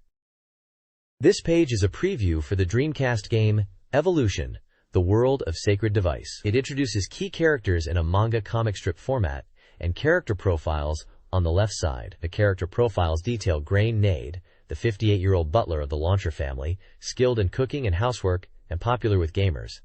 This page is a preview for the Dreamcast game Evolution, the World of Sacred Device. It introduces key characters in a manga comic strip format and character profiles on the left side. The character profiles detail Grain Nade, the 58-year-old butler of the Launcher family, skilled in cooking and housework, and popular with gamers.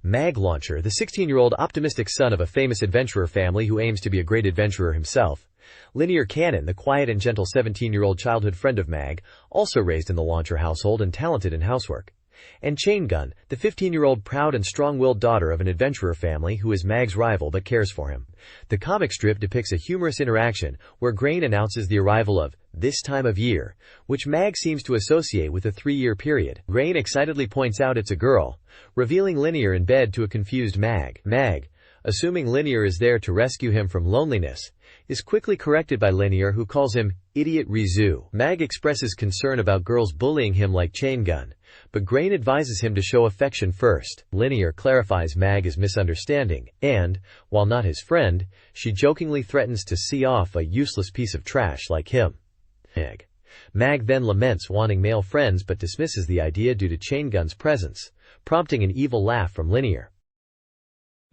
Mag Launcher, the 16-year-old optimistic son of a famous adventurer family who aims to be a great adventurer himself. Linear Cannon, the quiet and gentle 17-year-old childhood friend of Mag, also raised in the Launcher household and talented in housework. And Chain Gun, the 15-year-old proud and strong-willed daughter of an adventurer family who is Mag's rival but cares for him. The comic strip depicts a humorous interaction where Grain announces the arrival of this time of year, which Mag seems to associate with a 3-year period. Grain excitedly points out it's a girl, revealing Linear in bed to a confused Mag. Mag, assuming Linear is there to rescue him from loneliness, is quickly corrected by Linear, who calls him Idiot Rizu. Mag expresses concern about girls bullying him like Chain Gun, but Grain advises him to show affection first. Linear clarifies Mag is misunderstanding, and, while not his friend, she jokingly threatens to see off a useless piece of trash like him. Mag then laments wanting male friends but dismisses the idea due to Chain Gun's presence, prompting an evil laugh from Linear.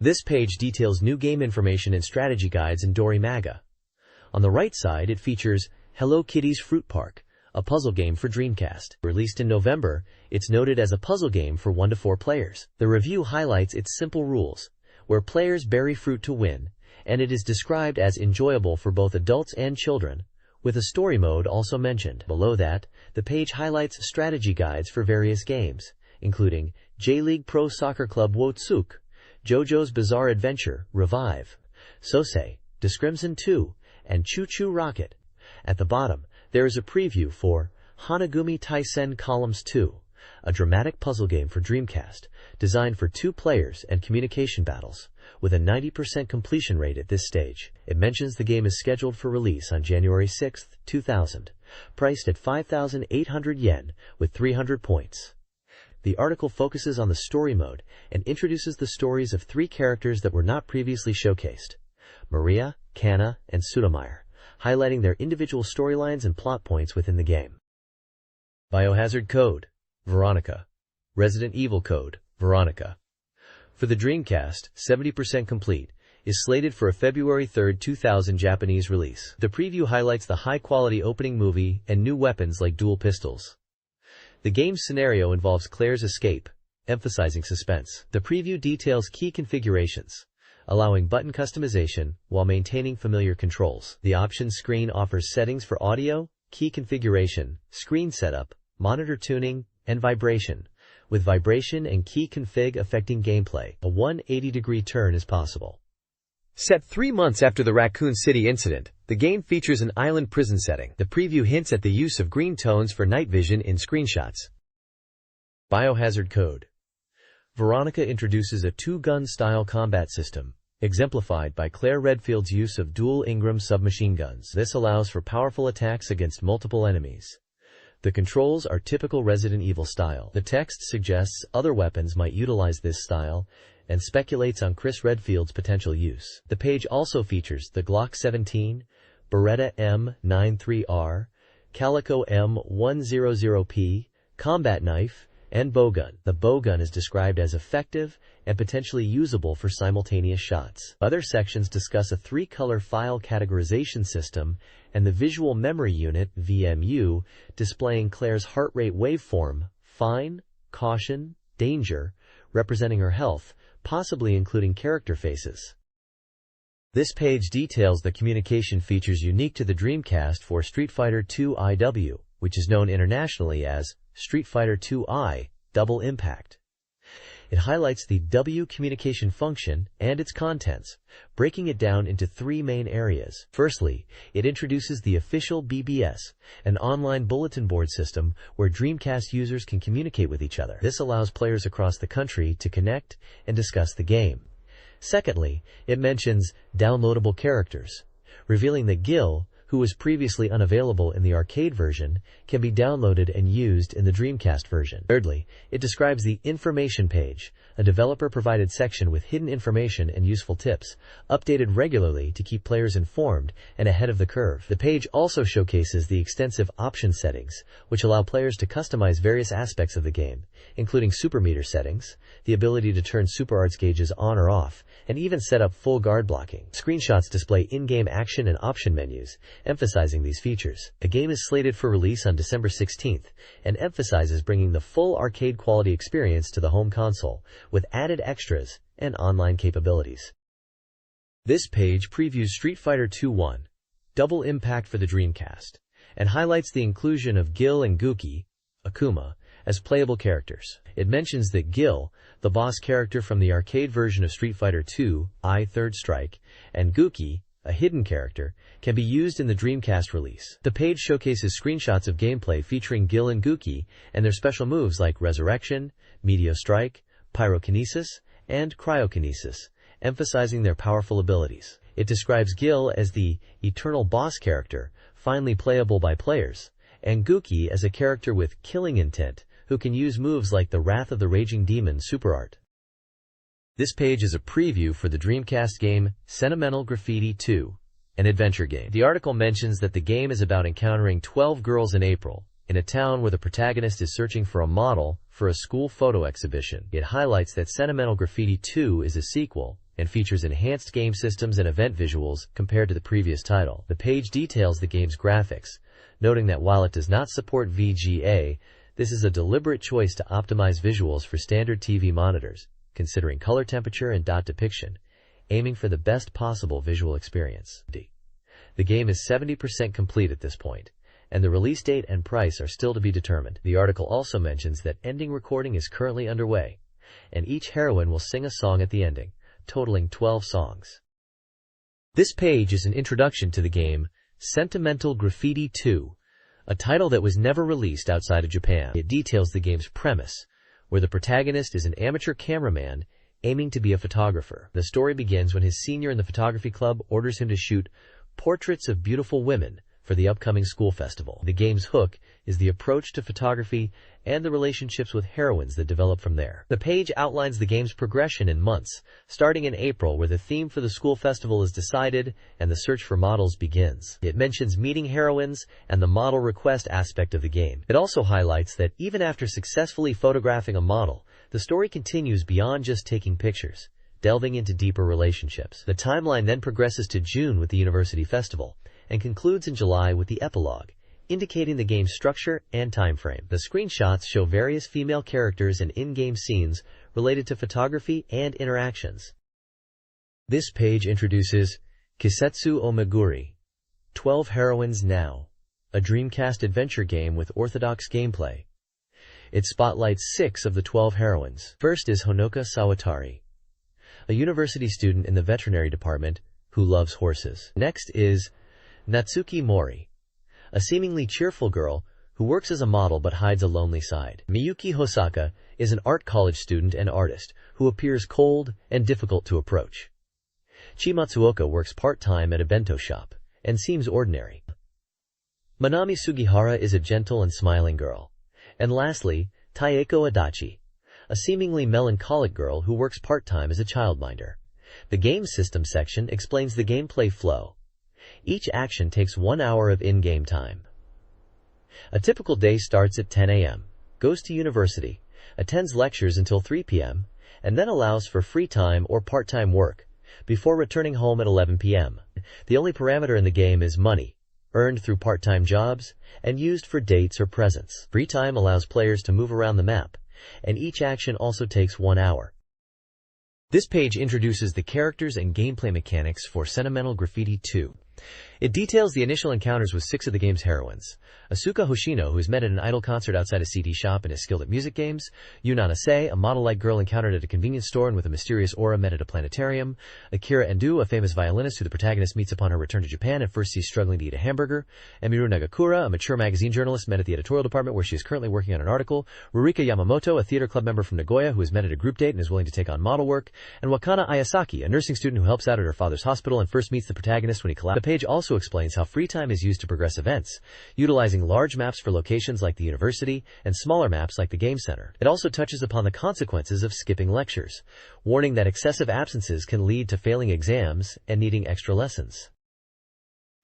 This page details new game information and strategy guides in Dorimaga. On the right side, it features Hello Kitty's Fruit Park, a puzzle game for Dreamcast. Released in November, it's noted as a puzzle game for 1 to 4 players. The review highlights its simple rules, where players bury fruit to win, and it is described as enjoyable for both adults and children, with a story mode also mentioned. Below that, the page highlights strategy guides for various games, including J-League Pro Soccer Club Wotsuk, JoJo's Bizarre Adventure, Revive, Sosei, Descrimson 2, and Choo Choo Rocket. At the bottom, there is a preview for Hanagumi Taisen Columns 2, a dramatic puzzle game for Dreamcast, designed for 2 players and communication battles, with a 90% completion rate at this stage. It mentions the game is scheduled for release on January 6, 2000, priced at 5,800 yen with 300 points. The article focuses on the story mode and introduces the stories of 3 characters that were not previously showcased: Maria, Kana, and Sudomeyer, highlighting their individual storylines and plot points within the game. Biohazard Code, Veronica. Resident Evil Code, Veronica. For the Dreamcast, 70% complete, is slated for a February 3, 2000 Japanese release. The preview highlights the high-quality opening movie and new weapons like dual pistols. The game's scenario involves Claire's escape, emphasizing suspense. The preview details key configurations, allowing button customization while maintaining familiar controls. The options screen offers settings for audio, key configuration, screen setup, monitor tuning, and vibration, with vibration and key config affecting gameplay. A 180-degree turn is possible. Set 3 months after the Raccoon City incident, the game features an island prison setting. The preview hints at the use of green tones for night vision in screenshots. Biohazard Code. Veronica introduces a 2-gun style combat system, exemplified by Claire Redfield's use of dual Ingram submachine guns. This allows for powerful attacks against multiple enemies. The controls are typical Resident Evil style. The text suggests other weapons might utilize this style and speculates on Chris Redfield's potential use. The page also features the Glock 17, Beretta M93R, Calico M100P, combat knife, and bowgun. The bowgun is described as effective and potentially usable for simultaneous shots. Other sections discuss a 3-color file categorization system and the Visual Memory Unit (VMU), displaying Claire's heart rate waveform, fine, caution, danger, representing her health, possibly including character faces. This page details the communication features unique to the Dreamcast for Street Fighter II IW, which is known internationally as Street Fighter II-I, Double Impact. It highlights the W communication function and its contents, breaking it down into 3 main areas. Firstly, it introduces the official BBS, an online bulletin board system where Dreamcast users can communicate with each other. This allows players across the country to connect and discuss the game. Secondly, it mentions downloadable characters, revealing that Gil, who was previously unavailable in the arcade version, can be downloaded and used in the Dreamcast version. Thirdly, it describes the Information page, a developer-provided section with hidden information and useful tips, updated regularly to keep players informed and ahead of the curve. The page also showcases the extensive option settings, which allow players to customize various aspects of the game, including super meter settings, the ability to turn super arts gauges on or off, and even set up full guard blocking. Screenshots display in-game action and option menus, emphasizing these features. The game is slated for release on December 16th and emphasizes bringing the full arcade-quality experience to the home console, with added extras and online capabilities. This page previews Street Fighter II 1, Double Impact for the Dreamcast, and highlights the inclusion of Gil and Gookie, Akuma, as playable characters. It mentions that Gil, the boss character from the arcade version of Street Fighter II, Third Strike, and Gookie, a hidden character, can be used in the Dreamcast release. The page showcases screenshots of gameplay featuring Gil and Gookie and their special moves like Resurrection, Meteor Strike, Pyrokinesis, and Cryokinesis, emphasizing their powerful abilities. It describes Gil as the eternal boss character, finally playable by players, and Gookie as a character with killing intent, who can use moves like the Wrath of the Raging Demon Super Art. This page is a preview for the Dreamcast game Sentimental Graffiti 2, an adventure game. The article mentions that the game is about encountering 12 girls in April, in a town where the protagonist is searching for a model for a school photo exhibition. It highlights that Sentimental Graffiti 2 is a sequel and features enhanced game systems and event visuals compared to the previous title. The page details the game's graphics, noting that while it does not support VGA, this is a deliberate choice to optimize visuals for standard TV monitors, considering color temperature and dot depiction, aiming for the best possible visual experience. The game is 70% complete at this point, and the release date and price are still to be determined. The article also mentions that ending recording is currently underway, and each heroine will sing a song at the ending, totaling 12 songs. This page is an introduction to the game Sentimental Graffiti 2, a title that was never released outside of Japan. It details the game's premise, where the protagonist is an amateur cameraman aiming to be a photographer. The story begins when his senior in the photography club orders him to shoot portraits of beautiful women for the upcoming school festival. The game's hook is the approach to photography and the relationships with heroines that develop from there. The page outlines the game's progression in months, starting in April where the theme for the school festival is decided and the search for models begins. It mentions meeting heroines and the model request aspect of the game. It also highlights that even after successfully photographing a model, the story continues beyond just taking pictures, delving into deeper relationships. The timeline then progresses to June with the university festival, and concludes in July with the epilogue, indicating the game's structure and time frame. The screenshots show various female characters and in-game scenes related to photography and interactions. This page introduces Kisetsu Omaguri, 12 Heroines Now, a Dreamcast adventure game with orthodox gameplay. It spotlights 6 of the 12 heroines. First is Honoka Sawatari, a university student in the veterinary department who loves horses. Next is Natsuki Mori, a seemingly cheerful girl who works as a model but hides a lonely side. Miyuki Hosaka is an art college student and artist who appears cold and difficult to approach. Chi Matsuoka works part-time at a bento shop and seems ordinary. Manami Sugihara is a gentle and smiling girl. And lastly, Taeko Adachi, a seemingly melancholic girl who works part-time as a childminder. The game system section explains the gameplay flow. Each action takes 1 hour of in-game time. A typical day starts at 10 a.m., goes to university, attends lectures until 3 p.m., and then allows for free time or part-time work, before returning home at 11 p.m. The only parameter in the game is money, earned through part-time jobs, and used for dates or presents. Free time allows players to move around the map, and each action also takes 1 hour. This page introduces the characters and gameplay mechanics for Sentimental Graffiti 2. It details the initial encounters with 6 of the game's heroines. Asuka Hoshino, who is met at an idol concert outside a CD shop and is skilled at music games. Yuna Nase, a model-like girl encountered at a convenience store and with a mysterious aura met at a planetarium. Akira Endo, a famous violinist who the protagonist meets upon her return to Japan and first sees struggling to eat a hamburger. Emiru Nagakura, a mature magazine journalist met at the editorial department where she is currently working on an article. Rurika Yamamoto, a theater club member from Nagoya who is met at a group date and is willing to take on model work. And Wakana Ayasaki, a nursing student who helps out at her father's hospital and first meets the protagonist when he collapses. The page also explains how free time is used to progress events, utilizing large maps for locations like the university and smaller maps like the game center. It also touches upon the consequences of skipping lectures, warning that excessive absences can lead to failing exams and needing extra lessons.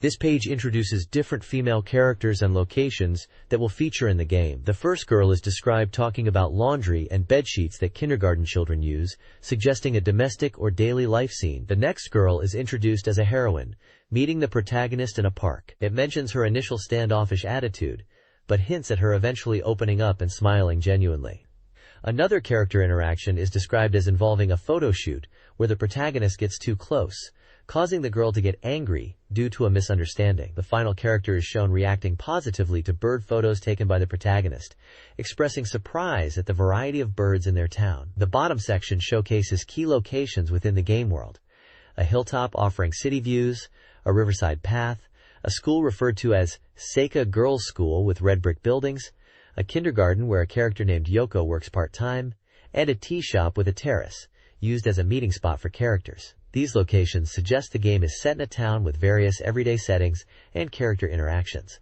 This page introduces different female characters and locations that will feature in the game. The first girl is described talking about laundry and bed sheets that kindergarten children use, suggesting a domestic or daily life scene. The next girl is introduced as a heroine, meeting the protagonist in a park. It mentions her initial standoffish attitude, but hints at her eventually opening up and smiling genuinely. Another character interaction is described as involving a photo shoot where the protagonist gets too close, causing the girl to get angry due to a misunderstanding. The final character is shown reacting positively to bird photos taken by the protagonist, expressing surprise at the variety of birds in their town. The bottom section showcases key locations within the game world: a hilltop offering city views, a riverside path, a school referred to as Sega Girls' School with red brick buildings, a kindergarten where a character named Yoko works part-time, and a tea shop with a terrace, used as a meeting spot for characters. These locations suggest the game is set in a town with various everyday settings and character interactions.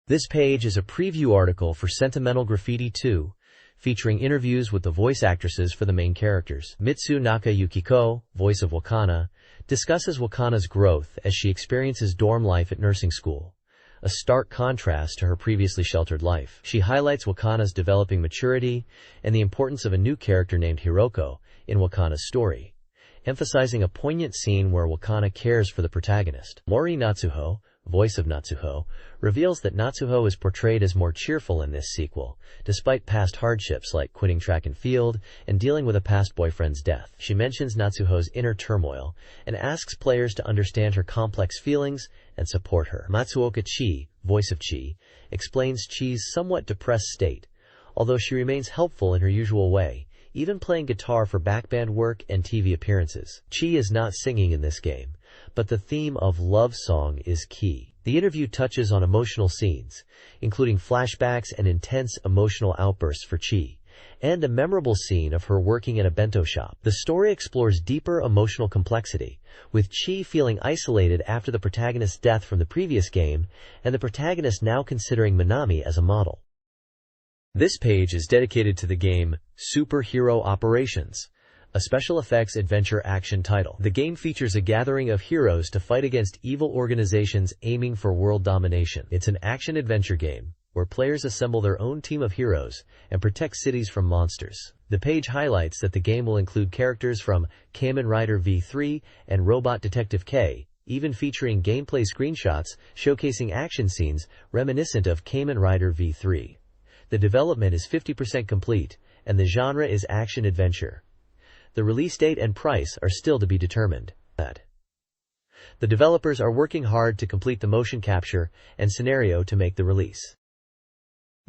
This page is a preview article for Sentimental Graffiti 2, featuring interviews with the voice actresses for the main characters. Mitsu Naka Yukiko, voice of Wakana, discusses Wakana's growth as she experiences dorm life at nursing school, a stark contrast to her previously sheltered life. She highlights Wakana's developing maturity and the importance of a new character named Hiroko in Wakana's story, emphasizing a poignant scene where Wakana cares for the protagonist. Mori Natsuho, voice of Natsuho, reveals that Natsuho is portrayed as more cheerful in this sequel, despite past hardships like quitting track and field and dealing with a past boyfriend's death. She mentions Natsuho's inner turmoil and asks players to understand her complex feelings and support her. Matsuoka Chi, voice of Chi, explains Chi's somewhat depressed state, although she remains helpful in her usual way, even playing guitar for backband work and TV appearances. Chi is not singing in this game, but the theme of Love Song is key. The interview touches on emotional scenes, including flashbacks and intense emotional outbursts for Chi, and a memorable scene of her working in a bento shop. The story explores deeper emotional complexity, with Chi feeling isolated after the protagonist's death from the previous game, and the protagonist now considering Minami as a model. This page is dedicated to the game Superhero Operations, a special effects adventure action title. The game features a gathering of heroes to fight against evil organizations aiming for world domination. It's an action-adventure game where players assemble their own team of heroes and protect cities from monsters. The page highlights that the game will include characters from Kamen Rider V3 and Robot Detective K, even featuring gameplay screenshots showcasing action scenes reminiscent of Kamen Rider V3. The development is 50% complete, and the genre is action-adventure. The release date and price are still to be determined. The developers are working hard to complete the motion capture and scenario to make the release.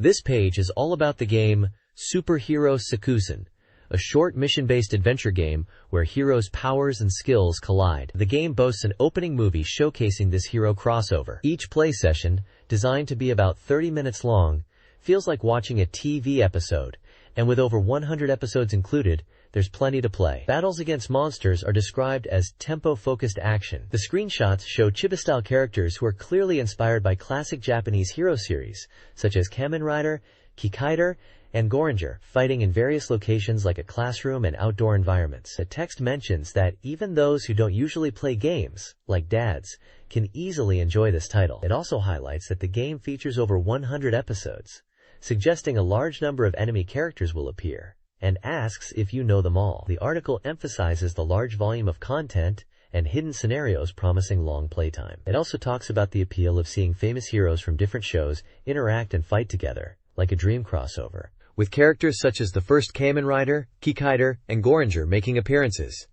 This page is all about the game Superhero Sakusen, a short mission-based adventure game where heroes' powers and skills collide. The game boasts an opening movie showcasing this hero crossover. Each play session, designed to be about 30 minutes long, feels like watching a TV episode, and with over 100 episodes included, there's plenty to play. Battles against monsters are described as tempo-focused action. The screenshots show Chiba-style characters who are clearly inspired by classic Japanese hero series, such as Kamen Rider, Kikaider, and Goranger, fighting in various locations like a classroom and outdoor environments. The text mentions that even those who don't usually play games, like dads, can easily enjoy this title. It also highlights that the game features over 100 episodes, suggesting a large number of enemy characters will appear, and asks if you know them all. The article emphasizes the large volume of content and hidden scenarios promising long playtime. It also talks about the appeal of seeing famous heroes from different shows interact and fight together, like a dream crossover, with characters such as the first Kamen Rider, Kikaider, and Goranger making appearances.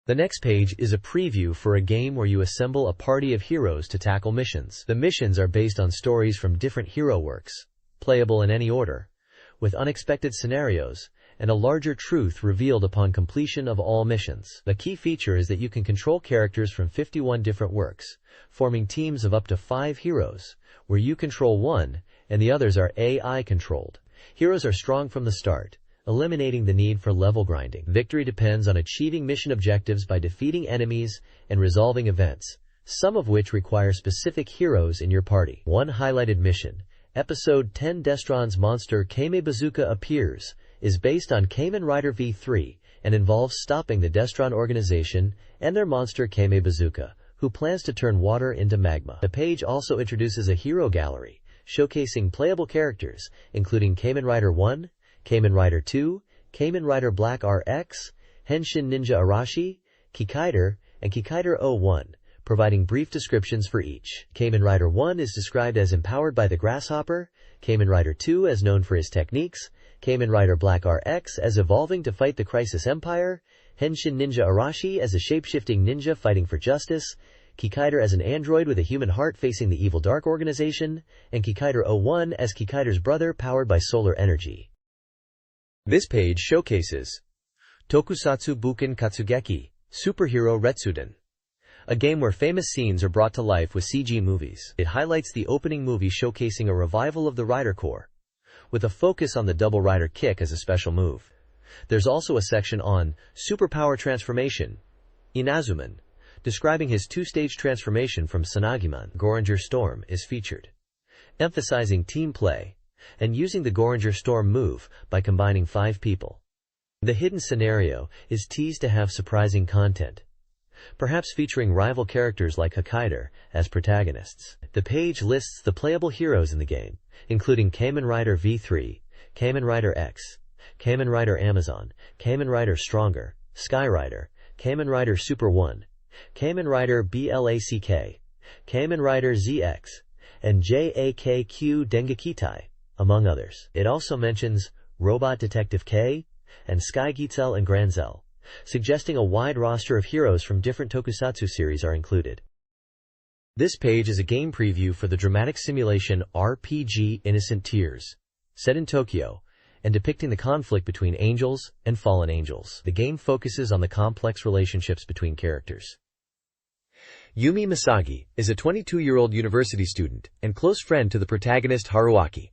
The next page is a preview for a game where you assemble a party of heroes to tackle missions. The missions are based on stories from different hero works, playable in any order, with unexpected scenarios, and a larger truth revealed upon completion of all missions. The key feature is that you can control characters from 51 different works, forming teams of up to 5 heroes, where you control one, and the others are AI-controlled. Heroes are strong from the start, eliminating the need for level grinding. Victory depends on achieving mission objectives by defeating enemies and resolving events, some of which require specific heroes in your party. One highlighted mission, Episode 10 Destron's monster Kame Bazooka appears, is based on Kamen Rider V3 and involves stopping the Destron organization and their monster Kame Bazooka, who plans to turn water into magma. The page also introduces a hero gallery, showcasing playable characters, including Kamen Rider 1, Kamen Rider 2, Kamen Rider Black RX, Henshin Ninja Arashi, Kikaider, and Kikaider 01, providing brief descriptions for each. Kamen Rider 1 is described as empowered by the grasshopper, Kamen Rider 2 as known for his techniques, Kamen Rider Black RX as evolving to fight the Crisis Empire, Henshin Ninja Arashi as a shape-shifting ninja fighting for justice, Kikaider as an android with a human heart facing the evil Dark Organization, and Kikaider 01 as Kikaider's brother powered by solar energy. This page showcases Tokusatsu Buken Katsugeki, Superhero Retsuden, a game where famous scenes are brought to life with CG movies. It highlights the opening movie showcasing a revival of the Rider Corps, with a focus on the double Rider kick as a special move. There's also a section on Superpower Transformation, Inazuman, describing his two-stage transformation from Sanagiman. Goranger Storm is featured, emphasizing team play and using the Goranger Storm move by combining 5 people. The hidden scenario is teased to have surprising content, perhaps featuring rival characters like Hakaider as protagonists. The page lists the playable heroes in the game, including Kamen Rider V3, Kamen Rider X, Kamen Rider Amazon, Kamen Rider Stronger, Sky Rider, Kamen Rider Super 1, Kamen Rider BLACK, Kamen Rider ZX, and JAKQ Dengakitai, among others. It also mentions Robot Detective K and Sky Gitzel and Granzel, suggesting a wide roster of heroes from different tokusatsu series are included. This page is a game preview for the dramatic simulation RPG Innocent Tears, set in Tokyo, and depicting the conflict between angels and fallen angels. The game focuses on the complex relationships between characters. Yumi Misagi is a 22-year-old university student and close friend to the protagonist Haruaki.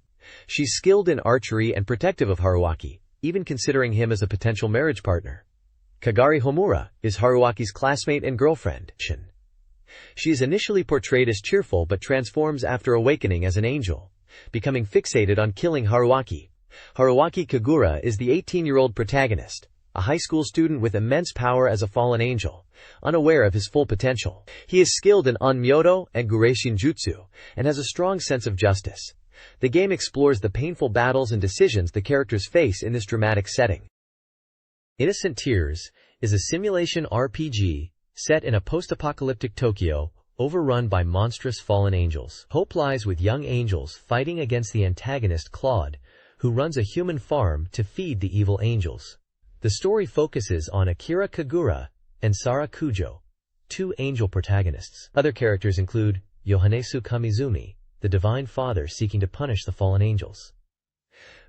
She's skilled in archery and protective of Haruaki, even considering him as a potential marriage partner. Kagari Homura is Haruaki's classmate and girlfriend. She is initially portrayed as cheerful but transforms after awakening as an angel, becoming fixated on killing Haruaki. Haruaki Kagura is the 18-year-old protagonist, a high school student with immense power as a fallen angel, unaware of his full potential. He is skilled in Onmyoto and Gureishin Jutsu, and has a strong sense of justice. The game explores the painful battles and decisions the characters face in this dramatic setting. Innocent Tears is a simulation RPG set in a post-apocalyptic Tokyo, overrun by monstrous fallen angels. Hope lies with young angels fighting against the antagonist Claude, who runs a human farm to feed the evil angels. The story focuses on Akira Kagura and Sara Kujo, 2 angel protagonists. Other characters include Yohanesu Kamizumi, the Divine Father seeking to punish the fallen angels;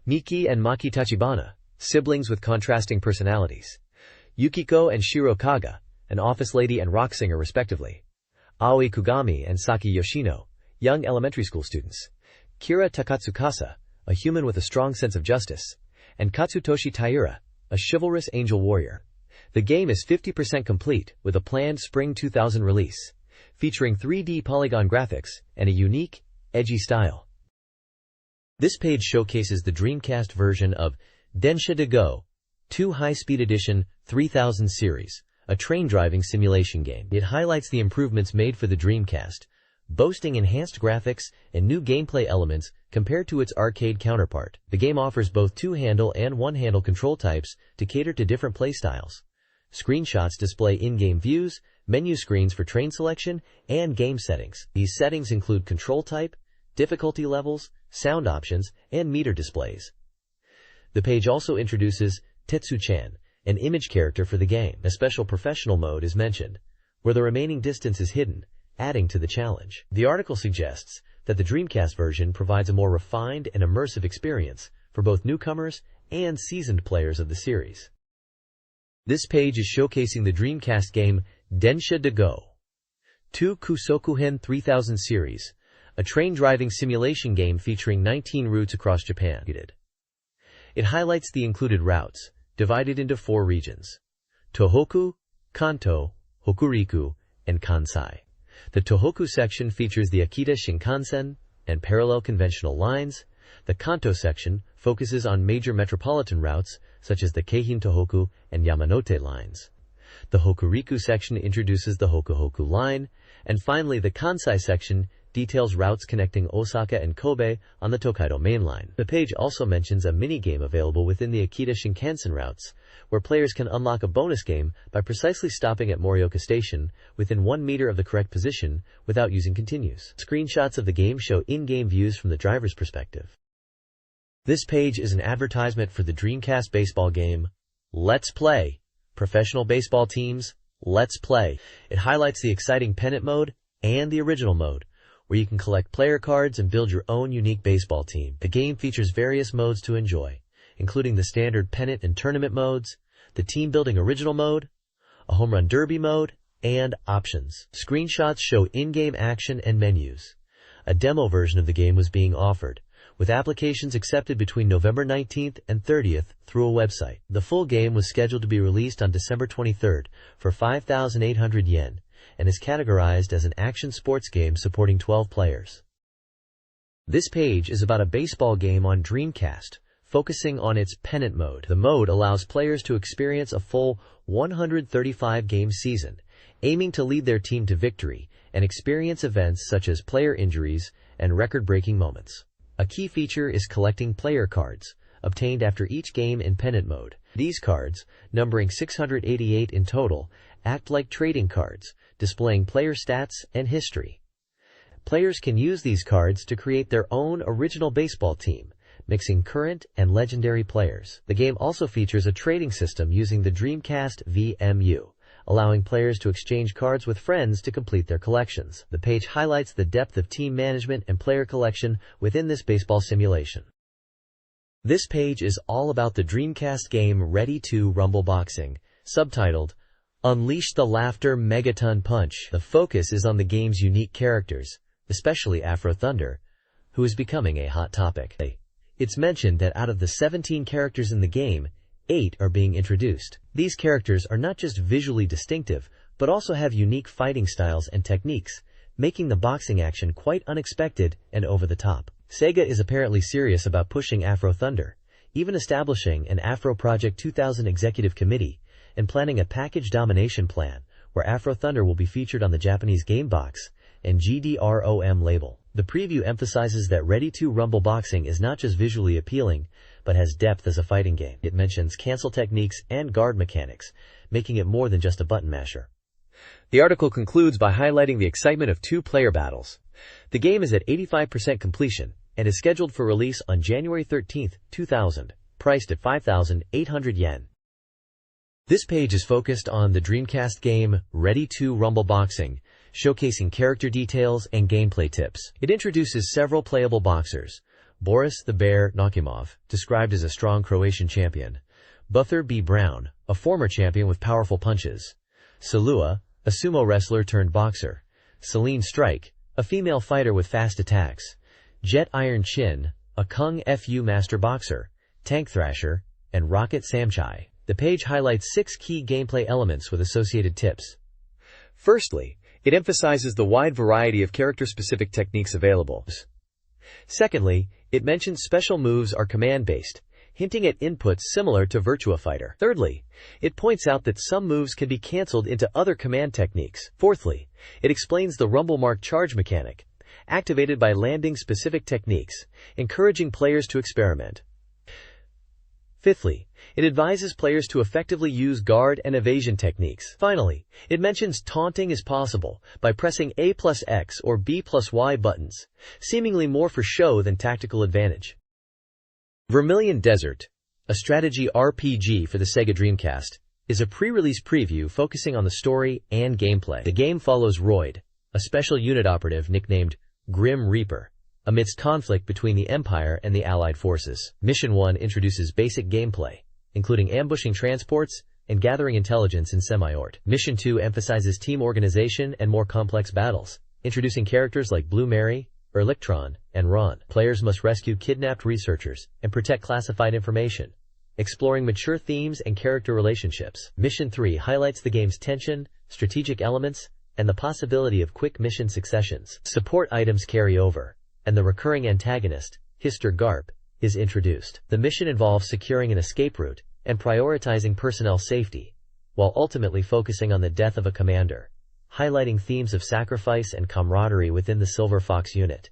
Miki and Maki Tachibana, siblings with contrasting personalities; Yukiko and Shiro Kaga, an office lady and rock singer respectively; Aoi Kugami and Saki Yoshino, young elementary school students; Kira Takatsukasa, a human with a strong sense of justice; and Katsutoshi Taira, a chivalrous angel warrior. The game is 50% complete, with a planned spring 2000 release, featuring 3D polygon graphics and a unique, edgy style. This page showcases the Dreamcast version of Densha de Go 2 High-Speed Edition 3000 series, a train driving simulation game. It highlights the improvements made for the Dreamcast, boasting enhanced graphics and new gameplay elements compared to its arcade counterpart. The game offers both 2-handle and 1-handle control types to cater to different playstyles. Screenshots display in-game views, menu screens for train selection, and game settings. These settings include control type, difficulty levels, sound options, and meter displays. The page also introduces Tetsu-chan, an image character for the game. A special professional mode is mentioned, where the remaining distance is hidden, adding to the challenge. The article suggests that the Dreamcast version provides a more refined and immersive experience for both newcomers and seasoned players of the series. This page is showcasing the Dreamcast game Densha de Go 2 Kusokuhen 3000 series, a train driving simulation game featuring 19 routes across Japan. It highlights the included routes, divided into 4 regions: Tohoku, Kanto, Hokuriku, and Kansai. The Tohoku section features the Akita Shinkansen and parallel conventional lines. The Kanto section focuses on major metropolitan routes such as the Keihin Tohoku and Yamanote lines. The Hokuriku section introduces the Hokuhoku line, and finally the Kansai section details routes connecting Osaka and Kobe on the Tokaido Main Line. The page also mentions a mini-game available within the Akita Shinkansen routes, where players can unlock a bonus game by precisely stopping at Morioka Station within 1 meter of the correct position without using continues. Screenshots of the game show in-game views from the driver's perspective. This page is an advertisement for the Dreamcast baseball game, Let's Play. Professional baseball teams, Let's Play. It highlights the exciting pennant mode and the original mode, where you can collect player cards and build your own unique baseball team. The game features various modes to enjoy, including the standard pennant and tournament modes, the team building original mode, a home run derby mode, and options. Screenshots show in-game action and menus. A demo version of the game was being offered, with applications accepted between November 19th and 30th through a website. The full game was scheduled to be released on December 23rd for 5,800 yen and is categorized as an action sports game supporting 12 players. This page is about a baseball game on Dreamcast, focusing on its pennant mode. The mode allows players to experience a full 135-game season, aiming to lead their team to victory and experience events such as player injuries and record-breaking moments. A key feature is collecting player cards, obtained after each game in pennant mode. These cards, numbering 688 in total, act like trading cards, displaying player stats and history. Players can use these cards to create their own original baseball team, mixing current and legendary players. The game also features a trading system using the Dreamcast VMU, allowing players to exchange cards with friends to complete their collections. The page highlights the depth of team management and player collection within this baseball simulation. This page is all about the Dreamcast game Ready to Rumble Boxing, subtitled, Unleash the Laughter Megaton Punch. The focus is on the game's unique characters, especially Afro Thunder, who is becoming a hot topic. It's mentioned that out of the 17 characters in the game, 8 are being introduced. These characters are not just visually distinctive, but also have unique fighting styles and techniques, making the boxing action quite unexpected and over the top. Sega is apparently serious about pushing Afro Thunder, even establishing an Afro Project 2000 executive committee and planning a package domination plan where Afro Thunder will be featured on the Japanese game box and GDROM label. The preview emphasizes that Ready to Rumble Boxing is not just visually appealing, but has depth as a fighting game. It mentions cancel techniques and guard mechanics, making it more than just a button masher. The article concludes by highlighting the excitement of 2-player battles. The game is at 85% completion and is scheduled for release on January 13, 2000, priced at 5,800 yen. This page is focused on the Dreamcast game Ready to Rumble Boxing, showcasing character details and gameplay tips. It introduces several playable boxers. Boris the Bear Nakimov, described as a strong Croatian champion. Buther B. Brown, a former champion with powerful punches. Salua, a sumo wrestler turned boxer. Celine Strike, a female fighter with fast attacks. Jet Iron Chin, a Kung Fu master boxer. Tank Thrasher, and Rocket Samchai. The page highlights 6 key gameplay elements with associated tips. Firstly, it emphasizes the wide variety of character-specific techniques available. Secondly, it mentions special moves are command-based, hinting at inputs similar to Virtua Fighter. Thirdly, it points out that some moves can be cancelled into other command techniques. Fourthly, it explains the Rumble Mark charge mechanic, activated by landing specific techniques, encouraging players to experiment. Fifthly, it advises players to effectively use guard and evasion techniques. Finally, it mentions taunting is possible by pressing A plus X or B plus Y buttons, seemingly more for show than tactical advantage. Vermilion Desert, a strategy RPG for the Sega Dreamcast, is a pre-release preview focusing on the story and gameplay. The game follows Royd, a special unit operative nicknamed Grim Reaper, amidst conflict between the Empire and the Allied forces. Mission 1 introduces basic gameplay, including ambushing transports and gathering intelligence in semi-ort. Mission 2 emphasizes team organization and more complex battles, introducing characters like Blue Mary, Electron, and Ron. Players must rescue kidnapped researchers and protect classified information, exploring mature themes and character relationships. Mission 3 highlights the game's tension, strategic elements, and the possibility of quick mission successions. Support items carry over, and the recurring antagonist, Hister Garp, is introduced. The mission involves securing an escape route and prioritizing personnel safety, while ultimately focusing on the death of a commander, highlighting themes of sacrifice and camaraderie within the Silver Fox unit.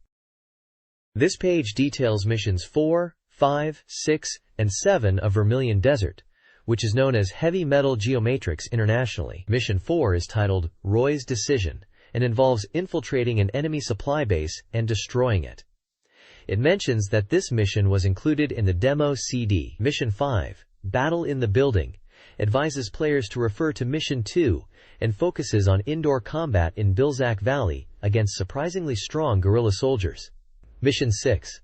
This page details missions 4, 5, 6, and 7 of Vermilion Desert, which is known as Heavy Metal Geomatrix internationally. Mission 4 is titled Roy's Decision and involves infiltrating an enemy supply base and destroying it. It mentions that this mission was included in the demo CD. Mission 5, Battle in the Building, advises players to refer to Mission 2 and focuses on indoor combat in Bilzak Valley against surprisingly strong guerrilla soldiers. Mission 6,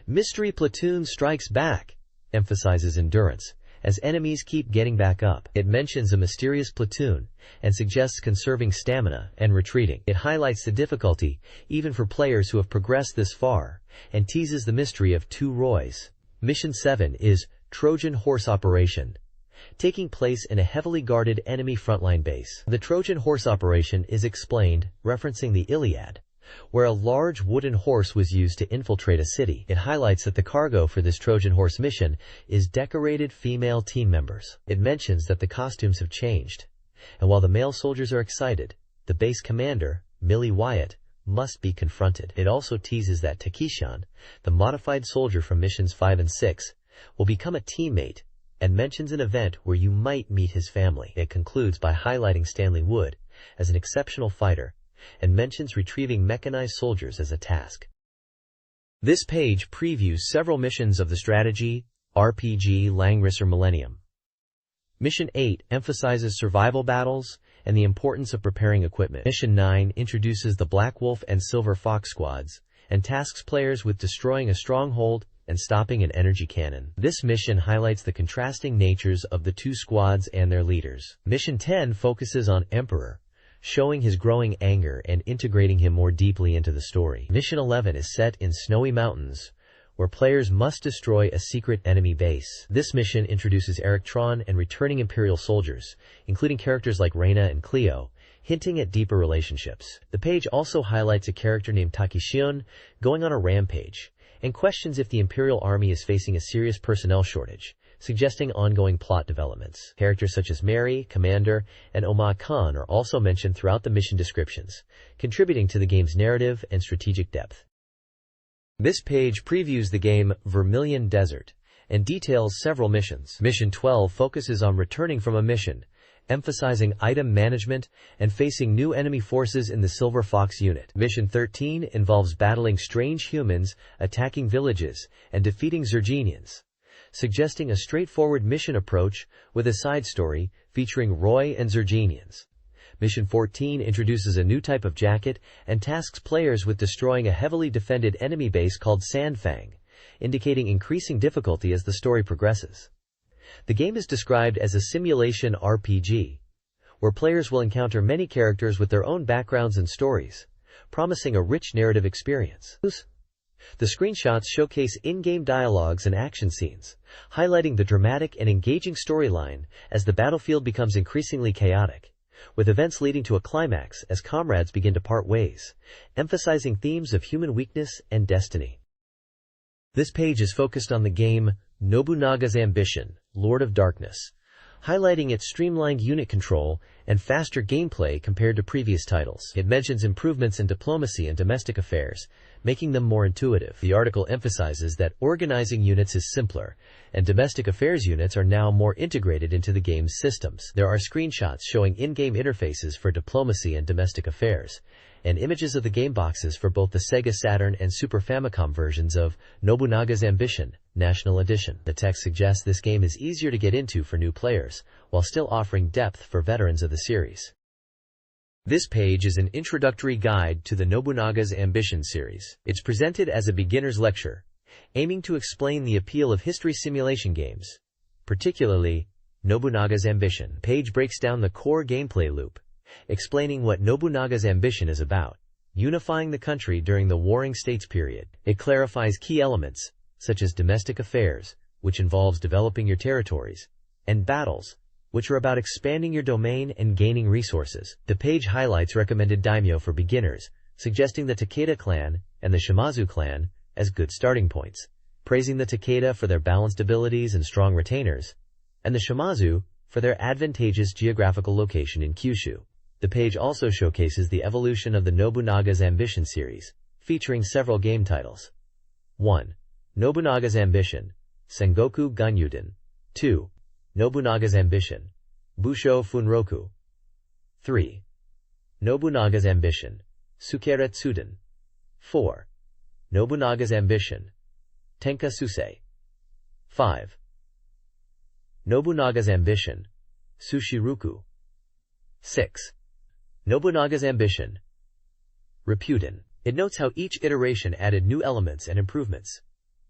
Mystery Platoon Strikes Back, emphasizes endurance as enemies keep getting back up. It mentions a mysterious platoon and suggests conserving stamina and retreating. It highlights the difficulty even for players who have progressed this far and teases the mystery of two Roys. Mission 7 is Trojan Horse Operation, taking place in a heavily guarded enemy frontline base. The Trojan Horse Operation is explained, referencing the Iliad, where a large wooden horse was used to infiltrate a city. It highlights that the cargo for this Trojan Horse mission is decorated female team members. It mentions that the costumes have changed, and while the male soldiers are excited, the base commander, Millie Wyatt, must be confronted. It also teases that Takishan, the modified soldier from missions 5 and 6, will become a teammate and mentions an event where you might meet his family. It concludes by highlighting Stanley Wood as an exceptional fighter and mentions retrieving mechanized soldiers as a task. This page previews several missions of the strategy RPG Langrisser Millennium. Mission 8 emphasizes survival battles and the importance of preparing equipment. Mission 9 introduces the Black Wolf and Silver Fox squads and tasks players with destroying a stronghold and stopping an energy cannon. This mission highlights the contrasting natures of the two squads and their leaders. Mission 10 focuses on Emperor, showing his growing anger and integrating him more deeply into the story. Mission 11 is set in snowy mountains, where players must destroy a secret enemy base. This mission introduces Eric Tron and returning Imperial soldiers, including characters like Reyna and Cleo, hinting at deeper relationships. The page also highlights a character named Takishion going on a rampage, and questions if the Imperial Army is facing a serious personnel shortage, suggesting ongoing plot developments. Characters such as Mary, Commander, and Omar Khan are also mentioned throughout the mission descriptions, contributing to the game's narrative and strategic depth. This page previews the game Vermilion Desert and details several missions. Mission 12 focuses on returning from a mission, emphasizing item management and facing new enemy forces in the Silver Fox unit. Mission 13 involves battling strange humans, attacking villages, and defeating Zergenians, suggesting a straightforward mission approach with a side story featuring Roy and Zergenians. Mission 14 introduces a new type of jacket and tasks players with destroying a heavily defended enemy base called Sandfang, indicating increasing difficulty as the story progresses. The game is described as a simulation RPG, where players will encounter many characters with their own backgrounds and stories, promising a rich narrative experience. The screenshots showcase in-game dialogues and action scenes, highlighting the dramatic and engaging storyline as the battlefield becomes increasingly chaotic, with events leading to a climax as comrades begin to part ways, emphasizing themes of human weakness and destiny. This page is focused on the game Nobunaga's Ambition, Lord of Darkness, highlighting its streamlined unit control and faster gameplay compared to previous titles. It mentions improvements in diplomacy and domestic affairs, making them more intuitive. The article emphasizes that organizing units is simpler, and domestic affairs units are now more integrated into the game's systems. There are screenshots showing in-game interfaces for diplomacy and domestic affairs, and images of the game boxes for both the Sega Saturn and Super Famicom versions of Nobunaga's Ambition, National Edition. The text suggests this game is easier to get into for new players, while still offering depth for veterans of the series. This page is an introductory guide to the Nobunaga's Ambition series. It's presented as a beginner's lecture, aiming to explain the appeal of history simulation games, particularly Nobunaga's Ambition. The page breaks down the core gameplay loop, explaining what Nobunaga's Ambition is about, unifying the country during the Warring States period. It clarifies key elements, such as domestic affairs, which involves developing your territories, and battles, which are about expanding your domain and gaining resources. The page highlights recommended daimyo for beginners, suggesting the Takeda clan and the Shimazu clan as good starting points, praising the Takeda for their balanced abilities and strong retainers, and the Shimazu for their advantageous geographical location in Kyushu. The page also showcases the evolution of the Nobunaga's Ambition series, featuring several game titles. 1. Nobunaga's Ambition, Sengoku Ganyuden. 2. Nobunaga's Ambition, Busho Funroku. 3. Nobunaga's Ambition, Sukeretsuden. 4. Nobunaga's Ambition, Tenka Susei. 5. Nobunaga's Ambition, Sushiruku. 6. Nobunaga's Ambition, Repuden. It notes how each iteration added new elements and improvements,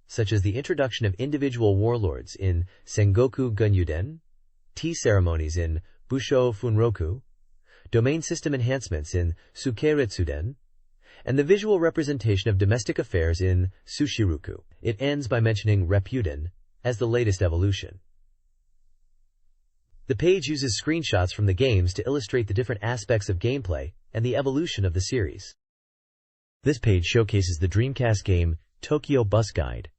such as the introduction of individual warlords in Sengoku Ganyuden, tea ceremonies in Busho Funroku, domain system enhancements in Sukeretsuden, and the visual representation of domestic affairs in Sushiruku. It ends by mentioning Repuden as the latest evolution. The page uses screenshots from the games to illustrate the different aspects of gameplay and the evolution of the series. This page showcases the Dreamcast game Tokyo Bus Guide,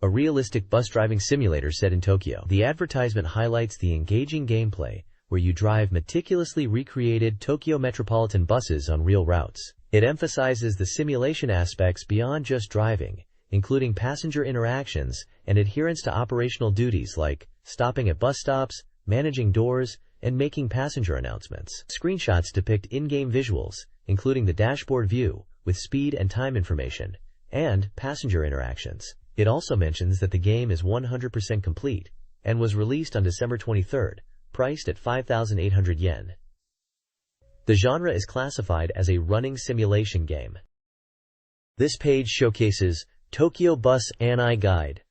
a realistic bus driving simulator set in Tokyo. The advertisement highlights the engaging gameplay where you drive meticulously recreated Tokyo metropolitan buses on real routes. It emphasizes the simulation aspects beyond just driving, including passenger interactions and adherence to operational duties like stopping at bus stops, managing doors, and making passenger announcements. Screenshots depict in-game visuals, including the dashboard view with speed and time information, and passenger interactions. It also mentions that the game is 100% complete and was released on December 23rd, priced at 5,800 yen. The genre is classified as a running simulation game. This page showcases Tokyo Bus Anai Guide,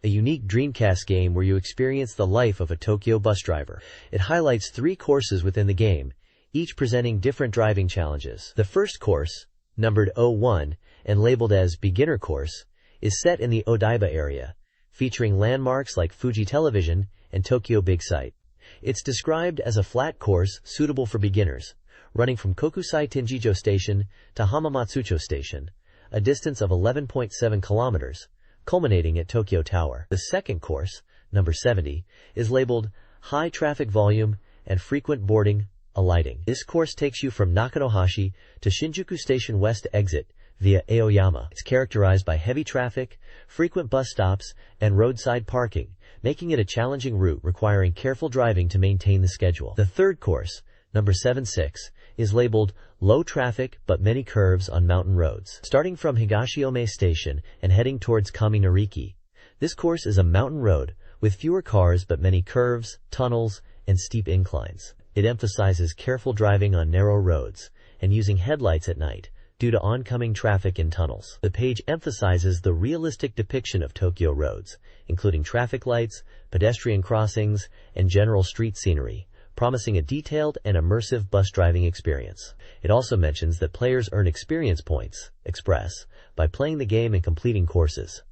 a unique Dreamcast game where you experience the life of a Tokyo bus driver. It highlights 3 courses within the game, each presenting different driving challenges. The first course, numbered 01 and labeled as Beginner Course, is set in the Odaiba area, featuring landmarks like Fuji Television and Tokyo Big Sight. It's described as a flat course suitable for beginners, running from Kokusai Tenjijo Station to Hamamatsucho Station, a distance of 11.7 kilometers, culminating at Tokyo Tower. The second course, number 70, is labeled High Traffic Volume and Frequent Boarding, Alighting. This course takes you from Nakanohashi to Shinjuku Station West exit via Aoyama. It's characterized by heavy traffic, frequent bus stops, and roadside parking, making it a challenging route requiring careful driving to maintain the schedule. The third course, number 76, is labeled Low Traffic but Many Curves on Mountain Roads. Starting from Higashiome Station and heading towards Kaminariki, this course is a mountain road with fewer cars but many curves, tunnels, and steep inclines. It emphasizes careful driving on narrow roads and using headlights at night due to oncoming traffic in tunnels. The page emphasizes the realistic depiction of Tokyo roads, including traffic lights, pedestrian crossings, and general street scenery, promising a detailed and immersive bus driving experience. It also mentions that players earn experience points, Express, by playing the game and completing courses.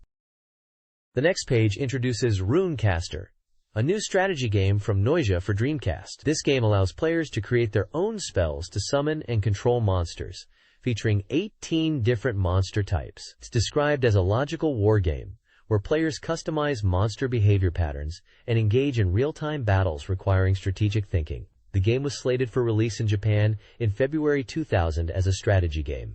The next page introduces Runecaster, a new strategy game from Noisia for Dreamcast. This game allows players to create their own spells to summon and control monsters, featuring 18 different monster types. It's described as a logical war game, where players customize monster behavior patterns and engage in real-time battles requiring strategic thinking. The game was slated for release in Japan in February 2000 as a strategy game.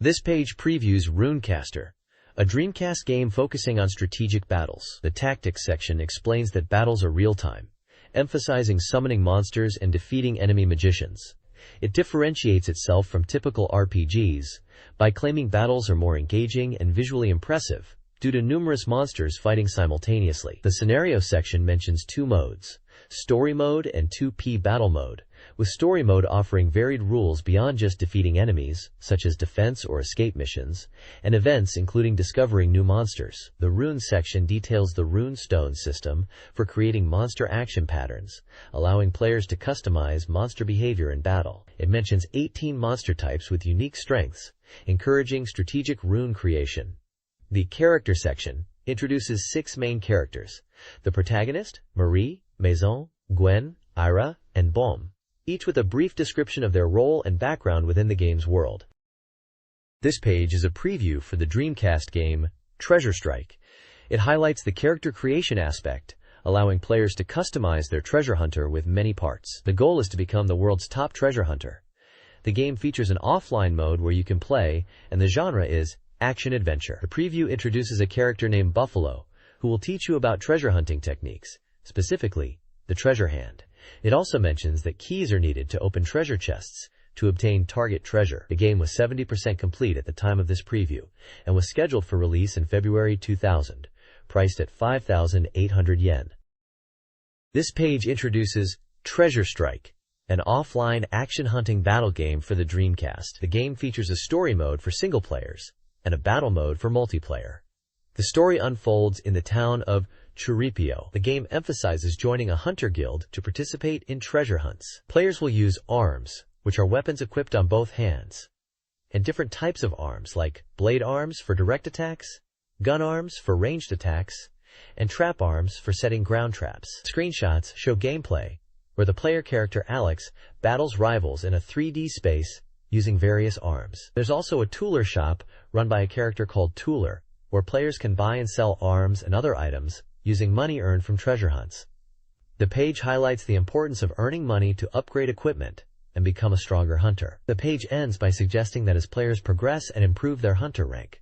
This page previews Runecaster, a Dreamcast game focusing on strategic battles. The tactics section explains that battles are real-time, emphasizing summoning monsters and defeating enemy magicians. It differentiates itself from typical RPGs by claiming battles are more engaging and visually impressive due to numerous monsters fighting simultaneously. The scenario section mentions 2 modes, Story Mode and 2P Battle Mode, with Story Mode offering varied rules beyond just defeating enemies, such as defense or escape missions, and events including discovering new monsters. The Runes section details the Rune Stone system for creating monster action patterns, allowing players to customize monster behavior in battle. It mentions 18 monster types with unique strengths, encouraging strategic rune creation. The character section introduces 6 main characters: the protagonist, Marie, Maison, Gwen, Ira, and Baume, each with a brief description of their role and background within the game's world. This page is a preview for the Dreamcast game Treasure Strike. It highlights the character creation aspect allowing players to customize their treasure hunter with many parts. The goal is to become the world's top treasure hunter. The game features an offline mode where you can play, and the genre is action-adventure. The preview introduces a character named Buffalo, who will teach you about treasure hunting techniques, specifically the treasure hand. It also mentions that keys are needed to open treasure chests to obtain target treasure. The game was 70% complete at the time of this preview and was scheduled for release in February 2000, priced at 5,800 yen. This page introduces Treasure Strike, an offline action-hunting battle game for the Dreamcast. The game features a story mode for single players and a battle mode for multiplayer. The story unfolds in the town of Churipio. The game emphasizes joining a hunter guild to participate in treasure hunts. Players will use arms, which are weapons equipped on both hands, and different types of arms like blade arms for direct attacks, gun arms for ranged attacks, and trap arms for setting ground traps. Screenshots show gameplay where the player character Alex battles rivals in a 3D space using various arms. There's also a tooler shop run by a character called Tooler, where players can buy and sell arms and other items using money earned from treasure hunts. The page highlights the importance of earning money to upgrade equipment and become a stronger hunter. The page ends by suggesting that as players progress and improve their hunter rank,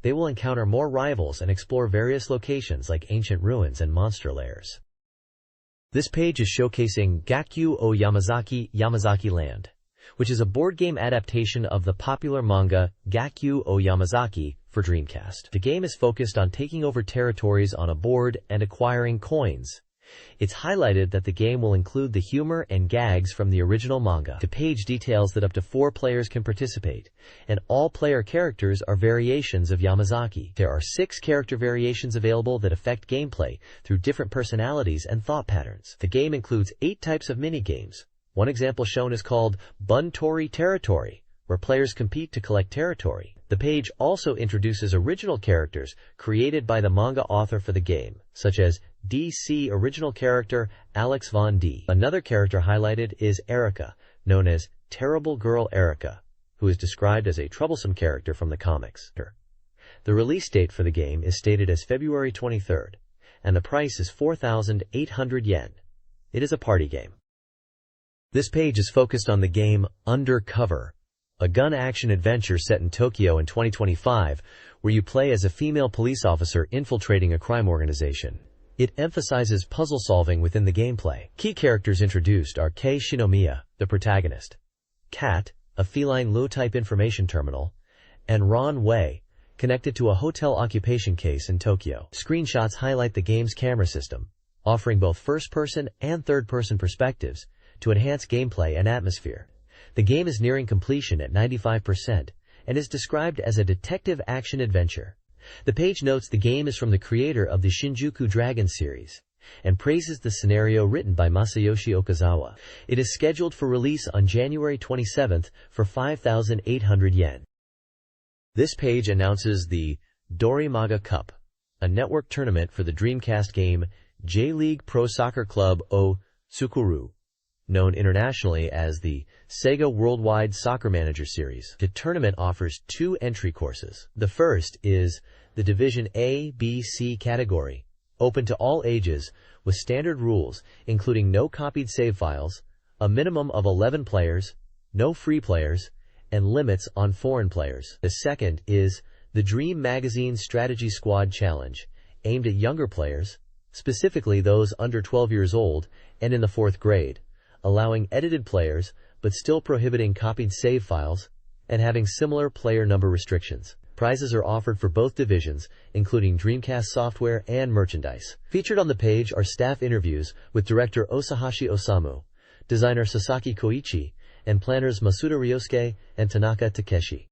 they will encounter more rivals and explore various locations like ancient ruins and monster lairs. This page is showcasing Gakyu o Yamazaki, Yamazaki Land, which is a board game adaptation of the popular manga Gakyu o Yamazaki for Dreamcast. The game is focused on taking over territories on a board and acquiring coins. It's highlighted that the game will include the humor and gags from the original manga. The page details that up to 4 players can participate, and all player characters are variations of Yamazaki. There are 6 character variations available that affect gameplay through different personalities and thought patterns. The game includes 8 types of mini-games. One example shown is called Buntori Territory, where players compete to collect territory. The page also introduces original characters created by the manga author for the game, such as DC original character Alex Von D. Another character highlighted is Erica, known as Terrible Girl Erica, who is described as a troublesome character from the comics. The release date for the game is stated as February 23rd, and the price is 4,800 yen. It is a party game. This page is focused on the game Undercover, a gun action adventure set in Tokyo in 2025, where you play as a female police officer infiltrating a crime organization. It emphasizes puzzle solving within the gameplay. Key characters introduced are Kei Shinomiya, the protagonist, Cat, a feline Lu-type information terminal, and Ron Wei, connected to a hotel occupation case in Tokyo. Screenshots highlight the game's camera system, offering both first-person and third-person perspectives to enhance gameplay and atmosphere. The game is nearing completion at 95% and is described as a detective action-adventure. The page notes the game is from the creator of the Shinjuku Dragon series and praises the scenario written by Masayoshi Okazawa. It is scheduled for release on January 27th for 5,800 yen. This page announces the Dorimaga Cup, a network tournament for the Dreamcast game J-League Pro Soccer Club o Tsukuru, known internationally as the Sega Worldwide Soccer Manager Series. The tournament offers 2 entry courses. The first is the Division A, B, C category, open to all ages, with standard rules including no copied save files, a minimum of 11 players, no free players, and limits on foreign players. The second is the Dream Magazine Strategy Squad Challenge, aimed at younger players, specifically those under 12 years old and in the 4th grade, allowing edited players but still prohibiting copied save files and having similar player number restrictions. Prizes are offered for both divisions, including Dreamcast software and merchandise. Featured on the page are staff interviews with director Osahashi Osamu, designer Sasaki Koichi, and planners Masuda Ryosuke and Tanaka Takeshi.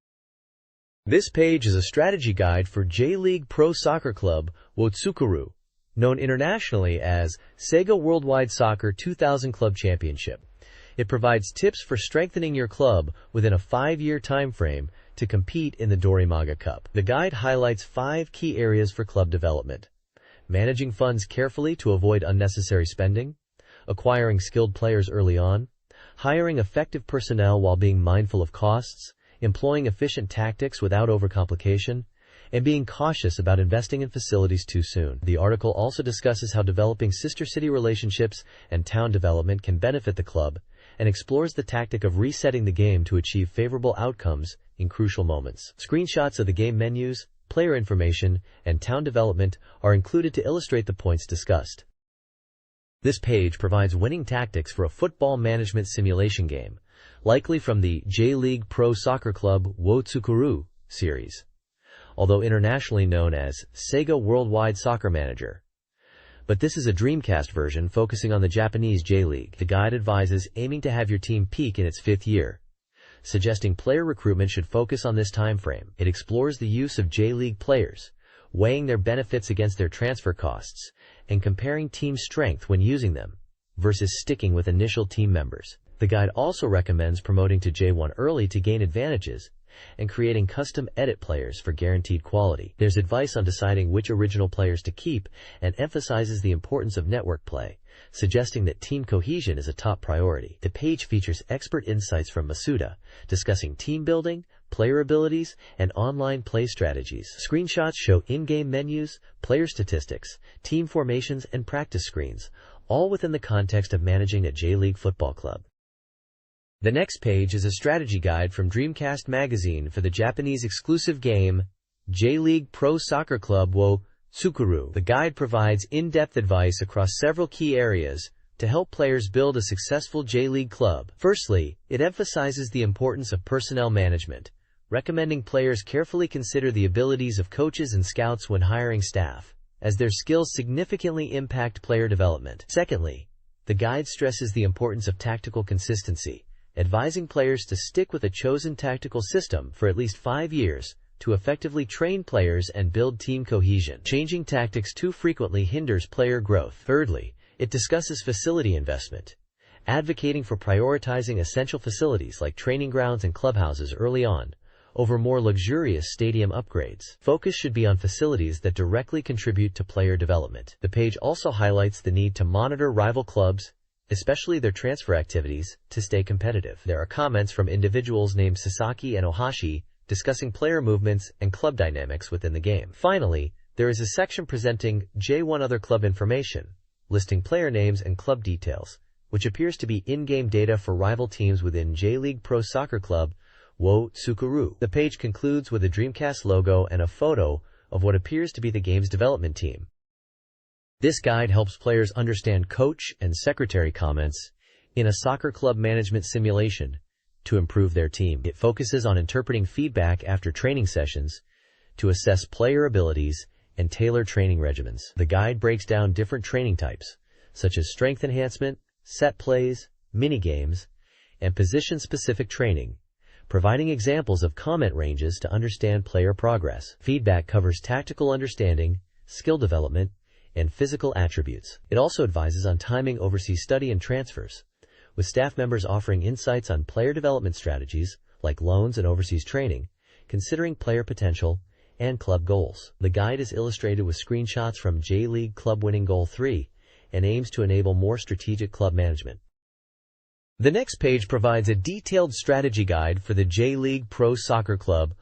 This page is a strategy guide for J-League Pro Soccer Club Wotsukuru, known internationally as Sega Worldwide Soccer 2000 Club Championship. It provides tips for strengthening your club within a 5-year time frame to compete in the Dorimaga Cup. The guide highlights 5 key areas for club development: managing funds carefully to avoid unnecessary spending, acquiring skilled players early on, hiring effective personnel while being mindful of costs, employing efficient tactics without overcomplication, and being cautious about investing in facilities too soon. The article also discusses how developing sister city relationships and town development can benefit the club, and explores the tactic of resetting the game to achieve favorable outcomes in crucial moments. Screenshots of the game menus, player information, and town development are included to illustrate the points discussed. This page provides winning tactics for a football management simulation game, likely from the J-League Pro Soccer Club Wo Tsukuru series, although internationally known as Sega Worldwide Soccer Manager. But this is a Dreamcast version focusing on the Japanese J-League. The guide advises aiming to have your team peak in its 5th year, suggesting player recruitment should focus on this time frame. It explores the use of J-League players, weighing their benefits against their transfer costs, and comparing team strength when using them, versus sticking with initial team members. The guide also recommends promoting to J1 early to gain advantages, and creating custom edit players for guaranteed quality. There's advice on deciding which original players to keep, and emphasizes the importance of network play, suggesting that team cohesion is a top priority. The page features expert insights from Masuda, discussing team building, player abilities, and online play strategies. Screenshots show in-game menus, player statistics, team formations, and practice screens, all within the context of managing a J-League football club. The next page is a strategy guide from Dreamcast Magazine for the Japanese exclusive game J-League Pro Soccer Club Wo Tsukuru. The guide provides in-depth advice across several key areas to help players build a successful J-League club. Firstly, it emphasizes the importance of personnel management, recommending players carefully consider the abilities of coaches and scouts when hiring staff, as their skills significantly impact player development. Secondly, the guide stresses the importance of tactical consistency, advising players to stick with a chosen tactical system for at least 5 years to effectively train players and build team cohesion. Changing tactics too frequently hinders player growth. Thirdly, it discusses facility investment, advocating for prioritizing essential facilities like training grounds and clubhouses early on, over more luxurious stadium upgrades. Focus should be on facilities that directly contribute to player development. The page also highlights the need to monitor rival clubs, especially their transfer activities, to stay competitive. There are comments from individuals named Sasaki and Ohashi discussing player movements and club dynamics within the game. Finally, there is a section presenting J1 other club information, listing player names and club details, which appears to be in-game data for rival teams within J-League Pro Soccer Club Wo Tsukuru. The page concludes with a Dreamcast logo and a photo of what appears to be the game's development team. This guide helps players understand coach and secretary comments in a soccer club management simulation to improve their team. It focuses on interpreting feedback after training sessions to assess player abilities and tailor training regimens. The guide breaks down different training types, such as strength enhancement, set plays, mini-games, and position-specific training, providing examples of comment ranges to understand player progress. Feedback covers tactical understanding, skill development, and physical attributes. It also advises on timing overseas study and transfers, with staff members offering insights on player development strategies like loans and overseas training, considering player potential and club goals. The guide is illustrated with screenshots from J-League Club Winning Goal 3 and aims to enable more strategic club management. The next page provides a detailed strategy guide for the J-League Pro Soccer Club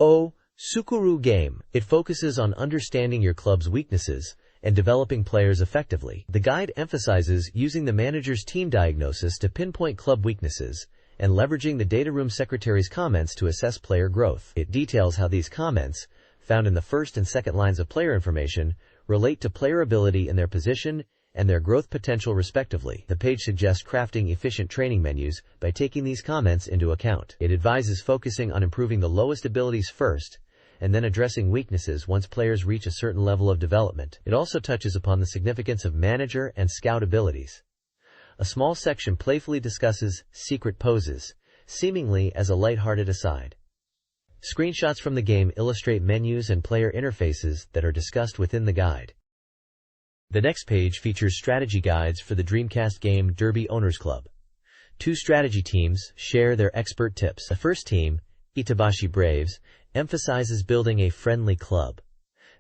Wo Tsukuru game. It focuses on understanding your club's weaknesses and developing players effectively. The guide emphasizes using the manager's team diagnosis to pinpoint club weaknesses and leveraging the data room secretary's comments to assess player growth. It details how these comments, found in the first and second lines of player information, relate to player ability in their position and their growth potential respectively. The page suggests crafting efficient training menus by taking these comments into account. It advises focusing on improving the lowest abilities first, and then addressing weaknesses once players reach a certain level of development. It also touches upon the significance of manager and scout abilities. A small section playfully discusses secret poses, seemingly as a lighthearted aside. Screenshots from the game illustrate menus and player interfaces that are discussed within the guide. The next page features strategy guides for the Dreamcast game Derby Owners Club. 2 strategy teams share their expert tips. The first team, Itabashi Braves, emphasizes building a friendly club.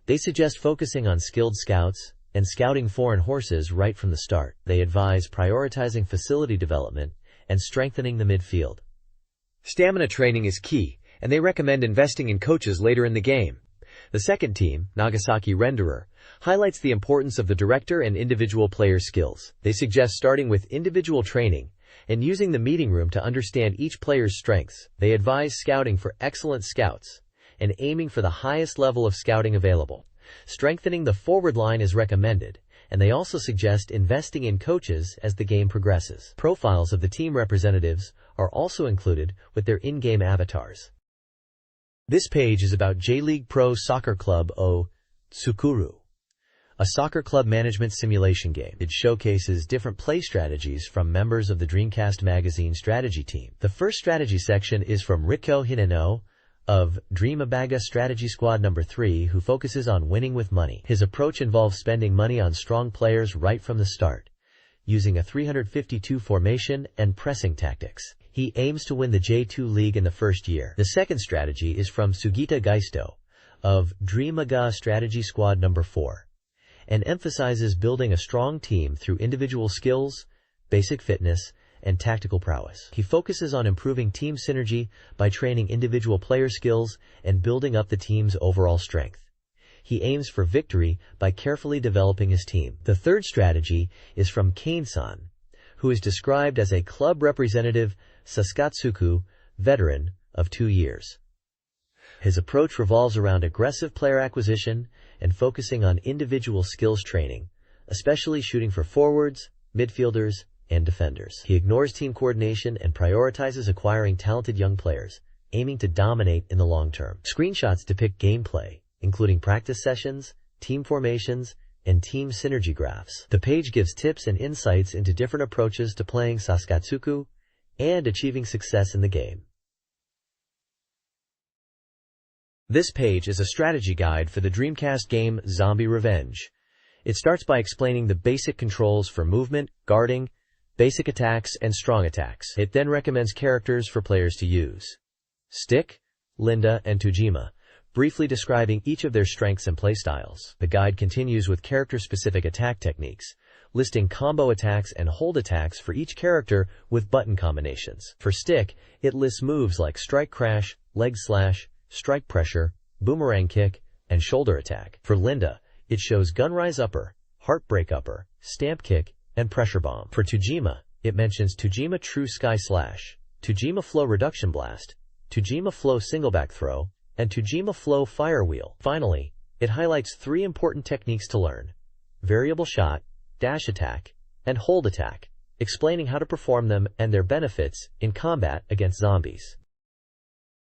They suggest focusing on skilled scouts and scouting foreign horses right from the start. They advise prioritizing facility development and strengthening the midfield. Stamina training is key, and they recommend investing in coaches later in the game. The second team, Nagasaki Renderer, highlights the importance of the director and individual player skills. They suggest starting with individual training and using the meeting room to understand each player's strengths. They advise scouting for excellent scouts and aiming for the highest level of scouting available. Strengthening the forward line is recommended, and they also suggest investing in coaches as the game progresses. Profiles of the team representatives are also included with their in-game avatars. This page is about J-League Pro Soccer Club O Tsukuru, a soccer club management simulation game. It showcases different play strategies from members of the Dreamcast Magazine strategy team. The first strategy section is from Riko Hinano of Dreamabaga Strategy Squad number 3, who focuses on winning with money. His approach involves spending money on strong players right from the start, using a 352 formation and pressing tactics. He aims to win the J2 League in the first year. The second strategy is from Sugita Geisto of Dreamaga Strategy Squad number 4, and emphasizes building a strong team through individual skills, basic fitness, and tactical prowess. He focuses on improving team synergy by training individual player skills and building up the team's overall strength. He aims for victory by carefully developing his team. The third strategy is from Kane-san, who is described as a club representative Saskatsuku veteran of 2 years. His approach revolves around aggressive player acquisition and focusing on individual skills training, especially shooting for forwards, midfielders, and defenders. He ignores team coordination and prioritizes acquiring talented young players, aiming to dominate in the long term. Screenshots depict gameplay, including practice sessions, team formations, and team synergy graphs. The page gives tips and insights into different approaches to playing Saskatsuku and achieving success in the game. This page is a strategy guide for the Dreamcast game Zombie Revenge. It starts by explaining the basic controls for movement, guarding, basic attacks, and strong attacks. It then recommends characters for players to use: Stick, Linda, and Tujima, briefly describing each of their strengths and playstyles. The guide continues with character-specific attack techniques, listing combo attacks and hold attacks for each character with button combinations. For Stick, it lists moves like Strike Crash, Leg Slash, Strike Pressure, Boomerang Kick, and Shoulder Attack. For Linda, it shows Gunrise Upper, Heartbreak Upper, Stamp Kick, and Pressure Bomb. For Tujima, it mentions Tujima True Sky Slash, Tujima Flow Reduction Blast, Tujima Flow Singleback Throw, and Tujima Flow Fire Wheel. Finally, it highlights 3 important techniques to learn: Variable Shot, Dash Attack, and Hold Attack, explaining how to perform them and their benefits in combat against zombies.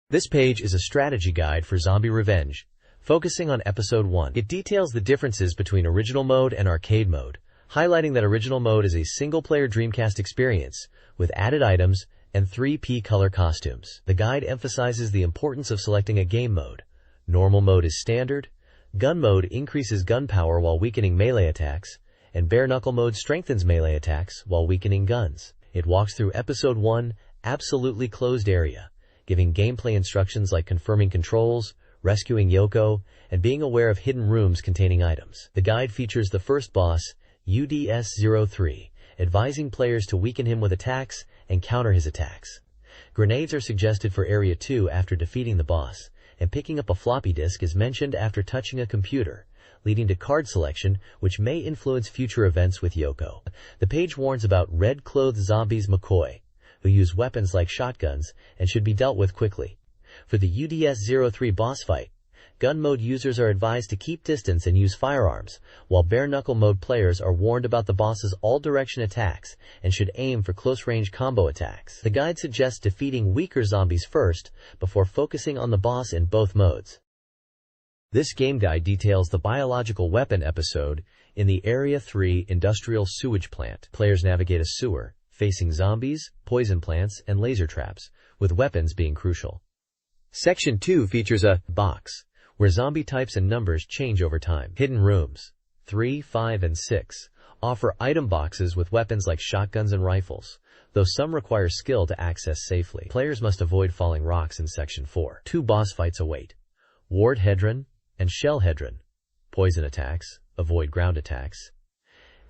This page is a strategy guide for Zombie Revenge, focusing on Episode 1. It details the differences between Original Mode and Arcade Mode, highlighting that Original Mode is a single-player Dreamcast experience with added items and 3P color costumes. The guide emphasizes the importance of selecting a game mode. Normal Mode is standard, Gun Mode increases gun power while weakening melee attacks, and Bare Knuckle Mode strengthens melee attacks while weakening guns. It walks through Episode 1, Absolutely Closed Area, giving gameplay instructions like confirming controls, rescuing Yoko, and being aware of hidden rooms containing items. The guide features the first boss, UDS-03, advising players to weaken him with attacks and counter his attacks. Grenades are suggested for Area 2 after defeating the boss, and picking up a floppy disk is mentioned after touching a computer, leading to card selection, which may influence future events with Yoko. The page warns about red-clothed zombies McCoy, who use weapons like shotguns and should be dealt with quickly. For the UDS-03 boss fight, Gun Mode users are advised to keep distance and use firearms, while Bare Knuckle Mode players are warned about the boss's all-direction attacks and should aim for close-range combo attacks. The guide suggests defeating weaker zombies first, before focusing on the boss in both modes. This game guide details the biological weapon episode in the Area 3 Industrial Sewage Plant. Players navigate a sewer, facing zombies, poison plants, and laser traps, with weapons being crucial. Section 2 features a box, where zombie types and numbers change over time. Hidden rooms 3, 5, and 6 offer item boxes with weapons like shotguns and rifles, though some require skill to access safely. Players must avoid falling rocks in Section 4. 2 boss fights await: Ward Hedron and Shell Hedron. Poison attacks, avoid ground attacks.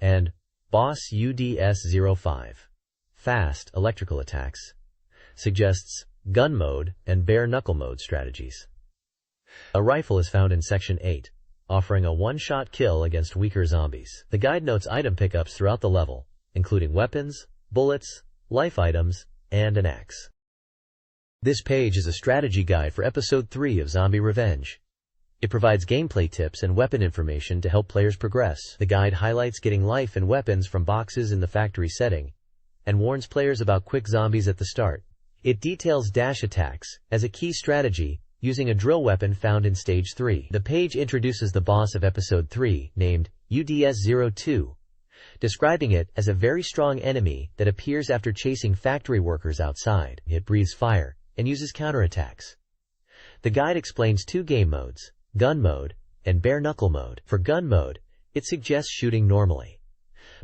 And Boss UDS-05. Fast electrical attacks. Suggests Gun Mode and Bare Knuckle Mode strategies. A rifle is found in Section 8, offering a one-shot kill against weaker zombies. The guide notes item pickups throughout the level, including weapons, bullets, life items, and an axe. This page is a strategy guide for Episode 3 of Zombie Revenge. It provides gameplay tips and weapon information to help players progress. The guide highlights getting life and weapons from boxes in the factory setting, and warns players about quick zombies at the start. It details dash attacks as a key strategy, using a drill weapon found in Stage 3. The page introduces the boss of Episode 3, named UDS-02, describing it as a very strong enemy that appears after chasing factory workers outside. It breathes fire and uses counterattacks. The guide explains two game modes, gun mode and bare knuckle mode. For gun mode, it suggests shooting normally.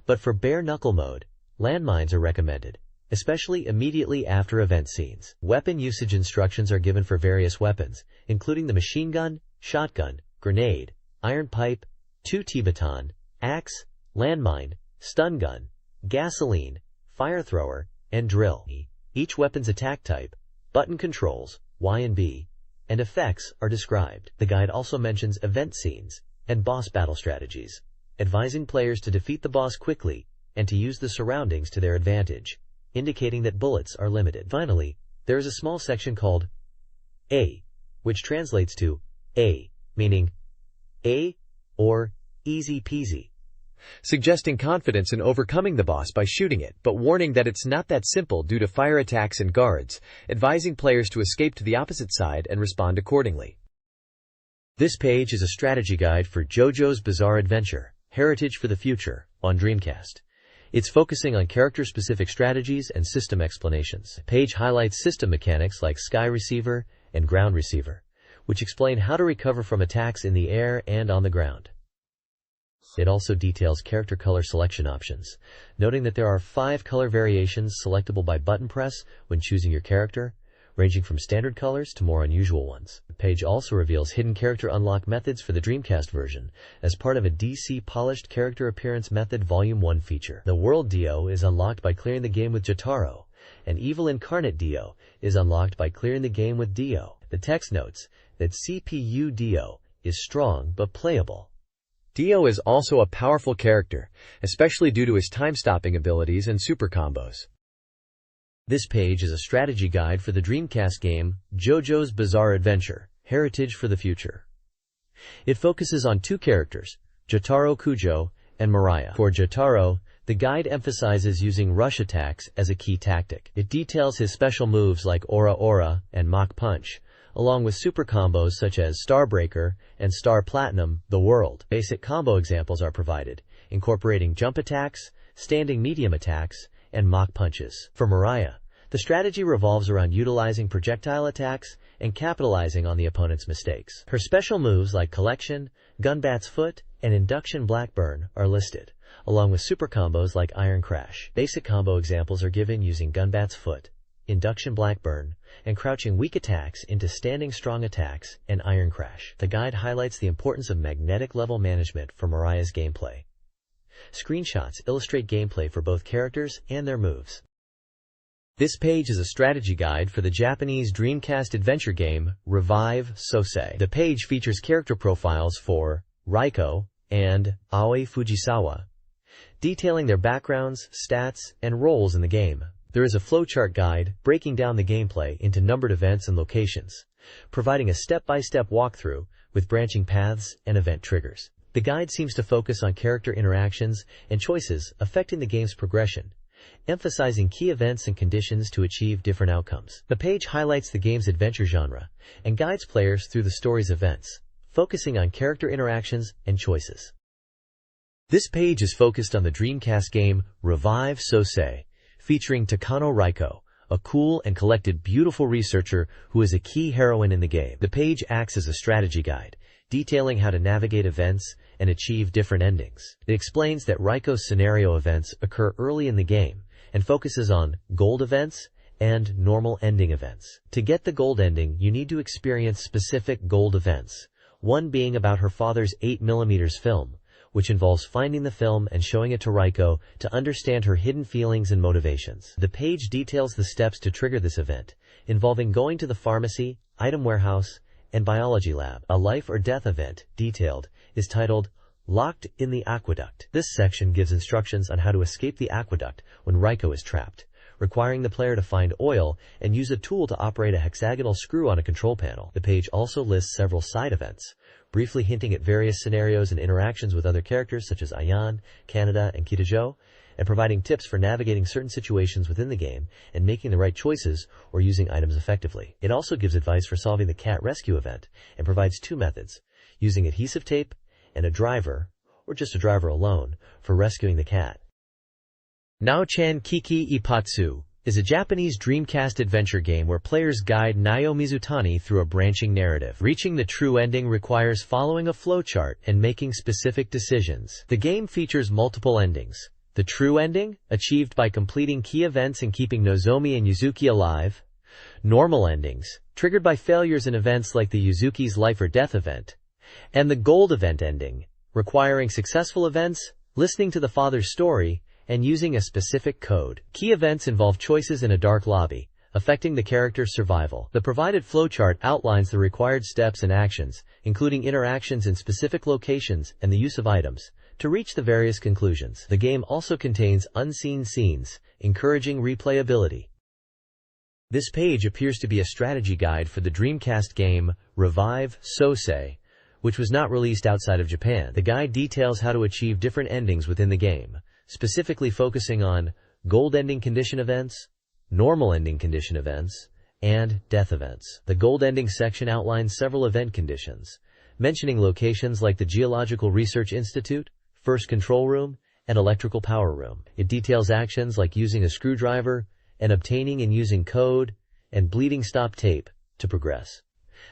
But for bare knuckle mode, landmines are recommended, especially immediately after event scenes. Weapon usage instructions are given for various weapons, including the machine gun, shotgun, grenade, iron pipe, 2T baton, axe, landmine, stun gun, gasoline, fire thrower, and drill. Each weapon's attack type, button controls, Y and B, and effects are described. The guide also mentions event scenes and boss battle strategies, advising players to defeat the boss quickly and to use the surroundings to their advantage, indicating that bullets are limited. Finally, there is a small section called A, which translates to A, meaning A or easy peasy, suggesting confidence in overcoming the boss by shooting it, but warning that it's not that simple due to fire attacks and guards, advising players to escape to the opposite side and respond accordingly. This page is a strategy guide for JoJo's Bizarre Adventure, Heritage for the Future, on Dreamcast. It's focusing on character-specific strategies and system explanations. The page highlights system mechanics like Sky Receiver and Ground Receiver, which explain how to recover from attacks in the air and on the ground. It also details character color selection options, noting that there are 5 color variations selectable by button press when choosing your character, ranging from standard colors to more unusual ones. The page also reveals hidden character unlock methods for the Dreamcast version as part of a DC Polished Character Appearance Method Volume 1 feature. The World Dio is unlocked by clearing the game with Jotaro, and Evil Incarnate Dio is unlocked by clearing the game with Dio. The text notes that CPU Dio is strong but playable. Dio is also a powerful character, especially due to his time-stopping abilities and super combos. This page is a strategy guide for the Dreamcast game JoJo's Bizarre Adventure, Heritage for the Future. It focuses on 2 characters, Jotaro Kujo and Mariah. For Jotaro, the guide emphasizes using rush attacks as a key tactic. It details his special moves like Aura Aura and Mach Punch, along with super combos such as Starbreaker and Star Platinum, the World. Basic combo examples are provided, incorporating jump attacks, standing medium attacks, and Mach Punches. For Mariah, the strategy revolves around utilizing projectile attacks and capitalizing on the opponent's mistakes. Her special moves like Collection, Gunbat's Foot, and Induction Blackburn are listed, along with super combos like Iron Crash. Basic combo examples are given using Gunbat's Foot, Induction Blackburn, and crouching weak attacks into standing strong attacks and Iron Crash. The guide highlights the importance of magnetic level management for Mariah's gameplay. Screenshots illustrate gameplay for both characters and their moves. This page is a strategy guide for the Japanese Dreamcast adventure game Revive Sosei. The page features character profiles for Raiko and Aoi Fujisawa, detailing their backgrounds, stats, and roles in the game. There is a flowchart guide breaking down the gameplay into numbered events and locations, providing a step-by-step walkthrough with branching paths and event triggers. The guide seems to focus on character interactions and choices affecting the game's progression, emphasizing key events and conditions to achieve different outcomes. The page highlights the game's adventure genre and guides players through the story's events, focusing on character interactions and choices. This page is focused on the Dreamcast game Revive Sosei, featuring Takano Raiko, a cool and collected beautiful researcher who is a key heroine in the game. The page acts as a strategy guide, detailing how to navigate events and achieve different endings. It explains that Raiko's scenario events occur early in the game and focuses on gold events and normal ending events. To get the gold ending, you need to experience specific gold events, one being about her father's 8mm film, which involves finding the film and showing it to Raiko to understand her hidden feelings and motivations. The page details the steps to trigger this event, involving going to the pharmacy, item warehouse, and biology lab. A life or death event, detailed, is titled Locked in the Aqueduct. This section gives instructions on how to escape the aqueduct when Raiko is trapped, requiring the player to find oil and use a tool to operate a hexagonal screw on a control panel. The page also lists several side events, briefly hinting at various scenarios and interactions with other characters such as Ayan, Kaneda, and Kitajo, and providing tips for navigating certain situations within the game and making the right choices or using items effectively. It also gives advice for solving the cat rescue event and provides two methods, using adhesive tape and a driver, or just a driver alone, for rescuing the cat. Nao-chan Kiki Ipatsu is a Japanese Dreamcast adventure game where players guide Nayo Mizutani through a branching narrative. Reaching the true ending requires following a flowchart and making specific decisions. The game features multiple endings. The true ending, achieved by completing key events and keeping Nozomi and Yuzuki alive. Normal endings, triggered by failures in events like the Yuzuki's life or death event. And the gold event ending, requiring successful events, listening to the father's story, and using a specific code. Key events involve choices in a dark lobby, affecting the character's survival. The provided flowchart outlines the required steps and actions, including interactions in specific locations and the use of items, to reach the various conclusions. The game also contains unseen scenes, encouraging replayability. This page appears to be a strategy guide for the Dreamcast game Revive Sosei, which was not released outside of Japan. The guide details how to achieve different endings within the game, specifically focusing on gold ending condition events, normal ending condition events, and death events. The gold ending section outlines several event conditions, mentioning locations like the Geological Research Institute, First Control Room, and Electrical Power Room. It details actions like using a screwdriver and obtaining and using code and bleeding stop tape to progress.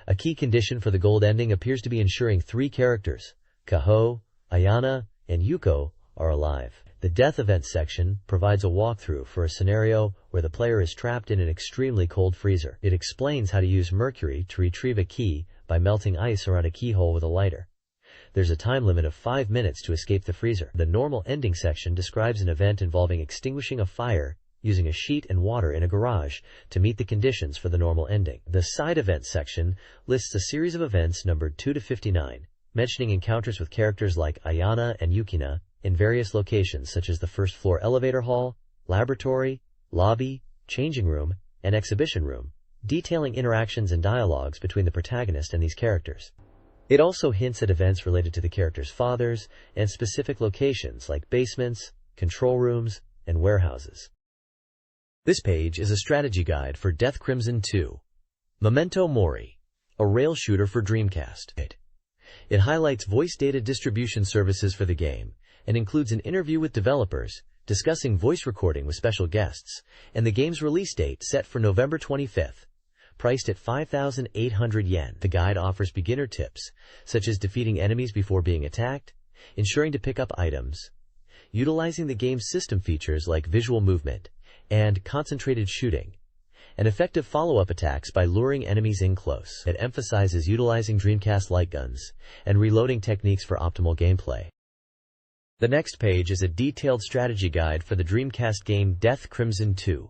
A key condition for the gold ending appears to be ensuring 3 characters, Kaho, Ayana, and Yuko, are alive. The death event section provides a walkthrough for a scenario where the player is trapped in an extremely cold freezer. It explains how to use mercury to retrieve a key by melting ice around a keyhole with a lighter. There's a time limit of 5 minutes to escape the freezer. The normal ending section describes an event involving extinguishing a fire using a sheet and water in a garage to meet the conditions for the normal ending. The side event section lists a series of events numbered 2 to 59, mentioning encounters with characters like Ayana and Yukina in various locations such as the first floor elevator hall, laboratory, lobby, changing room, and exhibition room, detailing interactions and dialogues between the protagonist and these characters. It also hints at events related to the characters' fathers and specific locations like basements, control rooms, and warehouses. This page is a strategy guide for Death Crimson 2, Memento Mori, a rail shooter for Dreamcast. It highlights voice data distribution services for the game and includes an interview with developers discussing voice recording with special guests and the game's release date set for November 25th. Priced at 5,800 yen, the guide offers beginner tips such as defeating enemies before being attacked, ensuring to pick up items, utilizing the game's system features like visual movement and concentrated shooting, and effective follow-up attacks by luring enemies in close. It emphasizes utilizing Dreamcast light guns and reloading techniques for optimal gameplay. The next page is a detailed strategy guide for the Dreamcast game Death Crimson 2,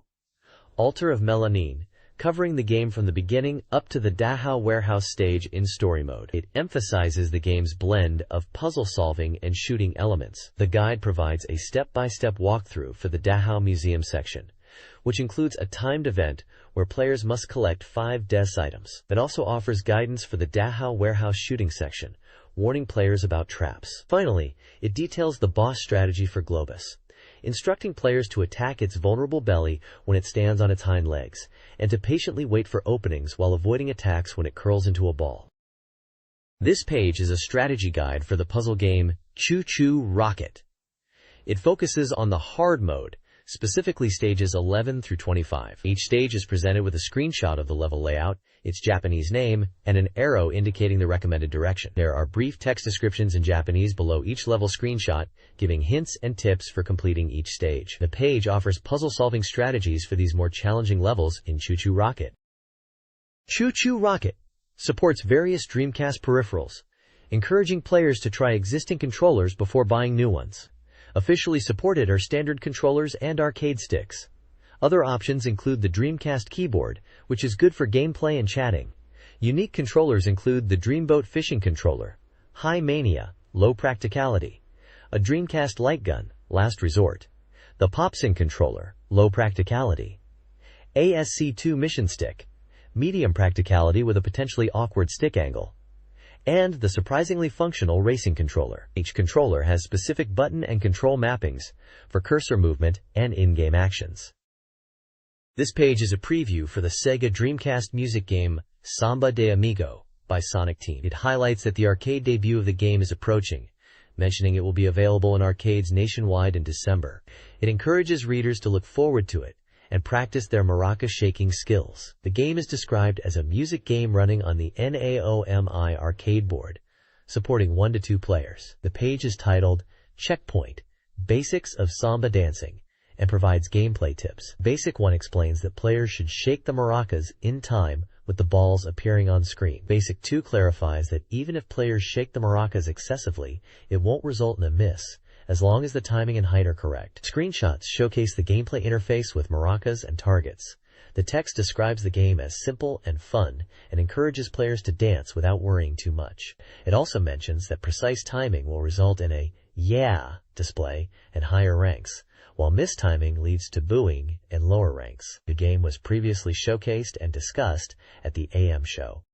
Altar of Melanine, covering the game from the beginning up to the Dachau warehouse stage in story mode. It emphasizes the game's blend of puzzle solving and shooting elements. The guide provides a step-by-step walkthrough for the Dachau museum section, which includes a timed event where players must collect 5 DES items. It also offers guidance for the Dachau warehouse shooting section, warning players about traps. Finally, it details the boss strategy for Globus, instructing players to attack its vulnerable belly when it stands on its hind legs, and to patiently wait for openings while avoiding attacks when it curls into a ball. This page is a strategy guide for the puzzle game Choo Choo Rocket. It focuses on the hard mode, specifically stages 11 through 25. Each stage is presented with a screenshot of the level layout, its Japanese name, and an arrow indicating the recommended direction. There are brief text descriptions in Japanese below each level screenshot, giving hints and tips for completing each stage. The page offers puzzle-solving strategies for these more challenging levels in Choo Choo Rocket. Choo Choo Rocket supports various Dreamcast peripherals, encouraging players to try existing controllers before buying new ones. Officially supported are standard controllers and arcade sticks. Other options include the Dreamcast keyboard, which is good for gameplay and chatting, Unique controllers include the Dreamboat Fishing Controller, High Mania, Low Practicality, a Dreamcast Light Gun, Last Resort, the Popsin Controller, Low Practicality, ASC2 Mission Stick, Medium Practicality with a potentially awkward stick angle, and the surprisingly functional Racing Controller. Each controller has specific button and control mappings for cursor movement and in-game actions. This page is a preview for the Sega Dreamcast music game Samba de Amigo by Sonic Team. It highlights that the arcade debut of the game is approaching, mentioning it will be available in arcades nationwide in December. It encourages readers to look forward to it and practice their maraca shaking skills. The game is described as a music game running on the NAOMI arcade board, supporting 1 to 2 players. The page is titled Checkpoint, Basics of Samba Dancing, and provides gameplay tips. Basic 1 explains that players should shake the maracas in time with the balls appearing on screen. Basic 2 clarifies that even if players shake the maracas excessively, it won't result in a miss, as long as the timing and height are correct. Screenshots showcase the gameplay interface with maracas and targets. The text describes the game as simple and fun and encourages players to dance without worrying too much. It also mentions that precise timing will result in a "yeah" display and higher ranks, while mistiming leads to booing and lower ranks. The game was previously showcased and discussed at the AM show.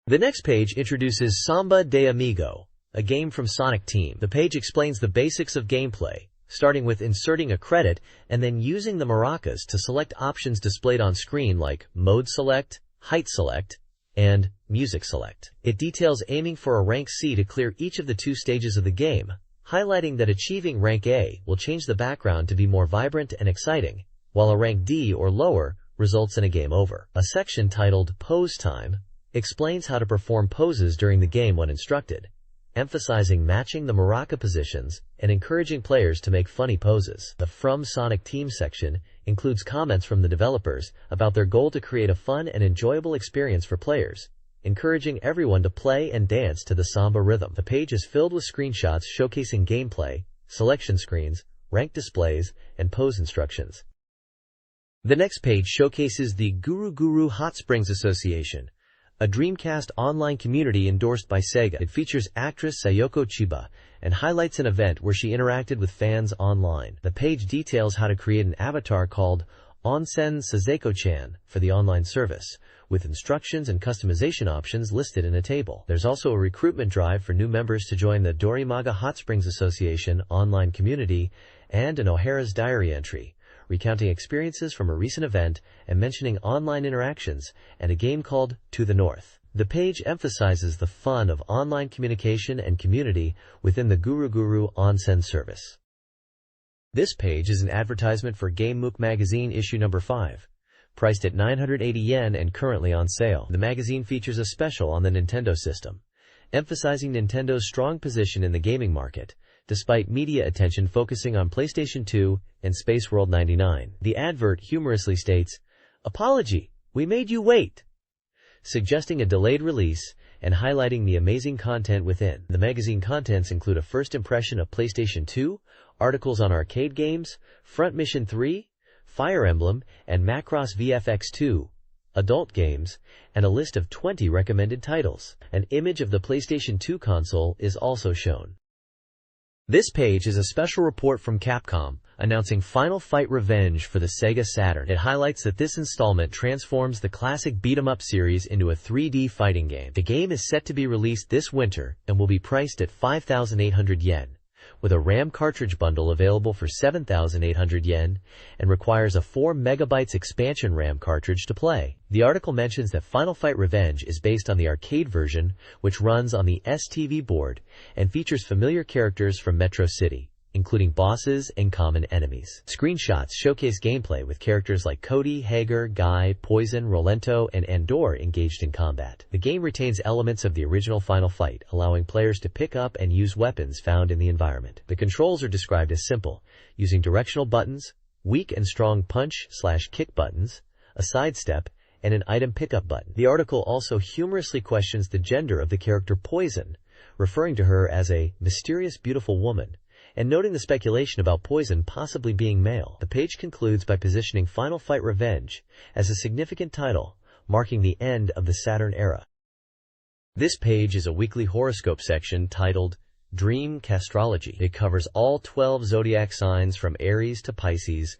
The next page introduces Samba de Amigo, a game from Sonic Team. The page explains the basics of gameplay, starting with inserting a credit and then using the maracas to select options displayed on screen like Mode Select, Height Select, and Music Select. It details aiming for a rank C to clear each of the 2 stages of the game, highlighting that achieving rank A will change the background to be more vibrant and exciting, while a rank D or lower results in a game over. A section titled Pose Time explains how to perform poses during the game when instructed, emphasizing matching the maraca positions and encouraging players to make funny poses. The From Sonic Team section includes comments from the developers about their goal to create a fun and enjoyable experience for players, encouraging everyone to play and dance to the samba rhythm. The page is filled with screenshots showcasing gameplay, selection screens, rank displays, and pose instructions. The next page showcases the Guru Guru Hot Springs Association, a Dreamcast online community endorsed by Sega. It features actress Sayoko Chiba and highlights an event where she interacted with fans online. The page details how to create an avatar called Onsen Sazeko-chan for the online service, with instructions and customization options listed in a table. There's also a recruitment drive for new members to join the Dorimaga Hot Springs Association online community and an O'Hara's diary entry, recounting experiences from a recent event and mentioning online interactions and a game called To the North. The page emphasizes the fun of online communication and community within the Guru Guru Onsen service. This page is an advertisement for GameMook Magazine issue number 5, priced at 980 yen and currently on sale. The magazine features a special on the Nintendo system, emphasizing Nintendo's strong position in the gaming market, despite media attention focusing on PlayStation 2 and Space World 99. The advert humorously states, "Apology, we made you wait," suggesting a delayed release and highlighting the amazing content within. The magazine contents include a first impression of PlayStation 2, articles on arcade games, Front Mission 3, Fire Emblem, and Macross VFX2, adult games, and a list of 20 recommended titles. An image of the PlayStation 2 console is also shown. This page is a special report from Capcom announcing Final Fight Revenge for the Sega Saturn. It highlights that this installment transforms the classic beat-em-up series into a 3D fighting game. The game is set to be released this winter and will be priced at 5,800 yen, with a RAM cartridge bundle available for 7,800 yen and requires a 4 MB expansion RAM cartridge to play. The article mentions that Final Fight Revenge is based on the arcade version, which runs on the STV board and features familiar characters from Metro City, including bosses and common enemies. Screenshots showcase gameplay with characters like Cody, Hager, Guy, Poison, Rolento, and Andor engaged in combat. The game retains elements of the original Final Fight, allowing players to pick up and use weapons found in the environment. The controls are described as simple, using directional buttons, weak and strong punch/kick buttons, a sidestep, and an item pickup button. The article also humorously questions the gender of the character Poison, referring to her as a mysterious beautiful woman, and noting the speculation about Poison possibly being male. The page concludes by positioning Final Fight Revenge as a significant title, marking the end of the Saturn era. This page is a weekly horoscope section titled Dreamcast. It covers all 12 zodiac signs from Aries to Pisces,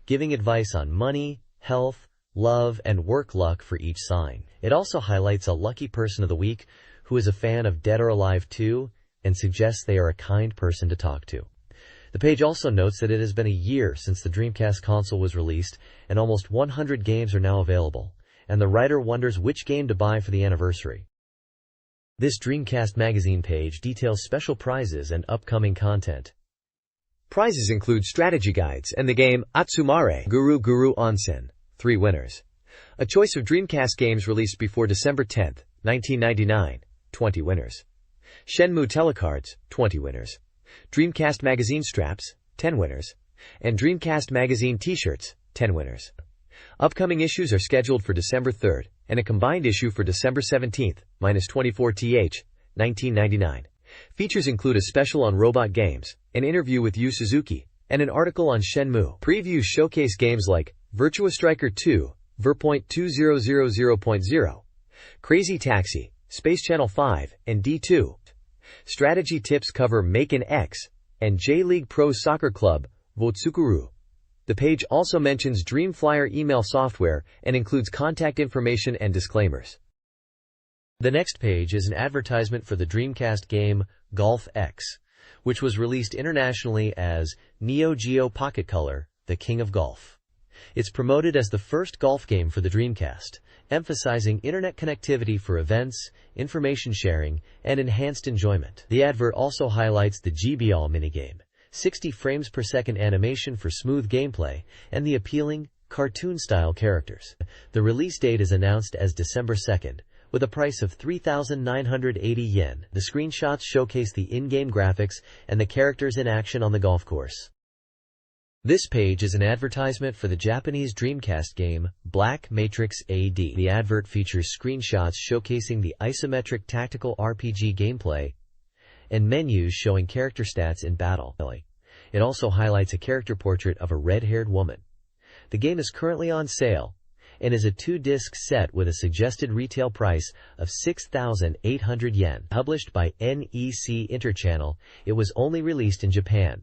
giving advice on money, health, love, and work luck for each sign. It also highlights a lucky person of the week who is a fan of Dead or Alive 2 and suggests they are a kind person to talk to. The page also notes that it has been a year since the Dreamcast console was released and almost 100 games are now available, and the writer wonders which game to buy for the anniversary. This Dreamcast Magazine page details special prizes and upcoming content. Prizes include strategy guides and the game Atsumare Guru Guru Onsen, 3 winners. A choice of Dreamcast games released before December 10, 1999, 20 winners. Shenmue telecards, 20 winners. Dreamcast Magazine straps, 10 winners. And Dreamcast Magazine t-shirts, 10 winners. Upcoming issues are scheduled for December 3rd and a combined issue for December 17th, -24th, 1999. Features include a special on robot games, an interview with Yu Suzuki, and an article on Shenmue. Previews showcase games like Virtua Striker 2, Ver.2000.0, Crazy Taxi, Space Channel 5, and D2. Strategy tips cover Maken X and J-League Pro Soccer Club, Votsukuru. The page also mentions Dreamflyer email software and includes contact information and disclaimers. The next page is an advertisement for the Dreamcast game Golf X, which was released internationally as Neo Geo Pocket Color, the King of Golf. It's promoted as the first golf game for the Dreamcast, emphasizing internet connectivity for events, information sharing, and enhanced enjoyment. The advert also highlights the GBall minigame, 60 frames per second animation for smooth gameplay, and the appealing, cartoon-style characters. The release date is announced as December 2nd, with a price of 3,980 yen. The screenshots showcase the in-game graphics and the characters in action on the golf course. This page is an advertisement for the Japanese Dreamcast game Black Matrix AD. The advert features screenshots showcasing the isometric tactical RPG gameplay and menus showing character stats in battle. It also highlights a character portrait of a red-haired woman. The game is currently on sale and is a 2-disc set with a suggested retail price of 6,800 yen. Published by NEC Interchannel, it was only released in Japan.